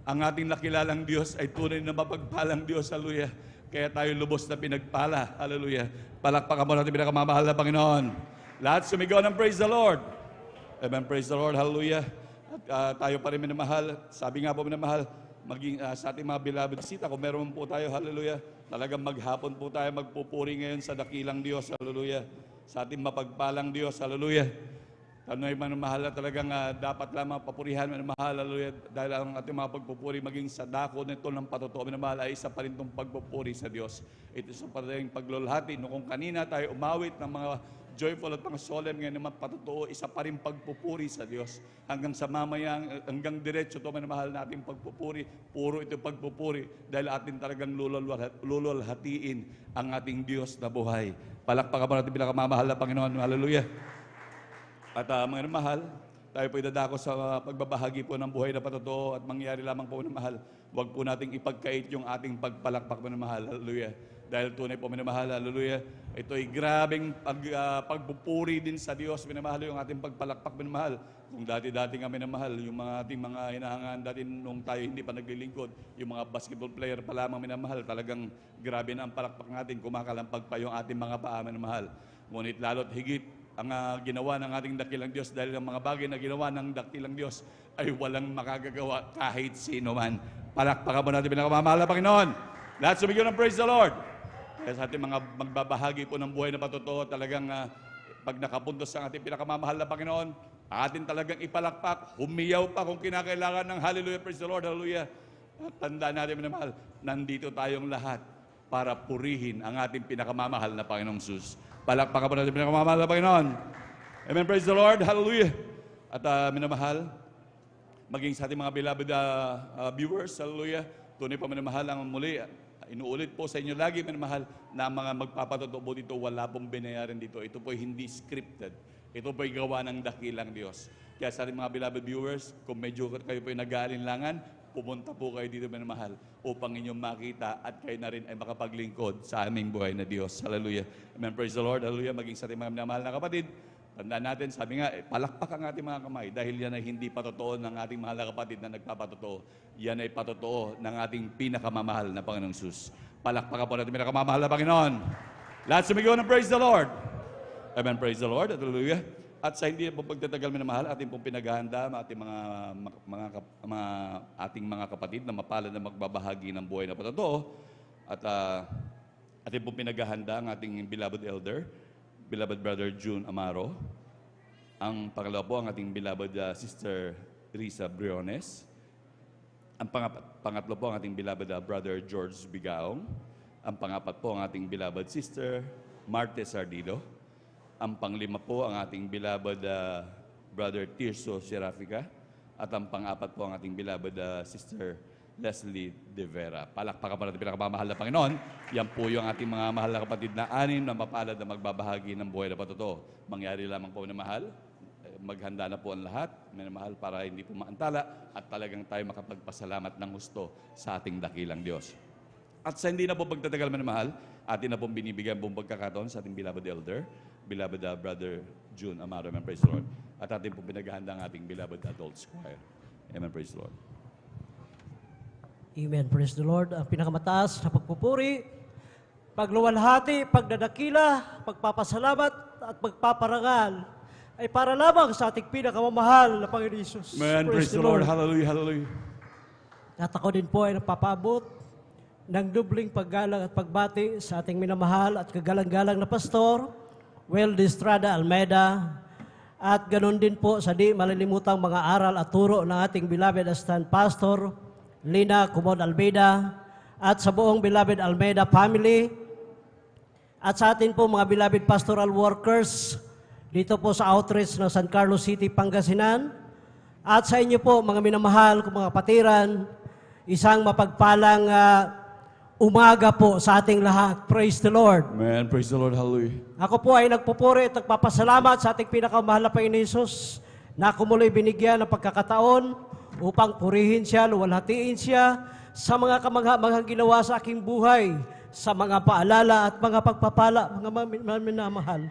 ang ating nakilalang Diyos ay tunay na mapagpalang Diyos, hallelujah, kaya tayo lubos na pinagpala, hallelujah. Palakpakan mo natin pinakamamahal na Panginoon. Lahat sumigaw ng praise the Lord. Amen, praise the Lord, hallelujah. At tayo pa rin minamahal. Sabi nga po minamahal, maging sa ating mga beloved sita, kung meron po tayo, hallelujah, talagang maghapon po tayo magpupuri ngayon sa dakilang Diyos, hallelujah. Sa ating mapagpalang Diyos, hallelujah. Tanay manamahal na talagang dapat lamang papurihan manamahal, hallelujah, dahil ang ating mga pagpupuri maging sa dako nito ng patotoo manamahal ay isa pa rin itong pagpupuri sa Diyos. Ito sa padaling paglulhati. No, kung kanina tayo umawit ng mga joyful at mga solemn, ngayon naman patotoo, isa pa rin pagpupuri sa Diyos. Hanggang sa mamaya, hanggang diretso ito manamahal nating pagpupuri, puro ito pagpupuri dahil atin talagang lululhatiin ang ating Diyos na buhay. Palakpakan mo natin pinakamamahal na Panginoon, hallelujah. At mga mahal, tayo po idadako sa pagbabahagi po ng buhay na patotoo at mangyari lamang po na mahal. Huwag po nating ipagkait yung ating pagpalakpak po na mahal, hallelujah. Dahil tunay po minamahal, hallelujah. Ito ay grabing pagpupuri din sa Diyos, minamahal yung ating pagpalakpak minamahal. Kung dati-dati nga minamahal, yung mga ating mga hinahangaan dati nung tayo hindi pa naglilingkod, yung mga basketball player pa lamang minamahal, talagang grabe na ang palakpak natin, kumakalampag pa yung ating mga paa minamahal. Ngunit lalo't higit, ang ginawa ng ating dakilang Diyos, dahil ang mga bagay na ginawa ng dakilang Diyos ay walang makagagawa kahit sino man. Palakpakan mo natin pinakamamahal na Panginoon. Lahat sumigaw ng praise the Lord. Kaya sa ating mga magbabahagi po ng buhay na patotoo, talagang pag nakapuntos ang ating pinakamamahal na Panginoon, atin talagang ipalakpak, humiyaw pa kung kinakailangan ng hallelujah, praise the Lord, hallelujah. At tandaan natin minamahal, nandito tayong lahat para purihin ang ating pinakamamahal na Panginoong Jesus. Palakpakan po natin pinakamamahal na Panginoon. Amen, praise the Lord, hallelujah. At minamahal, maging sa ating mga beloved viewers, hallelujah, tunay pa minamahal ang muli. Inuulit po sa inyo lagi, minamahal, na mga magpapatotoo po dito, wala pong binayaran dito. Ito po hindi scripted. Ito po ay gawa ng dakilang Diyos. Kaya sa ating mga beloved viewers, kung medyo kayo po ay nag-aalinlangan, pumunta po kayo dito, minamahal, upang inyong makita at kayo na rin ay makapaglingkod sa aming buhay na Diyos. Hallelujah. Amen. Praise the Lord. Hallelujah. Maging sa ating mga minamahal na kapatid, tandaan natin, sabi nga, palakpak ang ating mga kamay dahil yan ay hindi patotoo ng ating mahal na kapatid na nagpapatotoo. Yan ay patotoo ng ating pinakamamahal na Panginoong Jesus. Palakpakan po natin pinakamamahal na Panginoon. Lahat sumigaw ng praise the Lord. Amen. Praise the Lord. Hallelujah. At sa hindi po pagtatagal minamahal, ating pong pinaghahanda ating ating mga kapatid na mapalad na magbabahagi ng buhay na patotoo. At ating pong pinaghahanda ang ating beloved elder, beloved brother June Amaro. Ang pangalawa po ang ating beloved sister Risa Briones. Ang pangatlo po ang ating beloved brother George Bigaong. Ang pangapat po ang ating beloved sister Marte Sardido. Ang panglima po ang ating beloved brother Tirso Serafica. At ang pangapat po ang ating beloved sister Leslie De Vera. Palakpakan pa natin pinakamamahal na Panginoon. Yan po yung ating mga mahal na kapatid na anim na mapalad na magbabahagi ng buhay na patotoo. Mangyari lamang po na mahal. Maghanda na po ang lahat, minamahal, para hindi po maantala at talagang tayo makapagpasalamat ng gusto sa ating dakilang Diyos. At sa hindi na po pagtatagal minamahal, atin na pong binibigyan pong pagkakataon sa ating beloved elder, beloved brother June Amaro. Amen, praise the Lord. At atin pong pinaghahanda ang ating beloved adult choir. Amen, praise the Lord. Amen. Praise the Lord. Ang pinakamataas na pagpupuri, pagluwalhati, pagdadakila, pagpapasalamat at pagpaparangal ay para lamang sa ating pinakamamahal na Panginoon Jesus. Amen. Praise the Lord. Hallelujah. Hallelujah. At ako din po ay nagpapaabot ng dubling paggalang at pagbati sa ating minamahal at kagalang-galang na pastor, Well Estrada Almeida, at ganun din po sa di malilimutang mga aral at turo ng ating beloved assistant pastor, Lina Kumod Almeida, at sa buong beloved Almeida family, at sa atin po mga beloved pastoral workers dito po sa outreach ng San Carlos City, Pangasinan, At sa inyo po, mga minamahal kong mga kapatiran, isang mapagpalang umaga po sa ating lahat. Praise the Lord. Amen. Praise the Lord. Hallelujah. Ako po ay nagpupuri at nagpapasalamat sa ating pinakamahal na Panginoon Hesus na ako mulo'y binigyan ng pagkakataon upang purihin siya, luwalhatiin siya sa mga kamangha-manghang ginawa sa aking buhay, sa mga paalala at mga pagpapala, mga minamahal.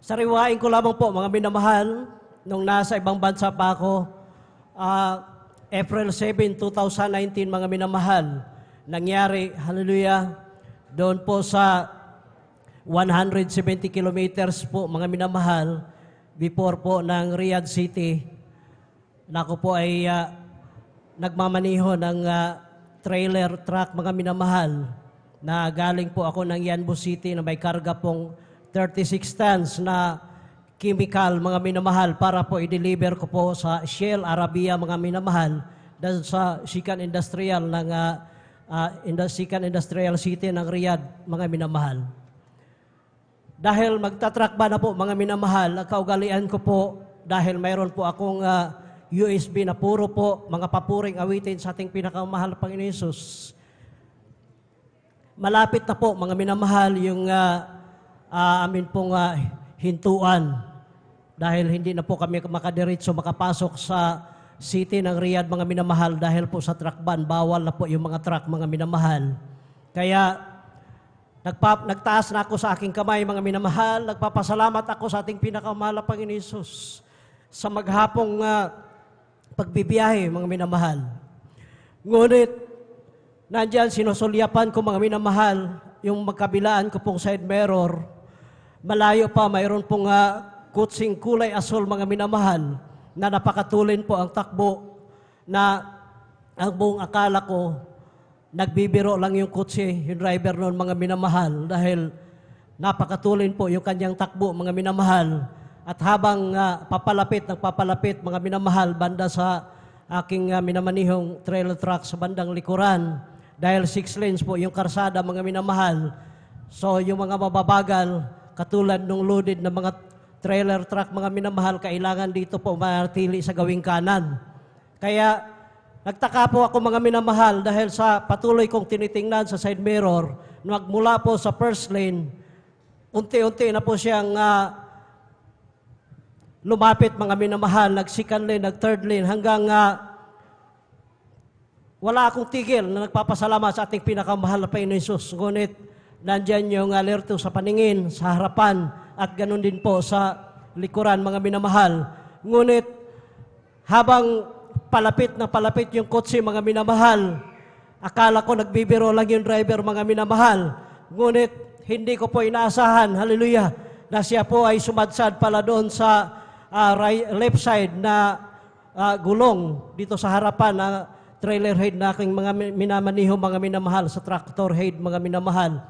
Sariwain ko lamang po, mga minamahal, nung nasa ibang bansa pa ako, April 7, 2019, mga minamahal, nangyari, hallelujah, doon po sa 170 kilometers po, mga minamahal, before po ng Riyadh City, na ako po ay nagmamaniho ng trailer truck, mga minamahal, na galing po ako ng Yanbu City na may karga pong 36 tons na chemical, mga minamahal, para po i-deliver ko po sa Shell Arabia, mga minamahal, dahil sa Sikan Industrial ng Sikan Industrial City ng Riyadh, mga minamahal. Dahil magtatruck ba na po, mga minamahal, ang kaugalian ko po, dahil mayroon po akong USB na puro po mga papuring awitin sa ating pinakamahal na Panginoon Hesus. Malapit na po, mga minamahal, yung amin pong hintuan. Dahil hindi na po kami makadiretso makapasok sa city ng Riyadh, mga minamahal, dahil po sa truck ban, bawal na po yung mga truck, mga minamahal. Kaya nagtaas na ako sa aking kamay, mga minamahal, nagpapasalamat ako sa ating pinakamahal na Panginoon Hesus sa maghapong pagbibiyahe, mga minamahal. Ngunit, nandyan sinusulyapan ko, mga minamahal, yung magkabilaan ko pong side mirror, malayo pa, mayroon pong kutsing kulay asul, mga minamahal, na napakatulin po ang takbo, na ang buong akala ko, nagbibiro lang yung kutsi, yung driver noon, mga minamahal, dahil napakatulin po yung kanyang takbo, mga minamahal. At habang nagpapalapit, mga minamahal, banda sa aking minamanihong trailer truck sa bandang likuran, dahil 6 lanes po yung karsada, mga minamahal. So yung mga mababagal, katulad nung loaded na mga trailer truck, mga minamahal, kailangan dito po manatili sa gawing kanan. Kaya nagtaka po ako, mga minamahal, dahil sa patuloy kong tinitingnan sa side mirror, magmula po sa first lane, unti-unti na po siyang lumapit, mga minamahal, nag-second lane, nag-third lane, hanggang wala akong tigil na nagpapasalamat sa ating pinakamahal na Panginoon Hesus. Ngunit, nandyan yung alerto sa paningin, sa harapan, at ganun din po sa likuran, mga minamahal. Ngunit, habang palapit na palapit yung kotse, mga minamahal, akala ko nagbibiro lang yung driver, mga minamahal. Ngunit, hindi ko po inaasahan, hallelujah, na siya po ay sumadsad pala doon sa left side na gulong dito sa harapan na trailer head na aking mga minamaniho, mga minamahal, sa tractor head, mga minamahal.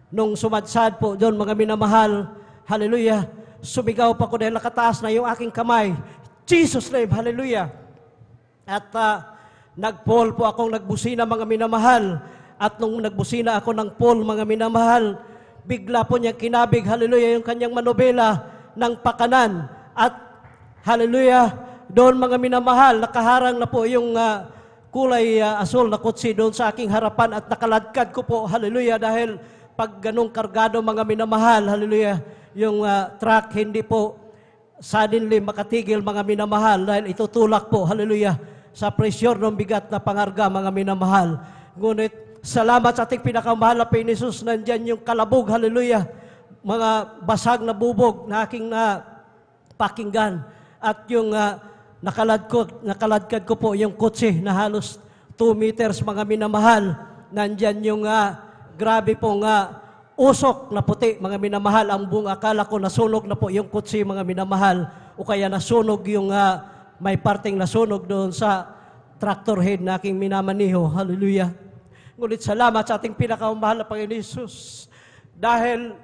Nung sumadsad po doon, mga minamahal, hallelujah, sumigaw pa ko dahil nakataas na yung aking kamay. Jesus name, hallelujah. At nag-pole po akong nagbusina, mga minamahal. At nung nagbusina ako ng pole, mga minamahal, bigla po niya kinabig, hallelujah, yung kanyang manobela ng pakanan. At hallelujah, doon, mga minamahal, nakaharang na po yung kulay asul na kutsi doon sa aking harapan at nakaladkad ko po, hallelujah, dahil pag ganong kargado, mga minamahal, hallelujah, yung truck hindi po suddenly makatigil, mga minamahal, dahil itutulak po, hallelujah, sa presyor ng bigat na pangarga, mga minamahal. Ngunit, salamat sa ating pinakamahal na Panginoon Hesus, nandyan yung kalabog, hallelujah, mga basag na bubog na aking pakinggan. At yung nakaladkad ko po yung kotse na halos 2 meters, mga minamahal. Nandyan yung grabe pong usok na puti, mga minamahal. Ang buong akala ko nasunog na po yung kotse, mga minamahal. O kaya nasunog yung may parteng nasunog doon sa tractor head na aking minamaniho. Hallelujah. Ngunit salamat sa ating pinakamahal na Panginoon Hesus. Dahil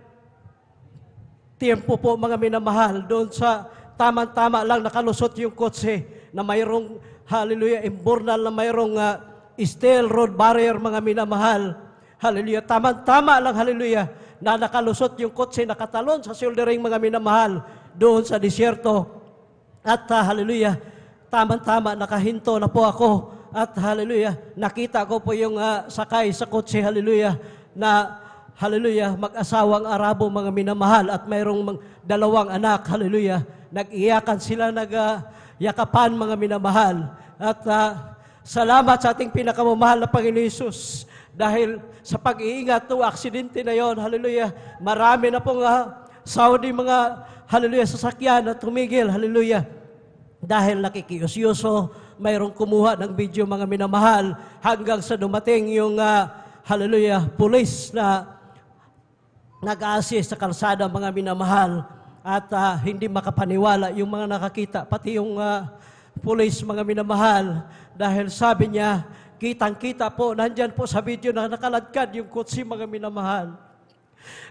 tiempo po, mga minamahal, doon sa tama-tama lang nakalusot yung kotse na mayroong, hallelujah, imbornal na mayroong steel road barrier, mga minamahal. Hallelujah. Tama-tama lang, hallelujah, na nakalusot yung kotse, nakatalon sa shouldering, mga minamahal, doon sa disyerto. At hallelujah, tama-tama nakahinto na po ako. At hallelujah, nakita ko po yung sakay sa kotse, hallelujah, na hallelujah, mag-asawang Arabo mga minamahal at mayroong dalawang anak, hallelujah. Nag-iyakan sila, nag-yakapan mga minamahal. At salamat sa ating pinakamamahal na Panginoon Hesus. Dahil sa pag-iingat ng aksidente na yon, hallelujah, marami na pong Saudi mga, hallelujah, sasakyan na tumigil, hallelujah. Dahil nakikiusyuso, mayroong kumuha ng video mga minamahal hanggang sa dumating yung, hallelujah, pulis na nag-a-assist sa kalsada mga minamahal at hindi makapaniwala yung mga nakakita, pati yung pulis mga minamahal. Dahil sabi niya, kitang-kita po, nandyan po sa video na nakaladkad yung kutsi mga minamahal.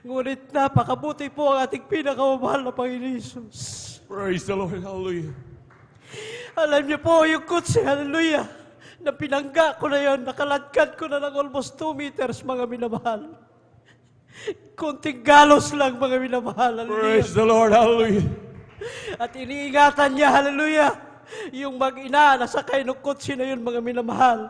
Ngunit napakabuti po ang ating pinakamamahal na Panginoon Jesus. Praise the Lord. Hallelujah. Alam niyo po, yung kutsi, hallelujah, na pinangga ko na yon, nakaladkad ko na ng almost 2 meters, mga minamahal. Kunting galos lang, mga minamahal. Hallelujah. Praise the Lord. Hallelujah. At iniingatan niya, hallelujah, yung mag-ina na sakay ng kutsi na yun, mga minamahal.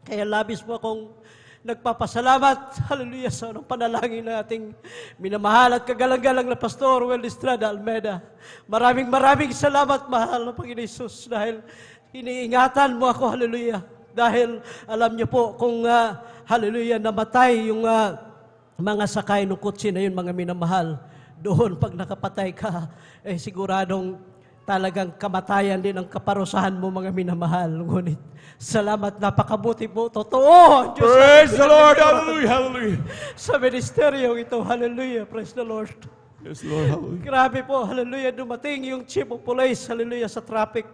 Kaya labis po akong nagpapasalamat, hallelujah, sa unang panalangin ng ating minamahal at kagalang-galang na Pastor Well Estrada Almeida. Maraming salamat, mahal na Panginoon Jesus, dahil iniingatan mo ako, hallelujah. Dahil alam niyo po kung, hallelujah, namatay yung mga sakay ng kutsi na yun, mga minamahal. Doon, pag nakapatay ka, siguradong talagang kamatayan din ang kaparusahan mo, mga minamahal. Ngunit, salamat, napakabuti po. Totoo! Diyos, Praise the Lord. Hallelujah. Hallelujah. Sa ministeryo ito, hallelujah. Praise the Lord. Yes, Lord. Hallelujah. Grabe po, hallelujah. Dumating yung chief of police, hallelujah, sa traffic.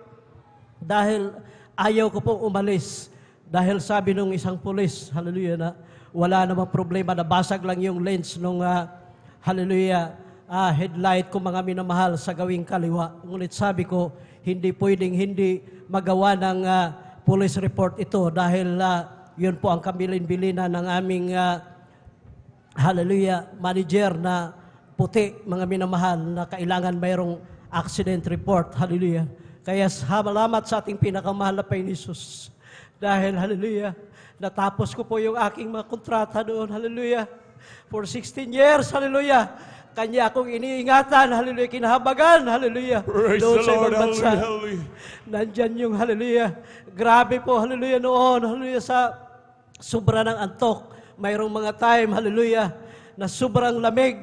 Dahil ayaw ko po umalis. Dahil sabi nung isang police, hallelujah, na wala namang problema, nabasag lang yung lens nung, hallelujah, headlight ko, mga minamahal, sa gawing kaliwa. Ngunit sabi ko, hindi pwedeng hindi magawa ng police report ito dahil yun po ang kabilin-bilinan ng aming hallelujah, manager na puti, mga minamahal, na kailangan mayroong accident report. Hallelujah. Kaya salamat sa ating pinakamahal na Panginoon Jesus. Dahil, hallelujah, natapos ko po yung aking mga kontrata doon. Hallelujah. For 16 years, hallelujah. Kanya akong iniingatan, hallelujah, kinahabagan, hallelujah. Praise doon the sa Lord. ibang bansa. Hallelujah. Nandyan yung hallelujah. Grabe po, hallelujah, noon, hallelujah, sa sobra ng antok. Mayroong mga time, hallelujah, na sobrang lamig.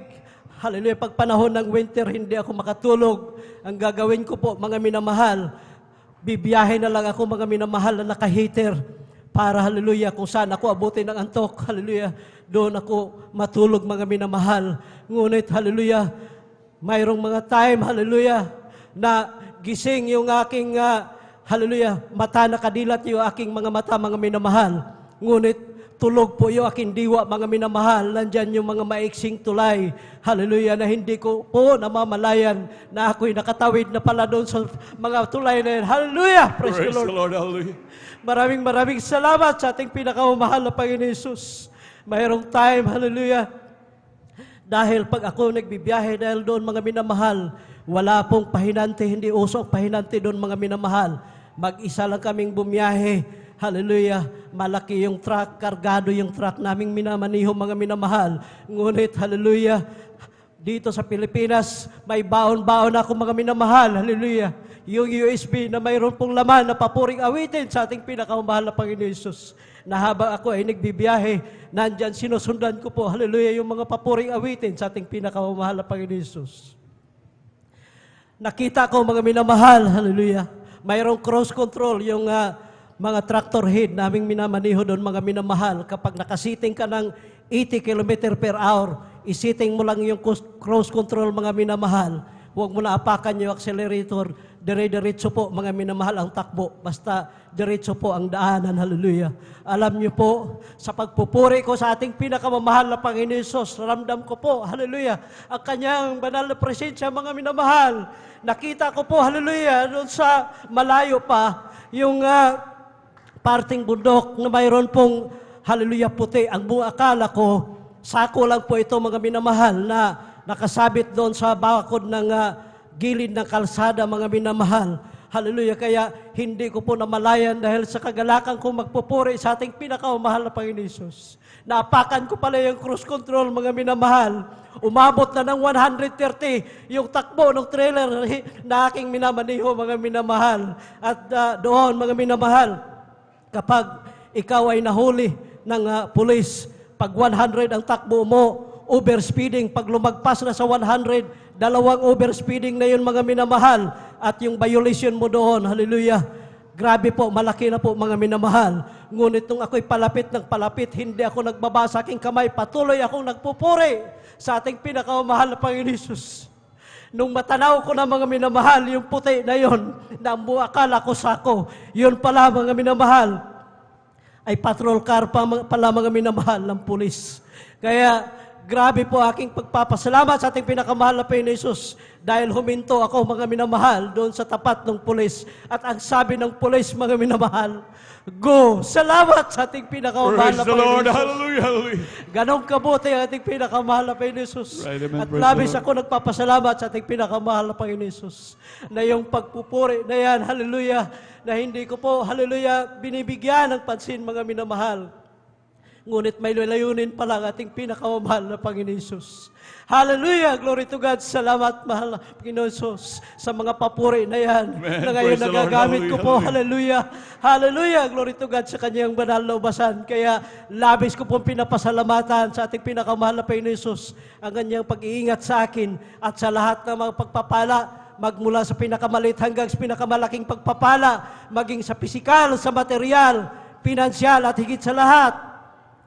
Hallelujah, pag panahon ng winter, hindi ako makatulog. Ang gagawin ko po, mga minamahal, bibiyahe na lang ako, mga minamahal, na naka-heater para, hallelujah, kung saan ako abutin ng antok, hallelujah, doon ako matulog, mga minamahal. Ngunit, hallelujah, mayroong mga time, hallelujah, na gising yung aking, hallelujah, mata nakadilat yung aking mga mata, mga minamahal. Ngunit, tulog po yung aking diwa, mga minamahal. Nandyan yung mga maiksing tulay, hallelujah, na hindi ko po namamalayan na ako'y nakatawid na pala doon sa mga tulay na yun. Hallelujah! Praise the Lord. Hallelujah. Maraming salamat sa ating pinakamamahal na Panginoon Jesus. Mayroong time, hallelujah, dahil pag ako nagbibiyahe, dahil doon, mga minamahal, wala pong pahinante, hindi usok pahinante doon, mga minamahal. Mag-isa lang kaming bumiyahe, hallelujah, malaki yung truck, kargado yung truck naming minamaniho, mga minamahal. Ngunit, hallelujah, dito sa Pilipinas, may baon-baon ako, mga minamahal, hallelujah. Yung USB na mayroon pong laman na papuring awitin sa ating pinakamahal na Panginoon Jesus. Na habang ako ay nagbibiyahe, nandyan sinusundan ko po, hallelujah, yung mga papuring awitin sa ating pinakamahal na Panginoon Jesus. Nakita ko, mga minamahal, hallelujah, mayroong cross control yung mga tractor head naming minamaniho doon, mga minamahal. Kapag nakasiting ka ng 80 km per hour, isiting mo lang yung cross control, mga minamahal. Huwag mo na apakan yung accelerator. Dire-diretso po, mga minamahal, ang takbo. Basta diretso po ang daanan. Hallelujah. Alam niyo po, sa pagpupuri ko sa ating pinakamamahal na Panginoon Hesus, ramdam ko po, hallelujah, ang kanyang banal na presensya, mga minamahal. Nakita ko po, hallelujah, doon sa malayo pa, yung parting bundok na mayroon pong, hallelujah, puti. Ang buong akala ko, sako lang po ito, mga minamahal, na nakasabit doon sa bakod ng gilid ng kalsada, mga minamahal. Hallelujah. Kaya hindi ko po namalayan dahil sa kagalakan ko magpupuri sa ating pinakamahal na Panginoon Hesus. Naapakan ko pala yung cruise control, mga minamahal. Umabot na ng 130 yung takbo ng trailer na aking minamaniho, mga minamahal. At doon, mga minamahal, kapag ikaw ay nahuli ng pulis, pag 100 ang takbo mo, overspeeding, pag lumagpas na sa 100, 2 overspeeding na yun, mga minamahal. At yung violation mo doon, hallelujah, grabe po, malaki na po, mga minamahal. Ngunit nung ako'y palapit ng palapit, hindi ako nagbaba sa aking kamay, patuloy akong nagpupuri sa ating pinakamahal na Panginoon Hesus. Nung matanaw ko na, mga minamahal, yung puti na yon, na akala ko sako, yun pala, mga minamahal, ay patrol car pala, mga minamahal, ng pulis. Kaya, grabe po aking pagpapasalamat sa ating pinakamahal na Panginoon Hesus dahil huminto ako, mga minamahal, doon sa tapat ng pulis. At ang sabi ng pulis, mga minamahal, go! Salamat sa ating pinakamahal na Praise the Panginoon Lord. Hesus. Hallelujah. Hallelujah. Ganon kabuti ang ating pinakamahal na Panginoon Hesus. Right, amen. At Praise the labis Lord. ako nagpapasalamat sa ating pinakamahal na Panginoon Hesus na yung pagpupuri na yan, hallelujah, na hindi ko po, hallelujah, binibigyan ng pansin, mga minamahal. Ngunit may layunin pala ang ating pinakamamahal na Panginoon Hesus. Hallelujah! Glory to God! Salamat, mahal na Panginoon Hesus, sa mga papuri na yan, Amen. na ngayon Praise the Lord. nagagamit ko po. Hallelujah. Hallelujah! Hallelujah! Glory to God sa kanyang banal na ubasan. Kaya labis ko pong pinapasalamatan sa ating pinakamahal na Panginoon Hesus ang kanyang pag-iingat sa akin at sa lahat ng mga pagpapala, magmula sa pinakamalit hanggang sa pinakamalaking pagpapala, maging sa pisikal, sa material, pinansyal, at higit sa lahat,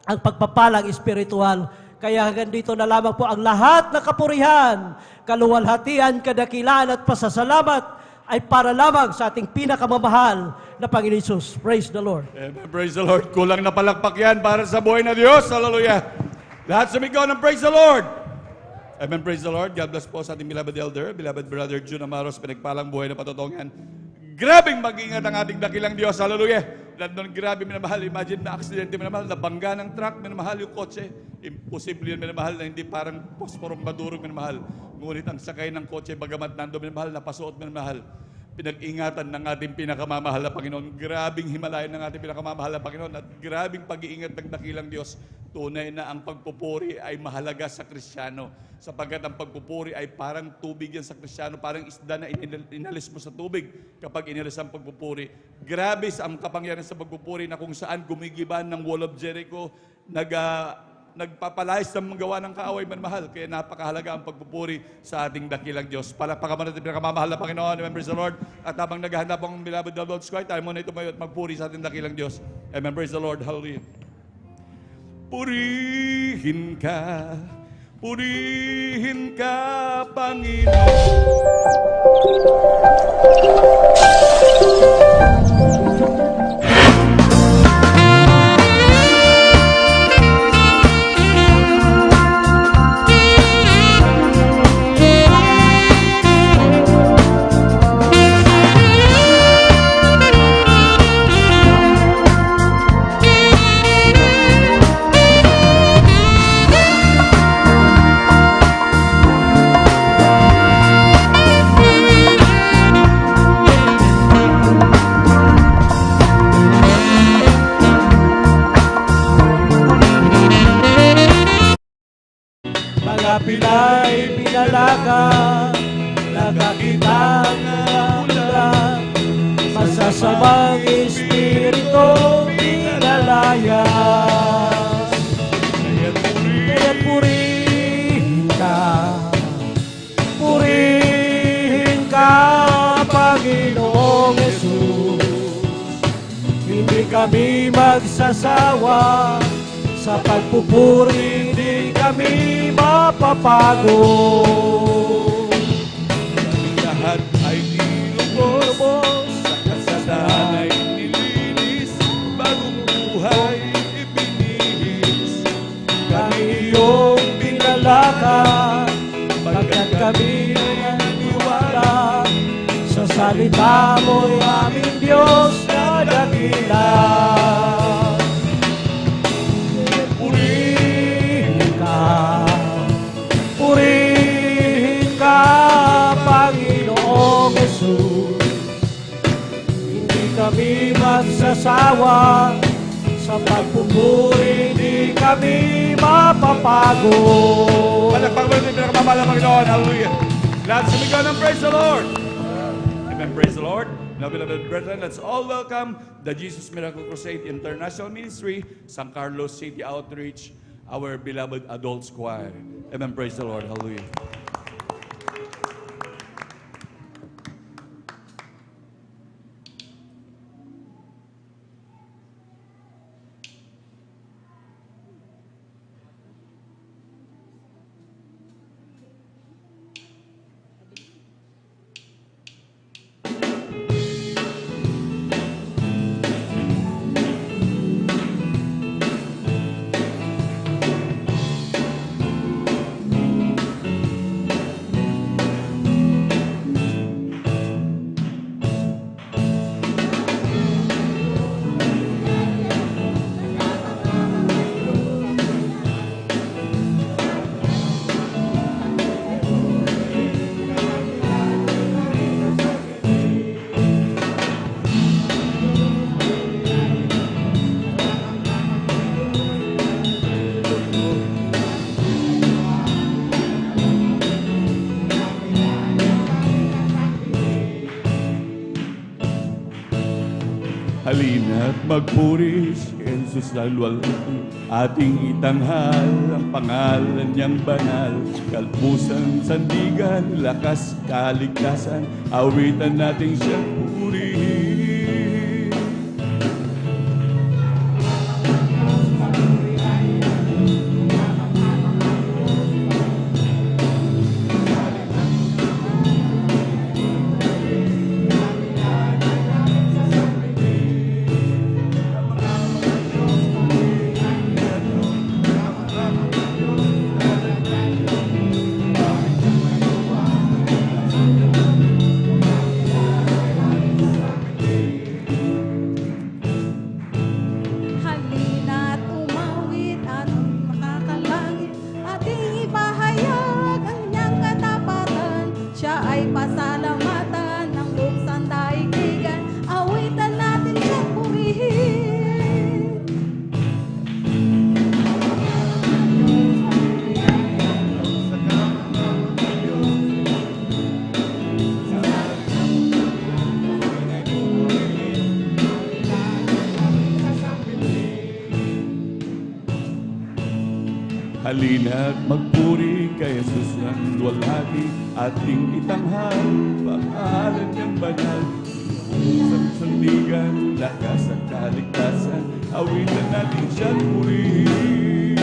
ang pagpapalang espiritual. Kaya hanggang dito na lamang po ang lahat ng kapurihan, kaluwalhatian, kadakilaan at pasasalamat ay para lamang sa ating pinakamamahal na Panginoon Hesus. Praise the Lord. Amen. Praise the Lord. Kulang na palakpak yan para sa buhay na Diyos. Hallelujah. Lahat sumigaw ng praise the Lord. Amen. Praise the Lord. God bless po sa ating beloved elder, beloved brother June Amaros, pinagpalang buhay na patotongan. Grabing mag-ingat ang ating dakilang Diyos. Hallelujah. Nandun, grabe, minamahal. Imagine na aksidente, minamahal, nabangga ng truck, minamahal yung kotse. Imposible yun, minamahal, na hindi parang posporong madurog, minamahal. Ngunit ang sakay ng kotse, bagamat nandun, minamahal, napasuot, minamahal. Pinag-ingatan ng ating pinakamamahal na Panginoon. Grabing himalayan ng ating pinakamamahal na Panginoon at grabing pag-iingat ng dakilang Diyos. Tunay na ang pagpupuri ay mahalaga sa Kristiyano. Sapagkat ang pagpupuri ay parang tubig yan sa Kristiyano, parang isda na inalis mo sa tubig kapag inalis ang pagpupuri. Grabe ang kapangyarihan sa pagpupuri na kung saan gumigiban ng wall of Jericho, nagpapalayas ng magawa ng kaaway manmahal. Kaya napakahalaga ang pagpupuri sa ating dakilang Diyos. Palakpakan natin pinakamamahal na Panginoon. Amen, praise the Lord. At habang naghahanda po ang beloved the Lord's Choir, tayo muna tumayo at magpuri sa ating dakilang Diyos. Amen, praise the Lord. Hallelujah. Purihin ka, Panginoon. Mga pilay, pinalaga, nakakita ng ulan, masasamang espiritu, pinalaya. Kaya't purihin ka, Panginoong Hesus. Hindi kami magsasawa sa pagpupuri, di kami mapapagod. Aming lahat ay nilubos, sa kasalanan ay nilinis, bagong buhay ibinihis. Kami iyong pinalakan, pagkat kami naniwala sa salita mo'y aming Diyos na dakila. Purihin ka, Panginoon Hindi kami magsasawa sa pagpupuri, di kami mapapagod. Palakpakan mo natin pinakamamahal ng Panginoon. Hallelujah. Lahat sumigaw ng praise the Lord. Amen. Praise the Lord. Now, beloved brethren, let's all welcome the Jesus Miracle Crusade International Ministry, San Carlos City Outreach, our beloved adults choir. Amen. Praise the Lord. Hallelujah. Halina't magpuri si Jesus lalwalhati, ating itanghal ang pangalan niyang banal. Kalpusan, sandigan, lakas, kaligtasan, awitan natin siyang purihin. Halina't magpuri kay Jesus ng luwalhati, ating itanghal pangalan niyang banal. Sa sandigan, lakas at kaligtasan, awitan natin siyang purihin.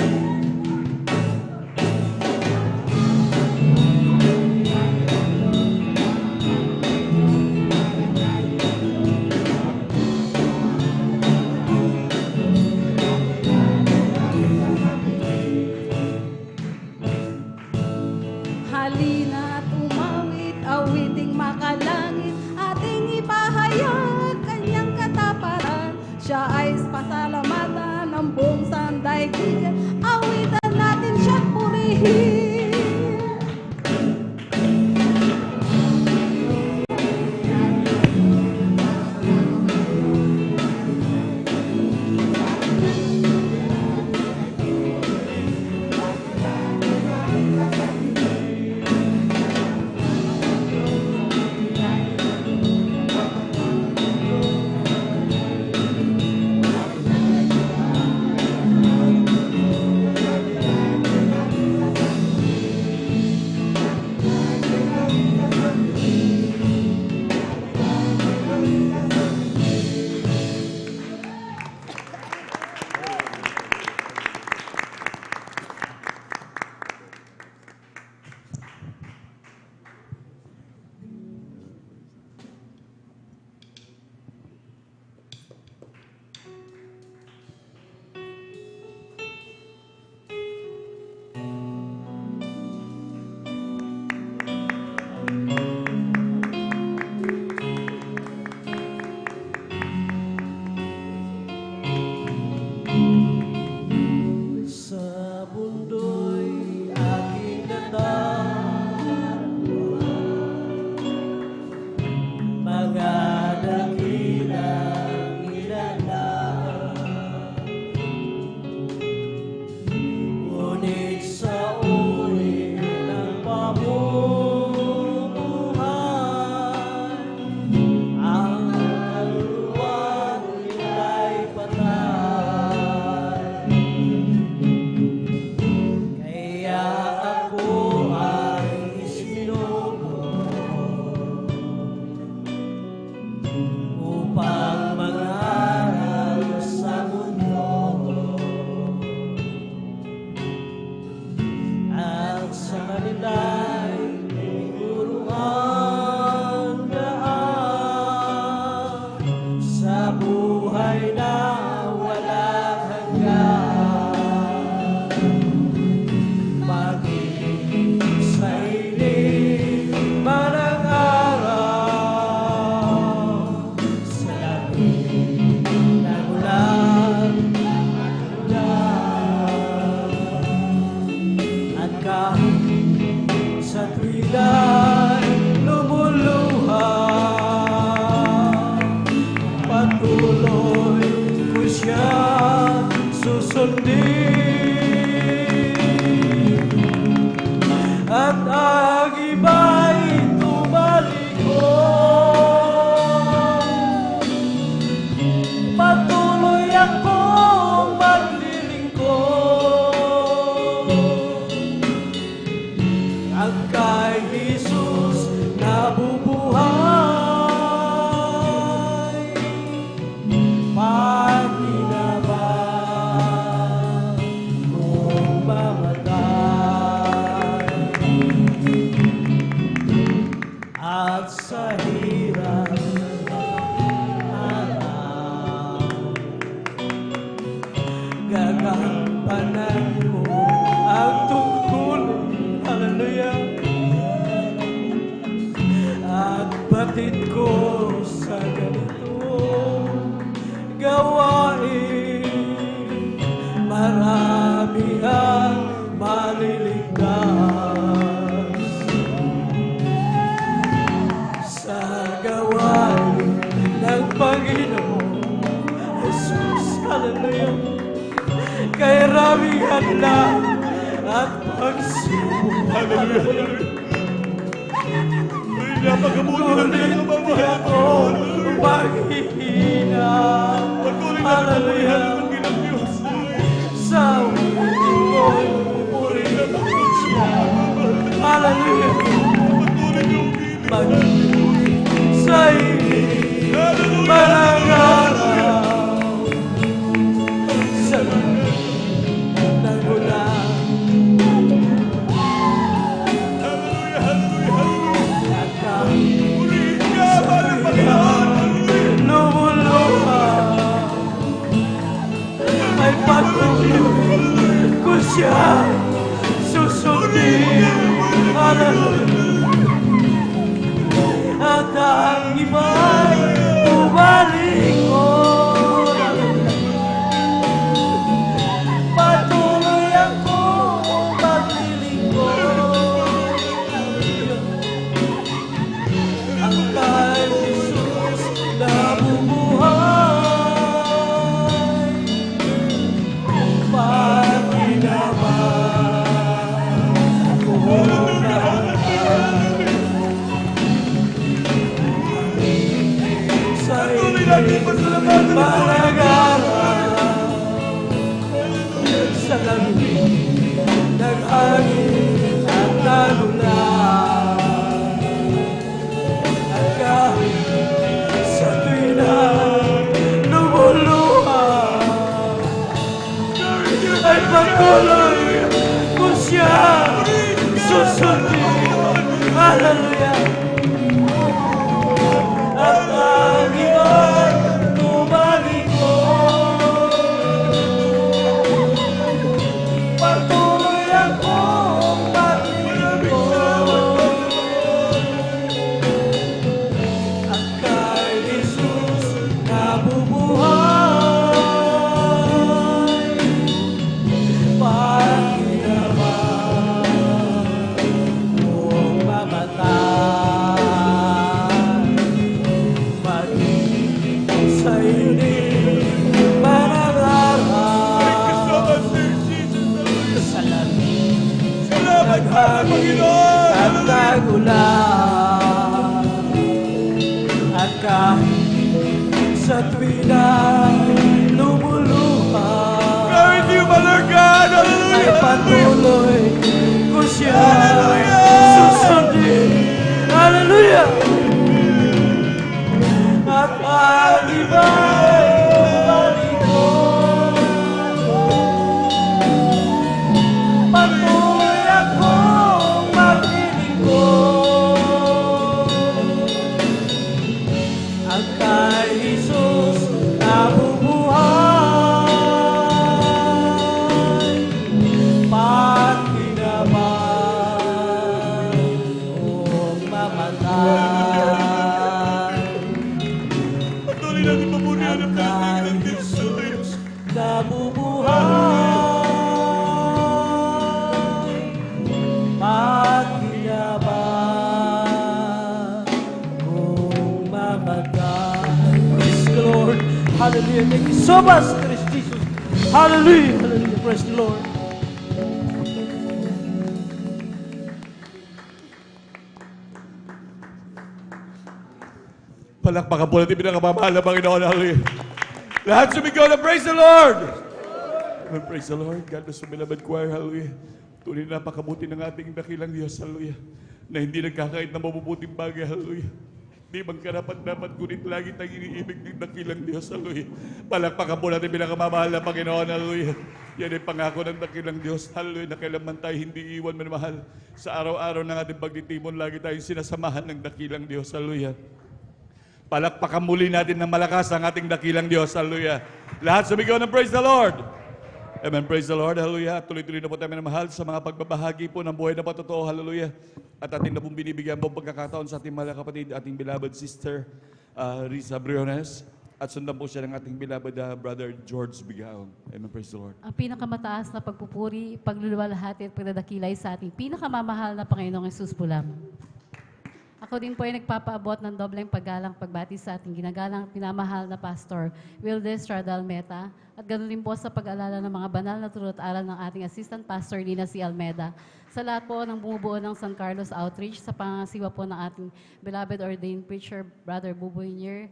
Halina't umawit, awiting makalangit, ating ipahayag kanyang katapatan. Siya ay pasalamatan ng buong sandaigdigan. susundin at ang iba'y tumalikod. Patuloy akong maglilingkod at kay Jesus nabubuhay. Pagkinaban kong mamatay at sa hirap gagampanan mo ang tungkulin. Hallelujah. At batid ko sa ganitong gawain, marami ang maliligtas sa gawain ng Panginoon Jesus. Hallelujah. Kay ramihan lang at pagsubok. Hallelujah. Ngunit di ako maghihina. Hallelujah. Sa ulitin ko, purihin siya. Hallelujah. Magiging sa ilig, manangaraw sa nagulang. Ay patuloy ko siya susundin. At ang iba'y tumalikod. Patuloy akong maglilingkod ang kay Jesus nabubuhay. Sa lamig ng hangin at nagulan, at kahit sa tuwi na lumuluhan, ay patuloy ko siya susundin. Hallelujah. At ang iba'y tumalikod. Patuloy akong maglilingkod at kay Jesus nabubuhay. Pagkinaban kong mamatay, magiging sa ilig, manangaraw sa lamig ng hangin at nagulan, at kahit sa tuwi na lumuluhan, ay patuloy ko siya susundin. Hallelujah. At ang iba'y tumalikod. Patuloy akong maglilingkod at kay Jesus nabubuhay. Pagkinaban kong mamatay, Patuloy natin papurihan ang kay ng Diyos. Jesus nabubuhay. Pagkinaban kung mamatay. Praise the Lord. Hallelujah. Thank you so much, Christ Jesus. Hallelujah. Hallelujah. Praise the Lord. Palakpakan po natin pinakamamahal na Panginoon. Hallelujah. Lahat sumigaw na praise the Lord. Amen. Praise the Lord. God bless the beloved choir. Hallelujah. Tunay na napakabuti ng ating dakilang Diyos. Hallelujah. Na hindi nagkakait ng mabubuting bagay. Hallelujah. Hindi magkarapat-dapat, ngunit lagi tayong iniibig ng dakilang Diyos. Hallelujah. Palakpakan po natin pinakamamahal na Panginoon. Hallelujah. Yan ay pangako ng dakilang Diyos. Hallelujah. Na kailanman tayo hindi iwan manmahal. Sa araw-araw ng ating pagtitipon, lagi tayong sinasamahan ng dakilang Diyos. Hallelujah. Palakpakan muli natin ng malakas ang ating dakilang Diyos. Hallelujah. Lahat sumigaw ng praise the Lord. Amen. Praise the Lord. Hallelujah. Tuloy-tuloy na po tayo mahal sa mga pagbabahagi po ng buhay na patotoo. Hallelujah. At ating na pong binibigyan po pagkakataon sa ating mga kapatid, ating beloved sister Risa Briones. At sundan po siya ng ating beloved brother George Bigaon. Amen. Praise the Lord. Ang pinakamataas na pagpupuri, pagluluwalhati at pagdadakilay sa ating pinakamamahal na Panginoong Hesus po lamang. Ako din po ay nagpapaabot ng dobleng paggalang pagbati sa ating ginagalang pinamahal na Pastor Wildes Radal Meta at ganoon din po sa pag-alala ng mga banal na turo at aral ng ating Assistant Pastor Lina C. Almeda sa lahat po ng bumubuo ng San Carlos Outreach sa pangasiwa po ng ating beloved ordained preacher Brother Buboy Nier.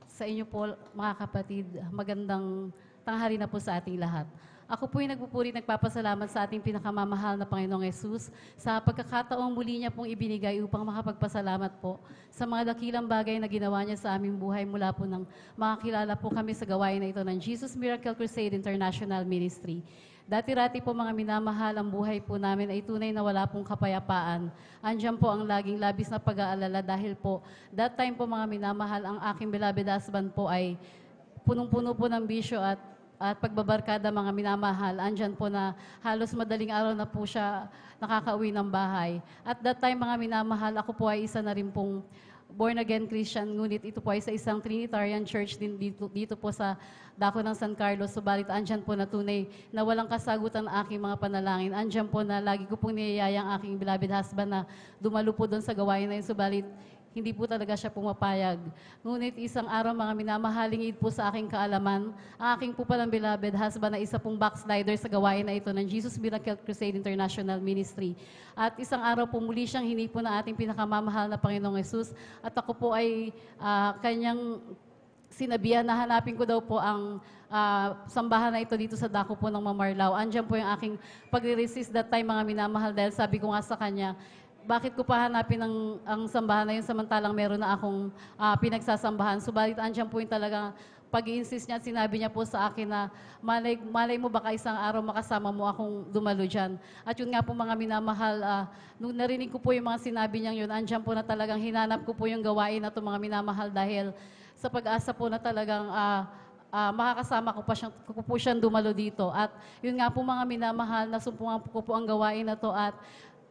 Sa inyo po mga kapatid, magandang tanghali na po sa ating lahat. Ako po yung nagpupuri, nagpapasalamat sa ating pinakamamahal na Panginoong Hesus sa pagkakataong muli niya pong ibinigay upang makapagpasalamat po sa mga dakilang bagay na ginawa niya sa aming buhay mula po nang makakilala po kami sa gawain na ito ng Jesus Miracle Crusade International Ministry. Dati-rati po mga minamahal, ang buhay po namin ay tunay na wala pong kapayapaan. Andiyan po ang laging labis na pag-aalala dahil po that time po mga minamahal, ang aking beloved husband po ay punong-puno po ng bisyo at pagbabarkada mga minamahal, andyan po na halos madaling araw na po siya nakakauwi ng bahay. At that time mga minamahal, ako po ay isa na rin pong born-again Christian, ngunit ito po ay sa isang Trinitarian Church din dito po sa dako ng San Carlos. Subalit andyan po na tunay na walang kasagutan ang aking mga panalangin. Andyan po na lagi ko pong niyayayang aking beloved husband na dumalo po doon sa gawain na yun. Subalit hindi po talaga siya pumapayag. Ngunit isang araw mga minamahalingid po sa aking kaalaman, ang aking po palang beloved husband na isa pong backslider sa gawain na ito ng Jesus Miracle Crusade International Ministry. At isang araw po muli siyang hinipo ng ating pinakamamahal na Panginoong Hesus. At ako po ay kanyang sinabihan na hanapin ko daw po ang sambahan na ito dito sa dako po ng Mamarlao. Andiyan po yung aking pagre-resist that time mga minamahal dahil sabi ko nga sa kanya, bakit ko pa hanapin ang sambahan na yun samantalang meron na akong pinagsasambahan. Subalit andyan po yung talagang pag-i-insist niya at sinabi niya po sa akin na malay mo baka isang araw makasama mo akong dumalo dyan. At yun nga po mga minamahal, nung narinig ko po yung mga sinabi niyang yun, andyan po na talagang hinanap ko po yung gawain na ito mga minamahal dahil sa pag-asa po na talagang makakasama ko po siyang dumalo dito. At yun nga po mga minamahal, nasumpungan ko po ang gawain na to at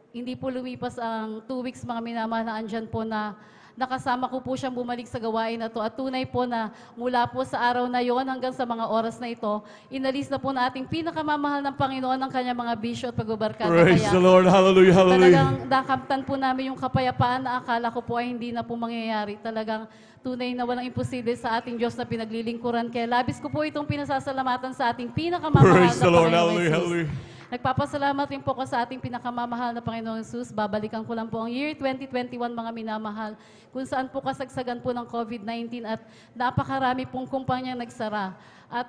hindi po lumipas ang 2 weeks mga minamahal na andyan po na nakasama ko po siyang bumalik sa gawain na to at tunay po na mula po sa araw na yon hanggang sa mga oras na ito, inalis na po na ating pinakamamahal ng Panginoon ang kanyang mga bisyo at pagbabarkada. Praise Kaya the Lord. Hallelujah. Hallelujah. talagang nakamtan po namin yung kapayapaan na akala ko po ay hindi na po mangyayari. Talagang tunay na walang imposible sa ating Diyos na pinaglilingkuran. Kaya labis ko po itong pinasasalamatan sa ating pinakamamahal Praise na the Lord. Panginoong Hallelujah. Jesus. Hallelujah. Nagpapasalamat rin po ko sa ating pinakamamahal na Panginoong Jesus. Babalikan ko lang po ang year 2021 mga minamahal, kung saan po kasagsagan po ng COVID-19 at napakarami pong kumpanya nagsara. At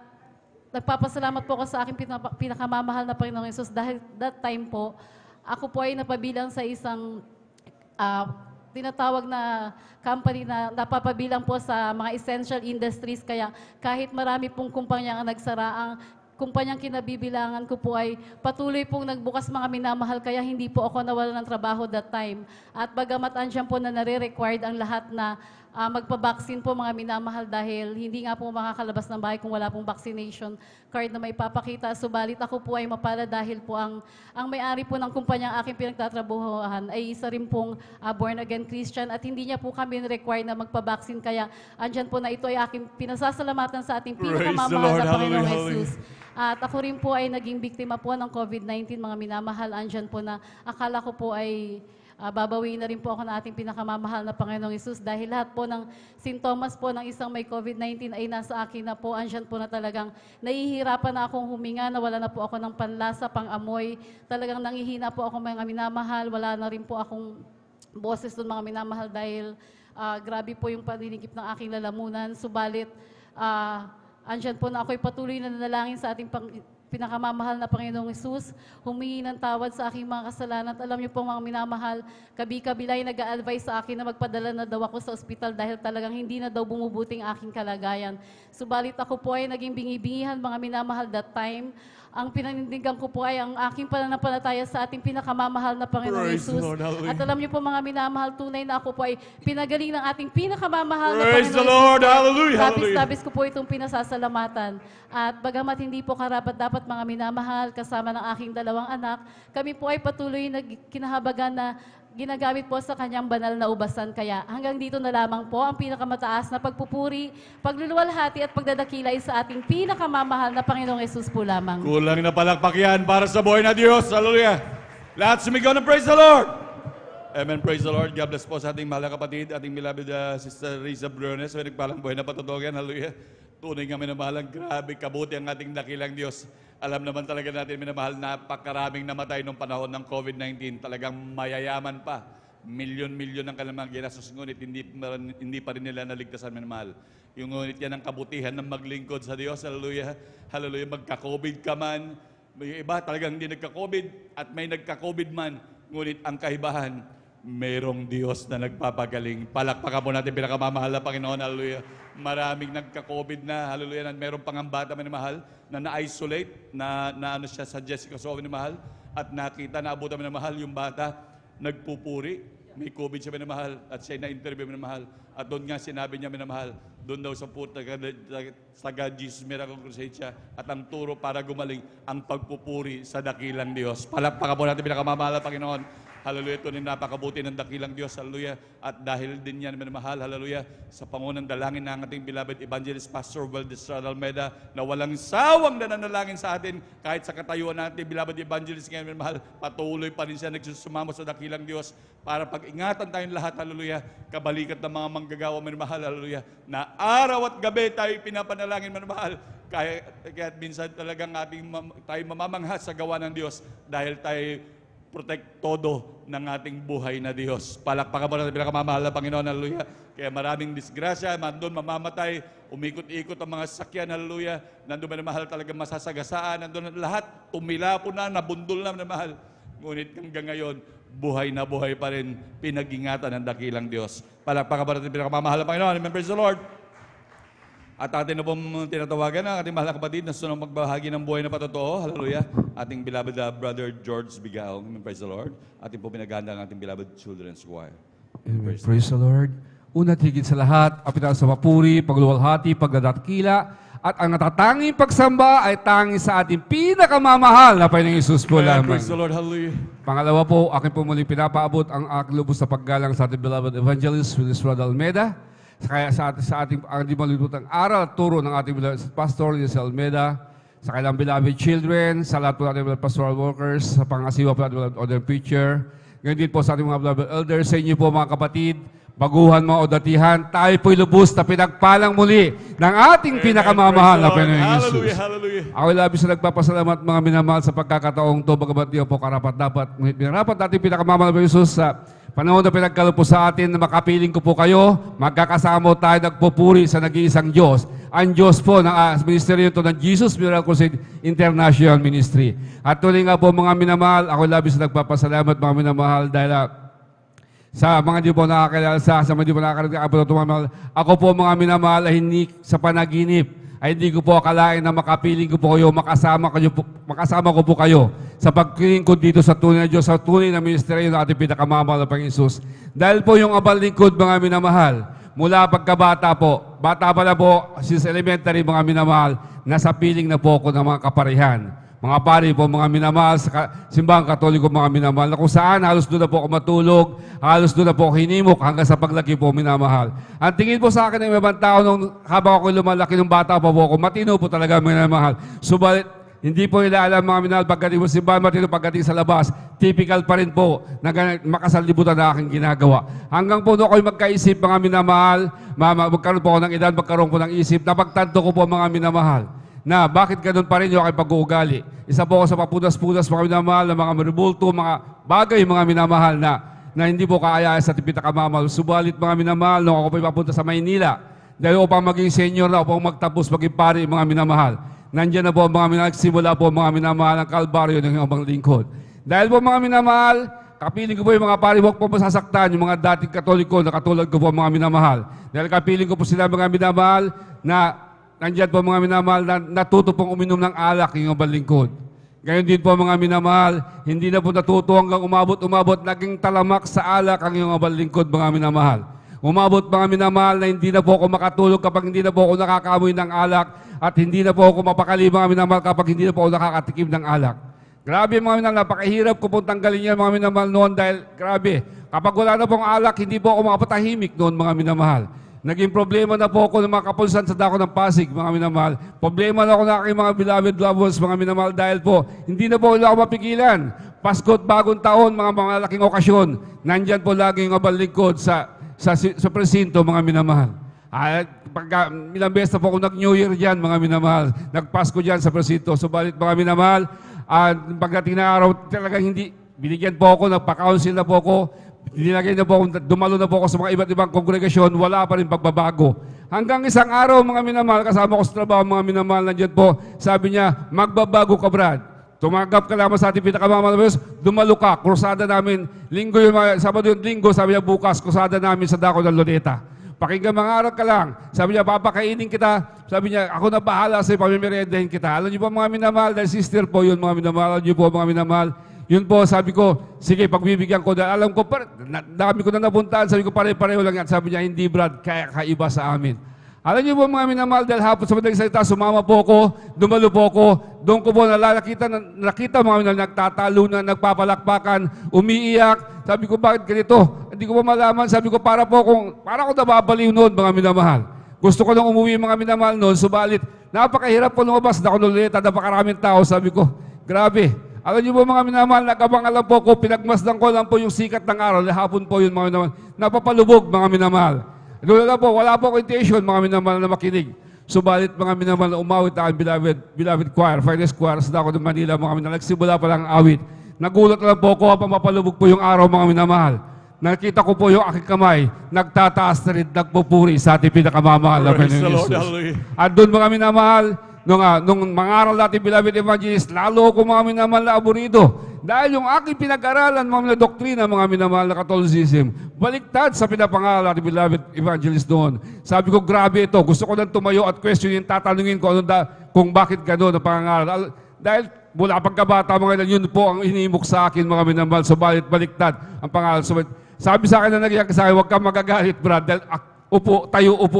nagpapasalamat po ko sa aking pinakamamahal na Panginoong Jesus dahil that time po, ako po ay napabilang sa isang tinatawag na company na napapabilang po sa mga essential industries. Kaya kahit marami pong kumpanya ang nagsara, ang kumpanyang kinabibilangan ko po ay patuloy pong nagbukas mga minamahal, kaya hindi po ako nawalan ng trabaho that time. At bagamat andyan po na nare-required ang lahat na magpabaksin po mga minamahal dahil hindi nga po makakalabas ng bahay kung wala pong vaccination card na may papakita. Subalit ako po ay mapala dahil po ang may-ari po ng kumpanyang aking pinagtatrabuhan ay isa rin pong born-again Christian at hindi niya po kami required na magpabaksin. Kaya andyan po na ito ay aking pinasasalamatan sa ating pinakamamahal na Panginoong Jesus. At ako rin po ay naging biktima po ng COVID-19 mga minamahal. Andyan po na akala ko po ay babawiin na rin po ako ng ating pinakamamahal na Panginoong Hesus dahil lahat po ng sintomas po ng isang may COVID-19 ay nasa akin na po. Ansyan po na talagang nahihirapan na akong huminga, nawala na po ako ng panlasa, pang-amoy. Talagang nangihina po ako mga minamahal. Wala na rin po akong boses doon mga minamahal dahil grabe po yung paninigip ng aking lalamunan. Subalit, ansyan po na ako'y patuloy na nanalangin sa ating pinakamamahal na Panginoong Hesus, humingi ng tawad sa aking mga kasalanan. At alam niyo po mga minamahal, kabi-kabilay nag-a-advise sa akin na magpadala na daw ako sa ospital dahil talagang hindi na daw bumubuting aking kalagayan. Subalit ako po ay naging bingi-bingihan mga minamahal that time. Ang pinanindigan ko po ay ang aking pananampalataya sa ating pinakamamahal na Panginoong Praise Hesus. the Lord, hallelujah. At alam niyo po mga minamahal, tunay na ako po ay pinagaling ng ating pinakamamahal na Praise the Panginoong Lord, Hesus. hallelujah, hallelujah. Labis ko po itong pinasasalamatan. At bagamat hindi po karapat-dapat mga minamahal, kasama ng aking dalawang anak, kami po ay patuloy na kinahabagan na ginagamit po sa kanyang banal na ubasan. Kaya hanggang dito na lamang po ang pinakamataas na pagpupuri, pagluluwalhati at pagdadakilay sa ating pinakamamahal na Panginoong Hesus po lamang. Kulang na palakpak yan para sa buhay na Diyos. Hallelujah. Lahat sumigaw na praise the Lord. Amen. Praise the Lord. God bless po sa ating mahal na kapatid, ating beloved Sister Riza Briones. May nagpalang buhay na patutugan. Hallelujah. Tunay nga minamahalang, grabe, kabuti ang ating dakilang Diyos. Alam naman talaga natin, minamahal, napakaraming namatay nung panahon ng COVID-19. Talagang mayayaman pa. Milyon-milyon ang kanilang ginastos. Ngunit hindi pa rin nila naligtasan, minamahal. Yung ngunit yan ang kabutihan ng maglingkod sa Diyos. Hallelujah. Hallelujah. Magka-COVID ka man. May iba talagang hindi nagka-COVID at may nagka-COVID man. Ngunit ang kaibahan, merong Diyos na nagpapagaling. Palakpakan po natin pinakamamahal na Panginoon. Hallelujah. Maraming nagka-COVID na. Hallelujah. Merong pangambata minamahal na na-isolate, na ano siya sa Jessica So minamahal. At nakita, naabutan minamahal yung bata, nagpupuri. May COVID siya minamahal at siya na-interview minamahal. At doon nga sinabi niya minamahal, doon daw sa puta, sa God Jesus Miracle Crusade siya. At ang turo para gumaling, ang pagpupuri sa dakilang Diyos. Palakpakan po natin pinakamamahal na Panginoon. Hallelujah, ito rin napakabuti ng dakilang Diyos. Hallelujah. At dahil din yan, minamahal, hallelujah, sa pangunang dalangin ng ating beloved Evangelist Pastor Weldes Almeida, na walang sawang nananalangin sa atin, kahit sa katayuan natin, beloved Evangelist ngayon, minamahal, patuloy pa rin siya nagsusumamo sa dakilang Diyos para pag-ingatan tayong lahat, hallelujah, kabalikat ng mga manggagawa, minamahal, hallelujah, na araw at gabi tayo pinapanalangin, minamahal, kaya minsan talagang tayo mamamangha sa gawa ng Diyos dahil tayo protektodo ng ating buhay na Diyos. Palakpakan mo natin pinakamamahal na Panginoon, hallelujah. Kaya maraming disgrasya, nandun mamamatay, umikot-ikot ang mga sakyan, hallelujah. Nandun mahal talaga masasagasaan, nandun lahat, tumilapo na, nabundol na mahal. Ngunit hanggang ngayon, buhay na buhay pa rin, pinag-ingatan ng dakilang Diyos. Palakpakan mo natin pinakamamahal na Panginoon. Amen, praise the Lord. At atin na pong tinatawagan ang ating mahal na kapatid na sunong magbahagi ng buhay na patotoo. Hallelujah. Ating beloved Brother George Bigao. Praise the Lord. Ating po pinaganda ang ating beloved Children's Choir. Amen. Praise the Lord. Una tigit sa lahat, apitan sa papuri, pagluwalhati, pagdadakila, at ang natatanging pagsamba ay tanging sa ating pinakamamahal na Panginoong Hesus po lamang. Praise the Lord. Hallelujah. Pangalawa po, akin po muling pinapaabot ang aking lubos sa paggalang sa ating beloved Evangelist Willis Almeida. Kaya sa ating ang di malulutang aral at turo ng ating beloved Pastor Willis Almeida, sa kailang beloved children, sa lahat po natin beloved pastoral workers, sa pangasiwa po natin beloved order preacher, ngayon din po sa ating mga beloved elders, sa inyo po mga kapatid, baguhan mga odatihan, tayo po'y lubos na pinagpalang muli ng ating pinakamamahal na Panginoong Hesus. Hallelujah, hallelujah. Ako'y labis na nagpapasalamat mga minamahal sa pagkakataong to, bagamat di po karapat-dapat. Ngunit minarapat natin pinakamamahal na Hesus sa panahon na pinagkaloob po sa atin na makapiling ko po kayo, magkakasama tayo nagpupuri sa nag-iisang Diyos. Ang Diyos po ng ministeryo ito ng Jesus Miracle Crusade International Ministry. At tuloy nga po mga minamahal, ako'y labis na nagpapasalamat mga minamahal dahil sa mga di po nakakilala sa mga di po nakakilala, ako po mga minamahal ay hindi sa panaginip, ay hindi ko po akalain na makapiling ko po kayo, makasama ko po kayo sa paglingkod dito sa tunay na Diyos, sa tunay na ministeryo ng ating pinakamamahal na Panginoong Hesus. Dahil po yung abal lingkod, mga minamahal, mula pagkabata po, bata pa na po, since elementary, mga minamahal, nasa piling na po ako ng mga kaparihan. Mga pari po, mga minamahal, sa simbahang katoliko, mga minamahal, na kung saan halos doon na po ako matulog, halos doon na po ako hinimok hanggang sa paglaki po, minamahal. Ang tingin po sa akin ng ibang tao, habang ako lumalaki ng bata pa po ako, matino po talaga, minamahal. Subalit, Hindi po nila alam mga minahal pagdating mo sa simbahan, matino pagdating sa labas. Typical pa rin po na makasalibutan na aking ginagawa. Hanggang po ako'y magkaisip mga minamahal, magkaroon po ako ng edad, magkaroon po ng isip, napagtanto ko po mga minamahal na bakit ganun pa rin yung aking pag-uugali. Isa po ako sa papunas-punas mga minamahal, na mga maribulto, mga bagay mga minamahal na hindi po kaaya sa tipita kamamahal. Subalit mga minamahal, nung ako po papunta sa Maynila, dahil upang maging senior na, upang magtapos, maging pari mga minamahal. Nandiyan na po mga minamahal, simula po mga minamahal ang kalbaryo ng ibang lingkod. Dahil po mga minamahal, kapiling ko po yung mga pari, huwag po masasaktan yung mga dating katoliko na katulad ko po mga minamahal. Dahil kapiling ko po sila mga minamahal na nandiyan po mga minamahal na natuto pong uminom ng alak yung ibang lingkod. Gayon din po mga minamahal, hindi na po natuto hanggang umabot, naging talamak sa alak ang iyong ibang lingkod mga minamahal. Umabot mga minamahal na hindi na po ako makatulog kapag hindi na po ako nakakaamoy ng alak at hindi na po ako mapakali mga minamahal kapag hindi na po ako nakakatikim ng alak. Grabe mga minamahal, napakahirap ko pong tanggalin yan mga minamahal noon dahil grabe, kapag wala na pong alak, hindi po ako makapatahimik noon mga minamahal. Naging problema na po ako ng mga kapulsan sa dako ng Pasig mga minamahal. Problema na ako ng aking mga beloved loved ones mga minamahal dahil po hindi na po ako mapigilan. Pasko't bagong taon, mga malaking okasyon, nandyan po lagi yung abang lingkod sa presinto, mga minamahal. At ilang beses na po ako nag-New Year dyan, mga minamahal. Nagpasko dyan sa presinto. Subalit, mga minamahal, pagdating na araw, talagang hindi, binigyan po ako, nagpa-council na po ako, dinagay na po ako, dumalo na po ako sa mga iba't ibang kongregasyon, wala pa rin pagbabago. Hanggang isang araw, mga minamahal, kasama ko sa trabaho, mga minamahal, nandyan po, sabi niya, magbabago ka, Brad. Tumanggap ka lamang sa ating pinakamamalawas, dumalo ka, krusada namin, linggo yung Sabado yung linggo, sabi niya bukas, krusada namin sa dako ng Luneta. Pakinggan mangarap ka lang, sabi niya papakainin kita, sabi niya ako na bahala sa'yo, pamimirendahin kita. Alam niyo po mga minamahal, dahil sister po yun mga minamahal, alam niyo po mga minamahal, yun po sabi ko, sige pagbibigyan ko, dahil alam ko, dami ko na napuntaan, sabi ko pare-pareho lang yan, sabi niya hindi Brad, kaya kaiba sa amin. Alam niyo po mga minamahal, dahil hapon sa madaling salita, sumama po ako, dumalo po ako, doon ko po nakita mga minamahal, nagtatalunan, nagpapalakpakan, umiiyak. Sabi ko, bakit ganito? Hindi ko pa malaman. Sabi ko, para ako nababaliw noon mga minamahal. Gusto ko nang umuwi mga minamahal noon, subalit, napakahirap po lumabas, nakunulita, napakaraming tao. Sabi ko, grabe. Alam niyo po mga minamahal, nagkabangalan po ko, pinagmasdan ko lang po yung sikat ng araw, hapon po yun mga minamahal. Napapalubog mga minamahal. Wala po intention mga minamahal na makinig. Subalit mga minamahal na umawit ang beloved choir, finest choir sa dako ng Manila, mga minamahal, nagsimula pa lang awit. Nagulat lang po ako habang mapalubog po yung araw mga minamahal. Nakita ko po yung aking kamay, nagtataas na rin, nagpupuri sa ating pinakamamahal na Praise the Panginoon Lord, Jesus. hallelujah. At doon mga minamahal, nung mga araw natin beloved evangelist, lalo ko mga minamahal na aburido. Dahil yung aking pinag-aralan, mga doktrina, mga minamahal na Catholicism, baliktad sa pinapangaral natin beloved evangelist doon. Sabi ko, grabe ito. Gusto ko nang tumayo at questionin, tatanungin ko kung bakit gano'n ang pangangaral. Dahil mula pagkabata mga ilan, yun po ang inimok sa akin mga minamahal. Subalit baliktad ang pangaral. Sabi sa akin na nagyak sa akin, huwag kang magagalit, Brad. Dahil upo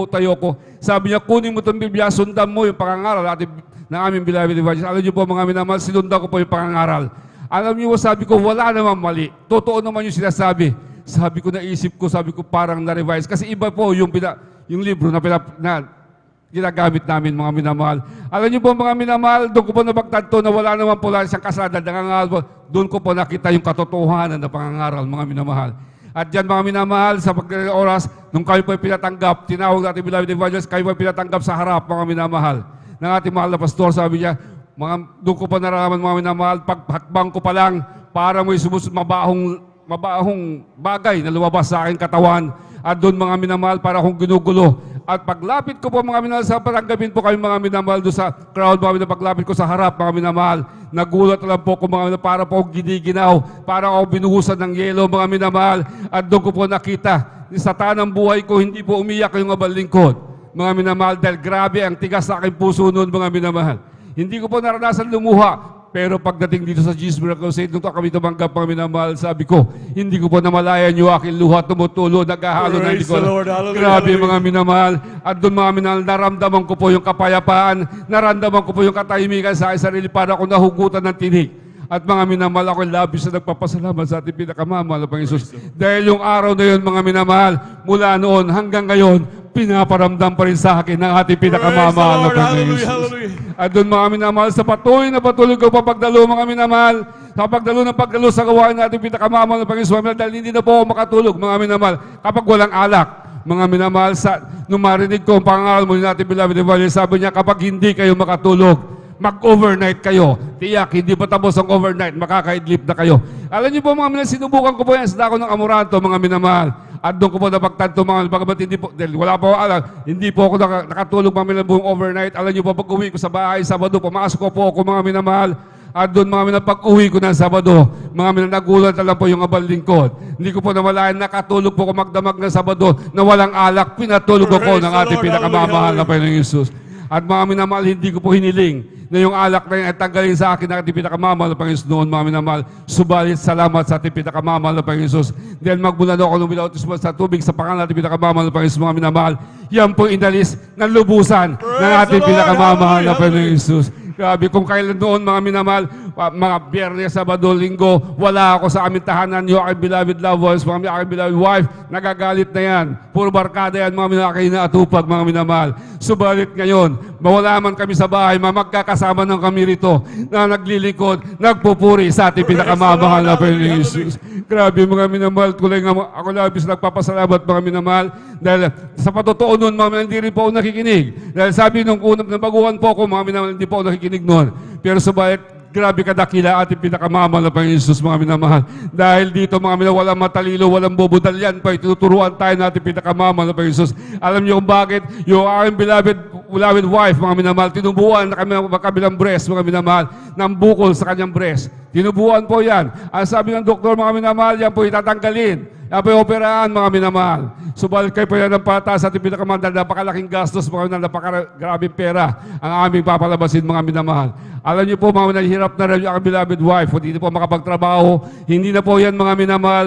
tayo ko. Sabi niya, kunin mo itong Biblia, sundan mo yung pangangaral ng aming beloved evangelist. Alam niyo po mga minamahal, sinundan ko po yung pangangaral. Alam niyo, sabi ko, wala namang mali. Totoo naman yung sinasabi. Sabi ko, naisip ko, sabi ko, parang na-revise. Kasi iba po yung libro na ginagamit namin, mga minamahal. Alam niyo po, mga minamahal, doon ko po napagtanto na wala naman po lang isang kasalanan. Doon ko po nakita yung katotohanan na pangangaral, mga minamahal. At dyan, mga minamahal, sa pag-oras, nung kayo po pinatanggapp, tinawag natin beloved evangelist, kayo po pinatanggapp sa harap, mga minamahal, ng ating mahal na pastor, sabi niya, doon ko pa naraman mga minamahal, paghakbang ko pa lang, para may mabahong bagay na lumabas sa aking katawan. At doon mga minamahal, para akong ginugulo. At paglapit ko po mga minamahal, sa paranggapin po kami mga minamahal doon sa crowd, mga minamahal, paglapit ko sa harap mga minamahal, nagulat lang po ko mga minamahal, para po giniginaw, para ako binuhusan ng yelo mga minamahal. At doon ko po nakita, sa tanang buhay ko, hindi po umiyak yung abang lingkod. Mga minamahal, dahil grabe ang tigas sa aking puso noon mga minamahal. Hindi ko po naranasan lumuha. Pero pagdating dito sa Jesus Miracle Crusade, nung kami tumanggap mga minamahal, sabi ko, hindi ko po namalayan yung aking luha, tumutulo, naghahalo na hindi Praise ko. the Lord, hallelujah, Grabe hallelujah. mga minamahal. At doon mga minamahal, naramdaman ko po yung kapayapaan, naramdaman ko po yung katahimikan sa aking sarili para ako nahugutan ng tinig. At mga minamahal, ako labis na nagpapasalamat sa ating pinakamamahal na Panginoon. Dahil yung araw na yun, mga minamahal, mula noon hanggang ngayon, pinaparamdam pa rin sa akin ng ating pinakamamahal na Praise the Lord. Panginoon Hallelujah, Jesus. hallelujah. At doon mga minamahal, sa patuloy na patuloy ko papagdalo mga minamahal, sa pagdalo ng pagdalo sa gawain natin pinakamamahal na Panginoon, dahil hindi na po ako makatulog mga minamahal kapag walang alak. Mga minamahal, nung marinig ko ang pangaral mo natin, beloved evangelist, sabi niya, kapag hindi kayo makatulog, mag-overnight kayo. Tiyak, hindi pa tapos ang overnight, makakaidlip na kayo. Alam niyo po mga minamahal, sinubukan ko po yan sa dako ng Amoranto, mga minamahal. At doon ko po napagtanto mga pagkabat, hindi po, dahil wala po alam, hindi po ako nakatulog mga minamahal buong overnight. Alam niyo po, pag uwi ko sa bahay, Sabado, pumasok ko po ako mga minamahal. At doon mga minamahal, pag uwi ko ng Sabado, mga minamahal, nagulat na lang po yung abal lingkod. Hindi ko po namalayan, nakatulog po ako magdamag ng Sabado na walang alak. Pinatulog ko po Praise ng the ating Lord. pinakamamahal na Hallelujah. Panginoong Yesus. At mga minamahal, hindi ko po hiniling na yung alak na yun ay tanggalin sa akin ng ating pinakamamahal na Panginoon noon, mga minamahal. Subalit, salamat sa ating pinakamamahal na Panginoon Yesus. Dahil magmula na ako ng binautismo sa tubig sa pangalan natin pinakamamahal na Panginoon, mga minamahal. Yan po inalis ng lubusan ng Praise ating the Lord. pinakamamahal na Hallelujah. Panginoon Yesus. Grabe, kung kailan noon mga minamahal, mga Biyernes, Sabado, Linggo, wala ako sa aming tahanan, yung aking beloved loved ones, mga aking beloved wife, nagagalit na yan. Puro barkada yan, mga minamahal, kayo na atupag, mga minamahal. Subalit ngayon, mawala man kami sa bahay, magkakasama ng kami rito na naglilingkod, nagpupuri sa ating pinakamamahal na Panginoon Jesus. Grabe mga minamahal, kulay nga ako labis nagpapasalamat mga minamahal dahil sa patotoo nun, mga minamahal, hindi rin po ako nakikinig. Dahil sabi nung unang nabaguhan po ako, mga minamahal, hindi po ako nakikinig noon. Pero subalit, grabe kadakila ating pinakamamahal na Panginoon Jesus, mga minamahal. Dahil dito mga minamahal, walang matalino, walang bubudalyan pa, ituturuan tayo natin pinakamamahal na Panginoon Jesus. Alam niyo kung bakit? Yung aking beloved wife, mga minamahal, tinubuan na kami ng kabilang breast, mga minamahal, ng bukol sa kanyang breast. Tinubuan po yan. Ang sabi ng doktor, mga minamahal, yan po itatanggalin. Yan po operahan, mga minamahal. Subalit kayo po yan ang pata sa ating pinakamahal, napakalaking gastos, mga minamahal, napakagrabing pera ang aming papalabasin, mga minamahal. Alam niyo po, mga minamahal, hirap na rin yung beloved wife, hindi po makapagtrabaho, hindi na po yan, mga minamahal,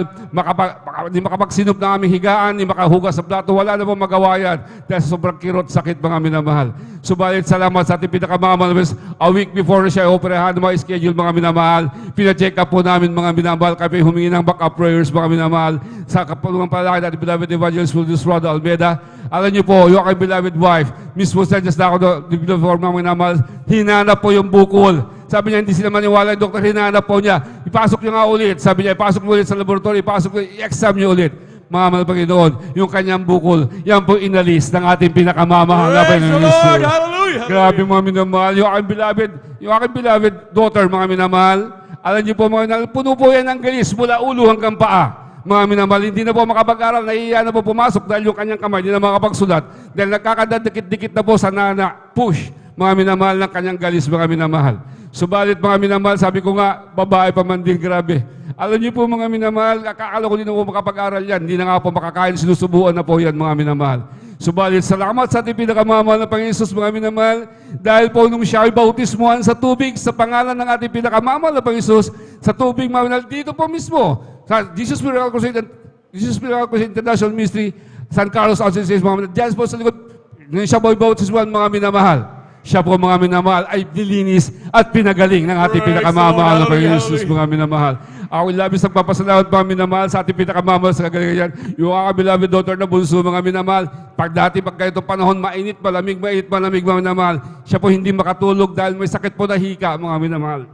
hindi makapagsinop ng aming higaan, hindi makahugas sa plato, wala na po magawa yan dahil sa sobrang kirot sakit, mga minamahal. Subalit, salamat sa ating pinakamahal, a week before na siya operahan, mga schedule, mga minamahal, pina-check up po namin, mga minamahal, kami humingi ng backup prayers, mga minamahal, sa kapulungan palaki natin, beloved evangelist Fulvius Rodo Almeida. Alam niyo po, yung aking beloved wife, mismo sa just na ako, before mga minamahal, hinanap po yung bukol. Sabi niya, hindi sila maniwala, yung doktor, hinanap po niya. Ipasok niyo nga ulit. Sabi niya, ipasok mo ulit sa laboratory, ipasok mo, i-exam niyo ulit. Mga mahal Panginoon, yung kanyang bukol, yan po inalis ng ating pinakamamahal na Praise the Panginoon Lord. Jesus. Hallelujah. Grabe mga minamahal, yung aking beloved daughter, mga minamahal, alam niyo po mga minamahal, puno po yan ng galis mula ulo hanggang paa. Mga minamahal, hindi na po makapag-aral, nahihiya na po pumasok dahil yung kanyang kamay, hindi na makapagsulat. Dahil nagkakadadikit-dikit na po sa push, mga minamahal ng kanyang galis, mga minamahal. Subalit mga minamahal, sabi ko nga, babae pa man din, grabe. Alam niyo po mga minamahal, akala ko din na po makapag-aral yan, hindi na nga po makakain, sinusubuan na po yan, mga minamahal. Subalit, salamat sa ating pinakamamahal na Panginoon Jesus, mga minamahal, dahil po nung siya ay bautismuhan sa tubig, sa pangalan ng ating pinakamamahal na Panginoon Jesus, sa tubig, mga minamahal, dito po mismo, sa Jesus Miracle Crusade International Ministry, San Carlos, Austin, mga minamahal, diyan po sa likod, nung siya po ay bautismuhan, mga minamahal, siya po mga minamahal ay dilinis at pinagaling ng ating Praise pinakamamahal na the Lord. Panginoon Jesus, Hallelujah. mga minamahal. Ako labis nagpapasalamat mga minamahal sa ating pinakamamahal sa kagalingan. Yung aking beloved daughter na bunso, mga minamahal, pag ganitong panahon, mainit, malamig, mga minamahal, siya po hindi makatulog dahil may sakit po na hika, mga minamahal.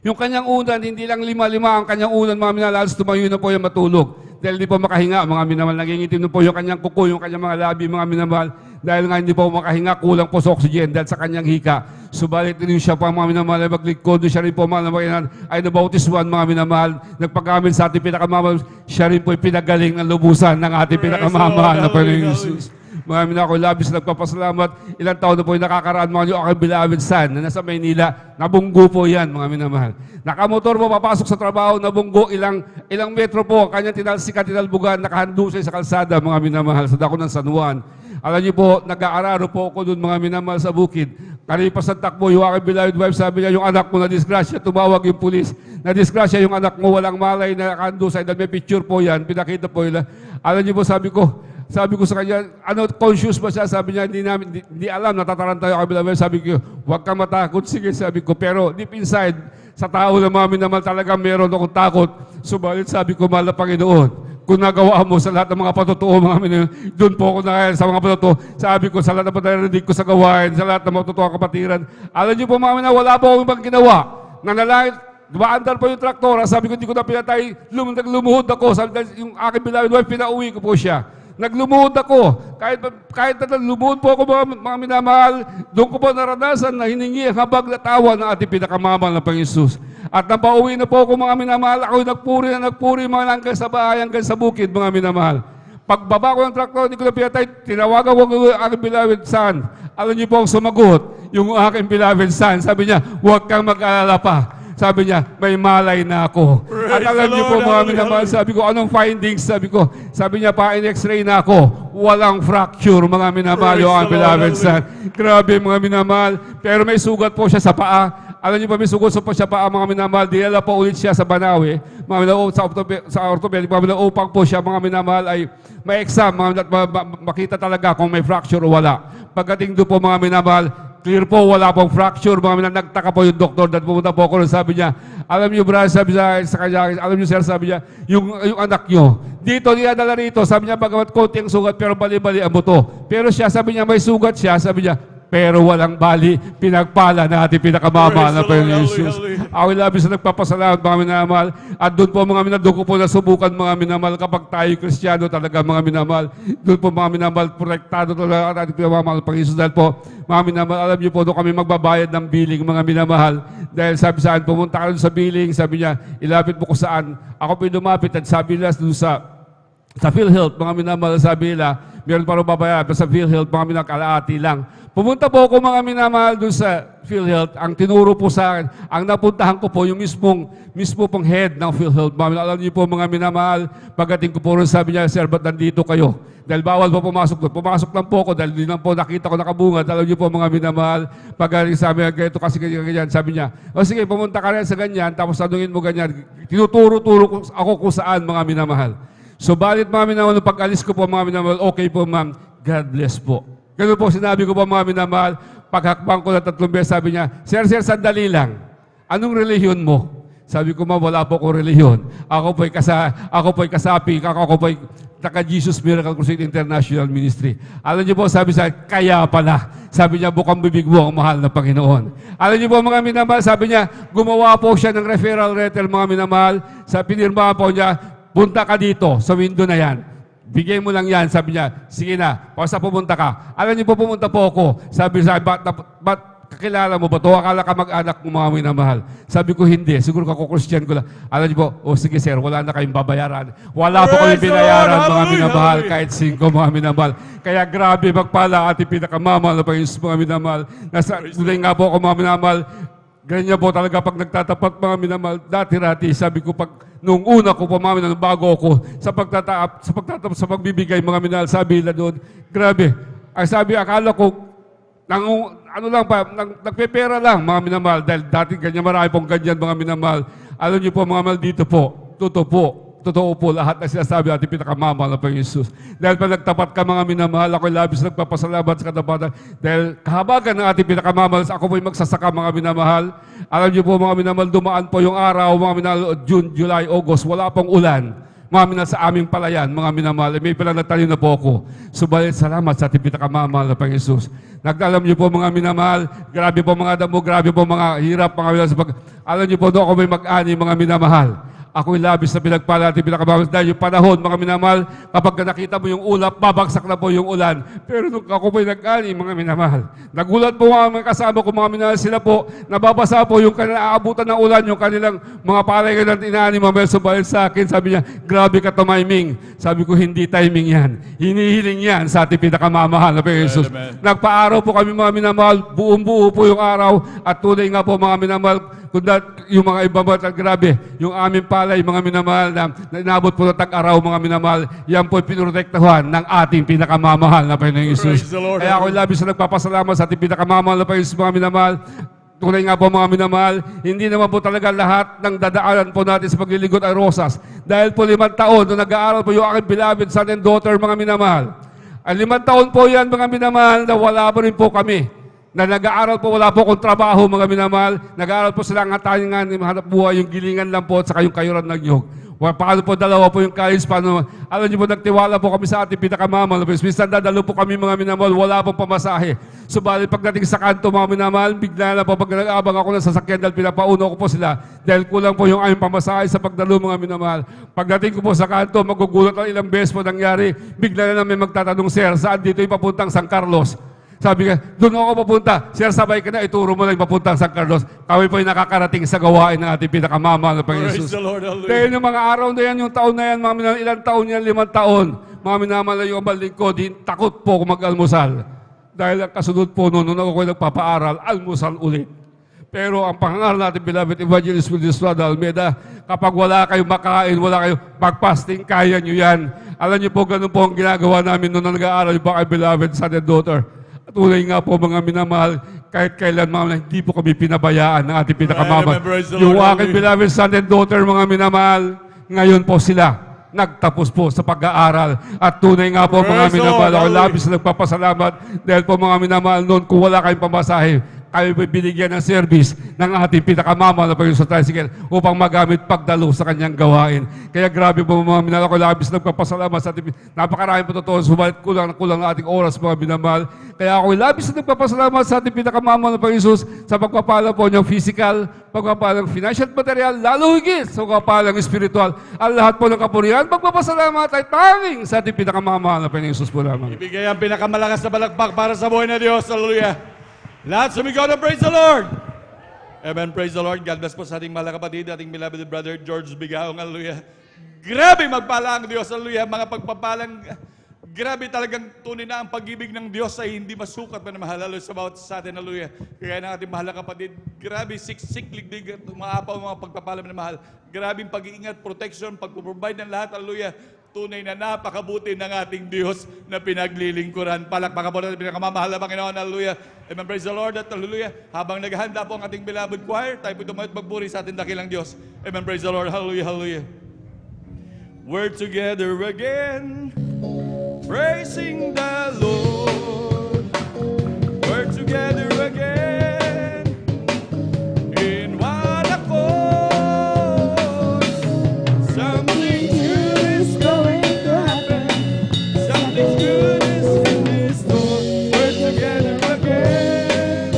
Yung kanyang unan, hindi lang lima-lima ang kanyang unan, mga minamahal, tumayo na po yung matulog. Dahil hindi po makahinga, mga minamahal, nagingitim na po yung kanyang kuko, yung kanyang mga labi, mga minamahal, dahil nga hindi po makahinga, kulang po sa oxygen dahil sa kanyang hika. Subalit din siya pa, mga minamahal, ay maglingkod, siya rin po, mga minamahal, ay nabautismuhan, mga minamahal, nagpag-amin sa ating pinakamamahal, siya rin po ay pinagaling ng lubusan ng ating pinakamamahal na Panginoon Jesus. Mga minako, labis nagpapasalamat. Ilang taon na po yung nakakaraan mga yung aking beloved son na nasa Maynila. Nabunggo po yan, mga minamahal. Nakamotor po, papasok sa trabaho, nabunggo, ilang metro po. Kanyang tinalsikan, tinalbugan, nakahandusay sa kalsada, mga minamahal, sa dako ng San Juan. Alam niyo po, nag-aararo po ako doon, mga minamahal, sa bukid. Kalipas ang takbo, yung aking beloved wife, sabi niya, yung anak mo na disgrasya, tumawag yung pulis. Na disgrasya yung anak mo, walang malay na nakahandusay. Dahil may picture po yan, pinakita po nila. Alam niyo po, sabi ko sa kanya, conscious ba siya? Sabi niya, hindi alam, natataranta yung kabilang. Sabi ko, huwag kang matakot. Sige, sabi ko. Pero deep inside, sa tao na mga minamahal talaga meron akong takot. Subalit sabi ko, mahal na Panginoon, kung nagawa mo sa lahat ng mga patotoo, mga minamahal. Doon po ako na sa mga patotoo. Sabi ko, sa lahat ng patarinig ko sa gawain, sa lahat ng mga totoo kapatiran. Alam niyo po, mga minamahal, wala po akong ibang ginawa. Nanalangin, dumaandar po yung traktora. Sabi ko, hindi ko na pinatay. Naglumuhod ako. Sabi, yung aking beloved wife, pinauwi ko po siya. Naglumuhod ako. Kahit na lumuhod po ako mga minamahal, doon ko po naranasan na hiningi ang habag na tawa ng ating pinakamamahal na Panginoon. At nang pauwi na po ako mga minamahal, ako nagpuri mga hanggang sa bahay, hanggang sa bukid mga minamahal. Pagbaba ko ng traktor, hindi ko na pinatay, tinawagan ko ang aking beloved son. Alam niyo po ang sumagot, yung aking beloved son. Sabi niya, huwag kang mag-alala pa. Sabi niya, may malay na ako. At alam niyo po mga minamahal, sabi ko, anong findings? Sabi niya, pa-in-x-ray na ako. Walang fracture mga minamahal, yung aking beloved son. Grabe mga minamahal. Pero may sugat po siya sa paa. Alam niyo pa, may sugat po siya paa mga minamahal. Dinala po ulit siya sa Banawe. Mga minamahal, sa orthopedic, mga minamahal, upang po siya mga minamahal ay may exam, makita talaga kung may fracture o wala. Pagdating doon po mga minamahal, clear po, wala pong fracture. Mga minamahal, nagtaka po yung doktor. Dahil pumunta po ako, sabi niya, alam niyo brother, sabi sa kanya, alam niyo sir, sabi niya, yung anak niyo, dito, niyadala rito, sabi niya, bagamat konti ang sugat, pero bali-bali ang buto. Pero siya, sabi niya, may sugat siya, sabi niya, pero walang bali, pinagpala na ating pinakamamahal na Panginoon Jesus. Ako labis na nagpapasalamat mga minamahal. At doon po mga minamahal, doon ko po nasubukan mga minamahal kapag tayo Kristiyano talaga mga minamahal. Doon po mga minamahal, protektado talaga ating pinamamahal Panginoon Jesus. Dahil po mga minamahal, alam niyo po, doon kami magbabayad ng billing mga minamahal. Dahil sabi saan, pumunta ka doon sa billing, sabi niya, ilapit mo ko saan. Ako po lumapit at sabi nila doon sa PhilHealth, mga minamahal, sabi nila, meron pa rin babayaran sa PhilHealth, mga minamahal, kalaati lang. Pumunta po ako mga minamahal doon sa PhilHealth. Ang tinuro po sa akin, ang napuntahan ko po yung mismo pong head ng PhilHealth. Alam niyo po mga minamahal, pagdating ko po rin sabi niya, sir, ba't nandito kayo? Dahil bawal po pumasok doon. Pumasok lang po ako dahil din lang po nakita ko nakabungad. Alam niyo po mga minamahal, pagdating sabi niya, ganito kasi ganyan. Sabi niya, o sige, pumunta ka rin sa ganyan, tapos tanungin mo ganyan. Tinuturo ako kung saan mga minamahal. So balit mga minamahal, nung pag-alis ko po mga minamahal, okay po ma'am, God bless po. Ganun po sinabi ko po mga minamahal, paghakbang ko na 3 beses, sabi niya, Sir, sandali lang. Anong relihiyon mo? Sabi ko, wala po akong relihiyon. Ako po'y kasapi, ako po'y Jesus Miracle Crusade International Ministry. Alam niyo po, sabi sa kaya pala. Sabi niya, bukang bibig mo ang mahal na Panginoon. Alam niyo po mga minamahal, sabi niya, gumawa po siya ng referral letter mga minamahal. Sa pinirmahan po niya, punta ka dito, sa window na yan. Bigay mo lang yan. Sabi niya, sige na, basta pumunta ka. Alam niyo po, pumunta po ako. Sabi sa akin, ba't kakilala mo ba ito? Akala ka mag-anak mo mga minamahal. Sabi ko, hindi. Siguro Christian ko lang. Alam niyo po, sige sir, wala na kayong babayaran. Wala po kami binayaran mga minamahal, kahit 5 mga minamahal. Kaya grabe magpala ating pinakamamahal na Panginoon mga minamahal. Tulay nga po ako mga minamahal. Ganyan po talaga pag nagtatapat mga minamahal. Dati-rati, sabi ko nung una ko po mga minamahal, bago ako, sa pagbibigay mga minamahal, sabi nila doon, grabe. Ang sabi, akala ko, nagpepera lang mga minamahal. Dahil dati ganyan, marami pong ganyan mga minamahal. Alam niyo po mga minamahal dito po, totoo po lahat na sinasabi ating pinakamamahal na Panginoon Jesus. Dahil pa nagtapat ka mga minamahal, ako'y labis nagpapasalamat sa katapatan. Dahil kahabagan ng ating pinakamamahal, ako po'y magsasaka mga minamahal. Alam niyo po mga minamahal, dumaan po yung araw, mga minamahal, June, July, August, wala pong ulan. Mga minamahal sa aming palayan, mga minamahal, may pinanatanim na po ako. Subalit salamat sa ating pinakamamahal na Panginoon Jesus. Nagdalam niyo po mga minamahal, grabe po mga damo, grabe po mga hirap, mga minamahal. Alam niyo po, doon ako may mag-ani mga minamahal. Ako'y labis na pinagpala at pinakabawis dahil yung panahon, mga minamahal, kapag nakita mo yung ulap, babagsak na po yung ulan. Pero nung ako po'y nag-ani, mga minamahal, nagulat po mga kasama ko, mga minamahal, sila po, nababasa po yung kanilang aabutan ng ulan, yung kanilang mga palay ng inaani, mga subalit sa akin, sabi niya, grabe ka tumiming. Sabi ko, hindi timing yan. Hinihiling yan sa ating pinakamamahal na Panginoon Jesus. Nagpa-araw po kami mga minamahal, buong-buo po yung araw, at tunay nga po mga minamahal, yung mga ibang grabe, yung aming palay, mga minamahal, na inabot po ng tag-araw, mga minamahal, yan po pinoprotektahan ng ating pinakamamahal na Panginoong Jesus. Kaya ako labis na nagpapasalamat sa ating pinakamamahal na Panginoong Jesus, mga minamahal. Tunay nga po mga minamahal, hindi naman po talaga lahat ng dadaanan po natin sa pagliligot ay rosas. Dahil po 5 taon, nung nag-aaral po yung aking beloved son and daughter, mga minamahal. Ang 5 taon po yan, mga minamahal, na wala po rin po kami. Na nag-aaral po, wala po akong trabaho, mga minamahal. Nag-aaral po sila ang hatayin nga, hanap buhay, yung gilingan lang po, at saka yung kayuran ng nyog. Paano po dalawa po yung college? Paano? Alam niyo po, nagtiwala po kami sa ating pinakamamahal na Panginoon. Minsan dadalo po kami mga minamahal, wala pong pamasahe. Subalit pagdating sa kanto mga minamahal, bigla na po pag nag-aabang ako ng sasakyan dahil pinapauno ko po sila dahil kulang po yung aming pamasahe sa pagdalo mga minamahal. Pagdating ko po sa kanto, magugulat ang ilang beses po nangyari, bigla na may magtatanong, Sir, saan dito yung papuntang San Carlos? Sabi ka, doon ako papunta. Sir, sabay ka na, ituro mo lang papuntang San Carlos. Kami po ay nakakarating sa gawain ng ating pinakamamahal na Panginoon Praise Jesus. the Lord. Hallelujah. Dahil yung mga araw na yan, yung taon na yan, mga minamahal, ilang taon yan, 5 taon. Mga minamahal yung balingkod, takot po kung mag-almusal. Dahil ang kasunod po noon, nung ako nagpapaaral, almusal ulit. Pero ang pangangaral natin, beloved Evangelist Willie Estrada Almeida, kapag wala kayong makain, wala kayong mag-fasting, kaya nyo yan. Alam nyo po, ganun po ang ginagawa namin noon na nag-aaral yung mga beloved son and daughter. Tunay nga po mga minamahal, kahit kailan mga hindi po kami pinabayaan ng ating pinakamamahal. Praise the Yung Lord. aking beloved son and daughter, mga minamahal, ngayon po sila nagtapos po sa pag-aaral. At tunay nga po mga Praise the minamahal, Lord. ako labis na nagpapasalamat dahil po mga minamahal noon, kung wala kayong pamasahe, kayo po binigyan ng service ng ating pinakamamahal na Panginoon sa tricycle upang magamit pagdalo sa kanyang gawain. Kaya grabe po mga minamahal, ako labis na nagpapasalamat sa ating napakaraming po totoo, subalit kulang na ating oras mga minamahal. Kaya ako labis na nagpapasalamat sa ating pinakamamahal na Panginoon Jesus sa pagpapala po niyang physical, pagpapalang financial at material, lalo higit sa pagpapalang spiritual. Ang lahat po ng kapurihan, pagpapasalamat ay tanging sa ating pinakamamahal na Panginoon Jesus po lamang. Ibigay ang pinakamalakas na balakpak para sa buhay na Diyos. Hallelujah. Lahat sumigaw na praise the Lord. Amen. Praise the Lord. God bless po sa ating mga kapatid, ating beloved brother George Bigaong. Hallelujah. Grabe magpala ang Diyos. Hallelujah. Mga pagpapalang, grabe talagang tunay na ang pag-ibig ng Diyos ay hindi masukat na mahal. Hallelujah. Sa bawat sa atin. Hallelujah. Kaya ng ating mahal na kapatid, grabe siksiklig, umaapaw mga pagpapalang na mahal. Grabe pag-iingat, protection, pag-provide ng lahat. Hallelujah. Tunay na napakabuti ng ating Diyos na pinaglilingkuran. Palakpakan po natin pinakamamahal na Panginoon. Hallelujah. Amen. Praise the Lord at hallelujah. Habang naghahanda po ang ating beloved choir, tayo po tumayot magpuri sa ating dakilang Diyos. Amen. Praise the Lord. Hallelujah. Hallelujah. We're together again, praising the Lord. We're together again in one accord. Something good is going to happen. Something good is in this store. We're together again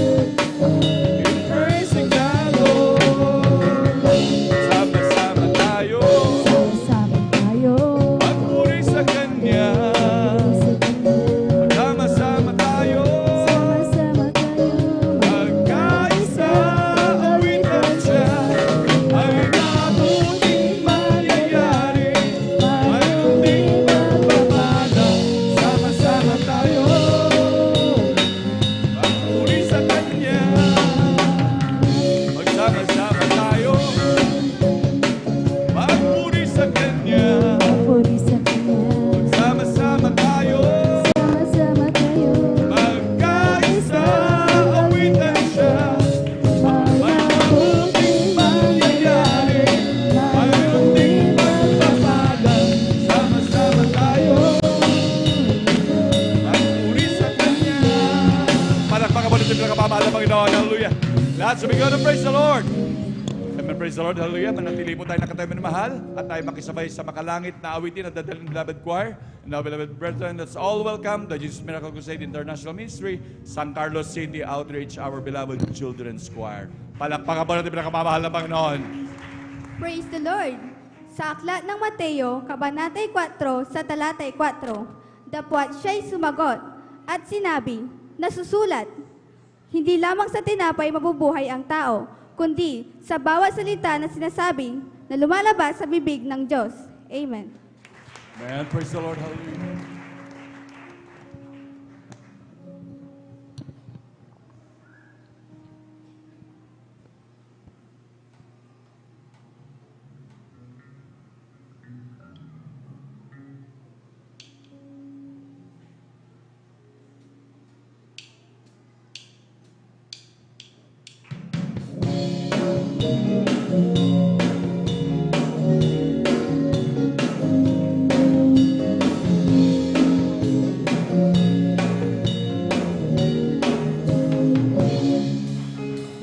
in praising the Lord. Sama-sama tayo. Sama tayo. Magpuri sa Kanya. Sama-sama tayo. Sama-sama tayo. Magkaisa, awitan siya. Ang mabuting mangyayari. Mayroon ding pagpapala. Sama-sama tayo. Magpuri sa Kanya. Magsama-sama tayo. Magpuri sa Kanya. Puri sa Kanya. Sama-sama tayo. Sama-sama tayo. Magkaisa, awitan siya. May mabuting mangyayari. Mayroon ding pagpapala. Sama-sama tayo. Magpuri sa Kanya. Palakpakan mo natin pinakamamahal na Panginoon. Hallelujah. Lahat sumigaw ng praise the Lord. Amen. Praise the Lord. Hallelujah. Manatili po tayo nakatayo na mahal at tayo makisabay sa makalangit na awitin at dadaling beloved choir. And now, beloved brethren, let's all welcome the Jesus Miracle Crusade International Ministry, San Carlos City Outreach, our beloved children's choir. Palakpakan po natin pinakamamahal na Panginoon. Praise the Lord! Sa aklat ng Mateo, Kabanatay 4, sa talatay 4, dapwat siya'y sumagot at sinabi, nasusulat, hindi lamang sa tinapay mabubuhay ang tao, kundi sa bawat salita na sinasabi na lumalabas sa bibig ng Diyos. Amen. Amen. Praise the Lord. Hallelujah.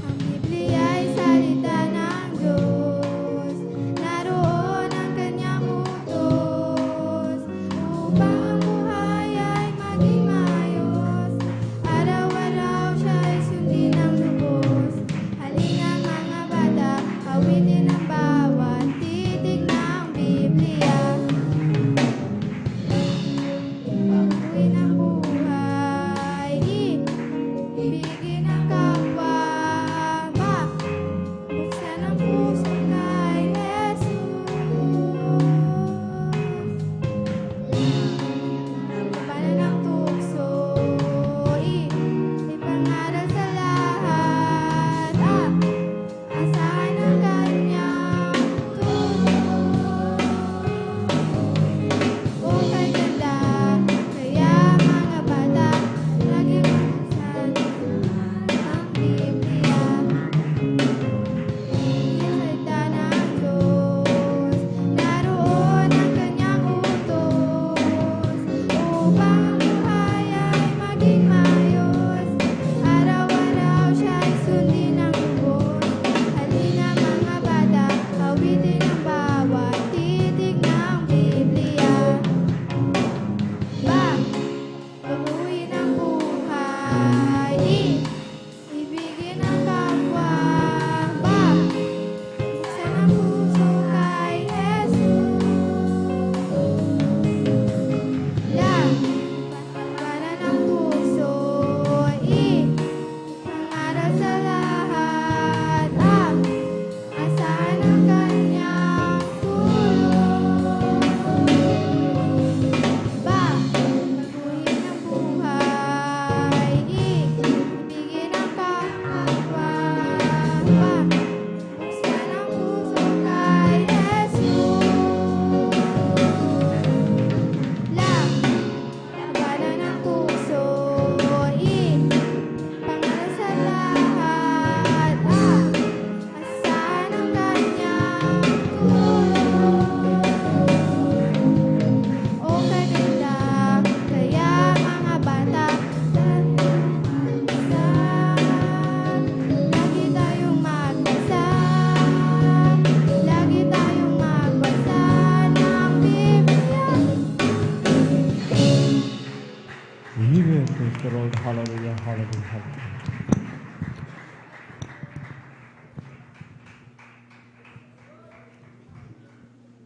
Ang Biblia ay salita ng Diyos. Naroon ang kanyang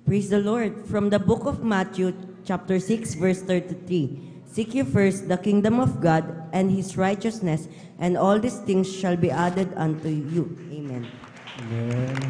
Praise the Lord. From the book of Matthew, chapter 6, verse 33. Seek ye first the kingdom of God and his righteousness, and all these things shall be added unto you. Amen. Amen.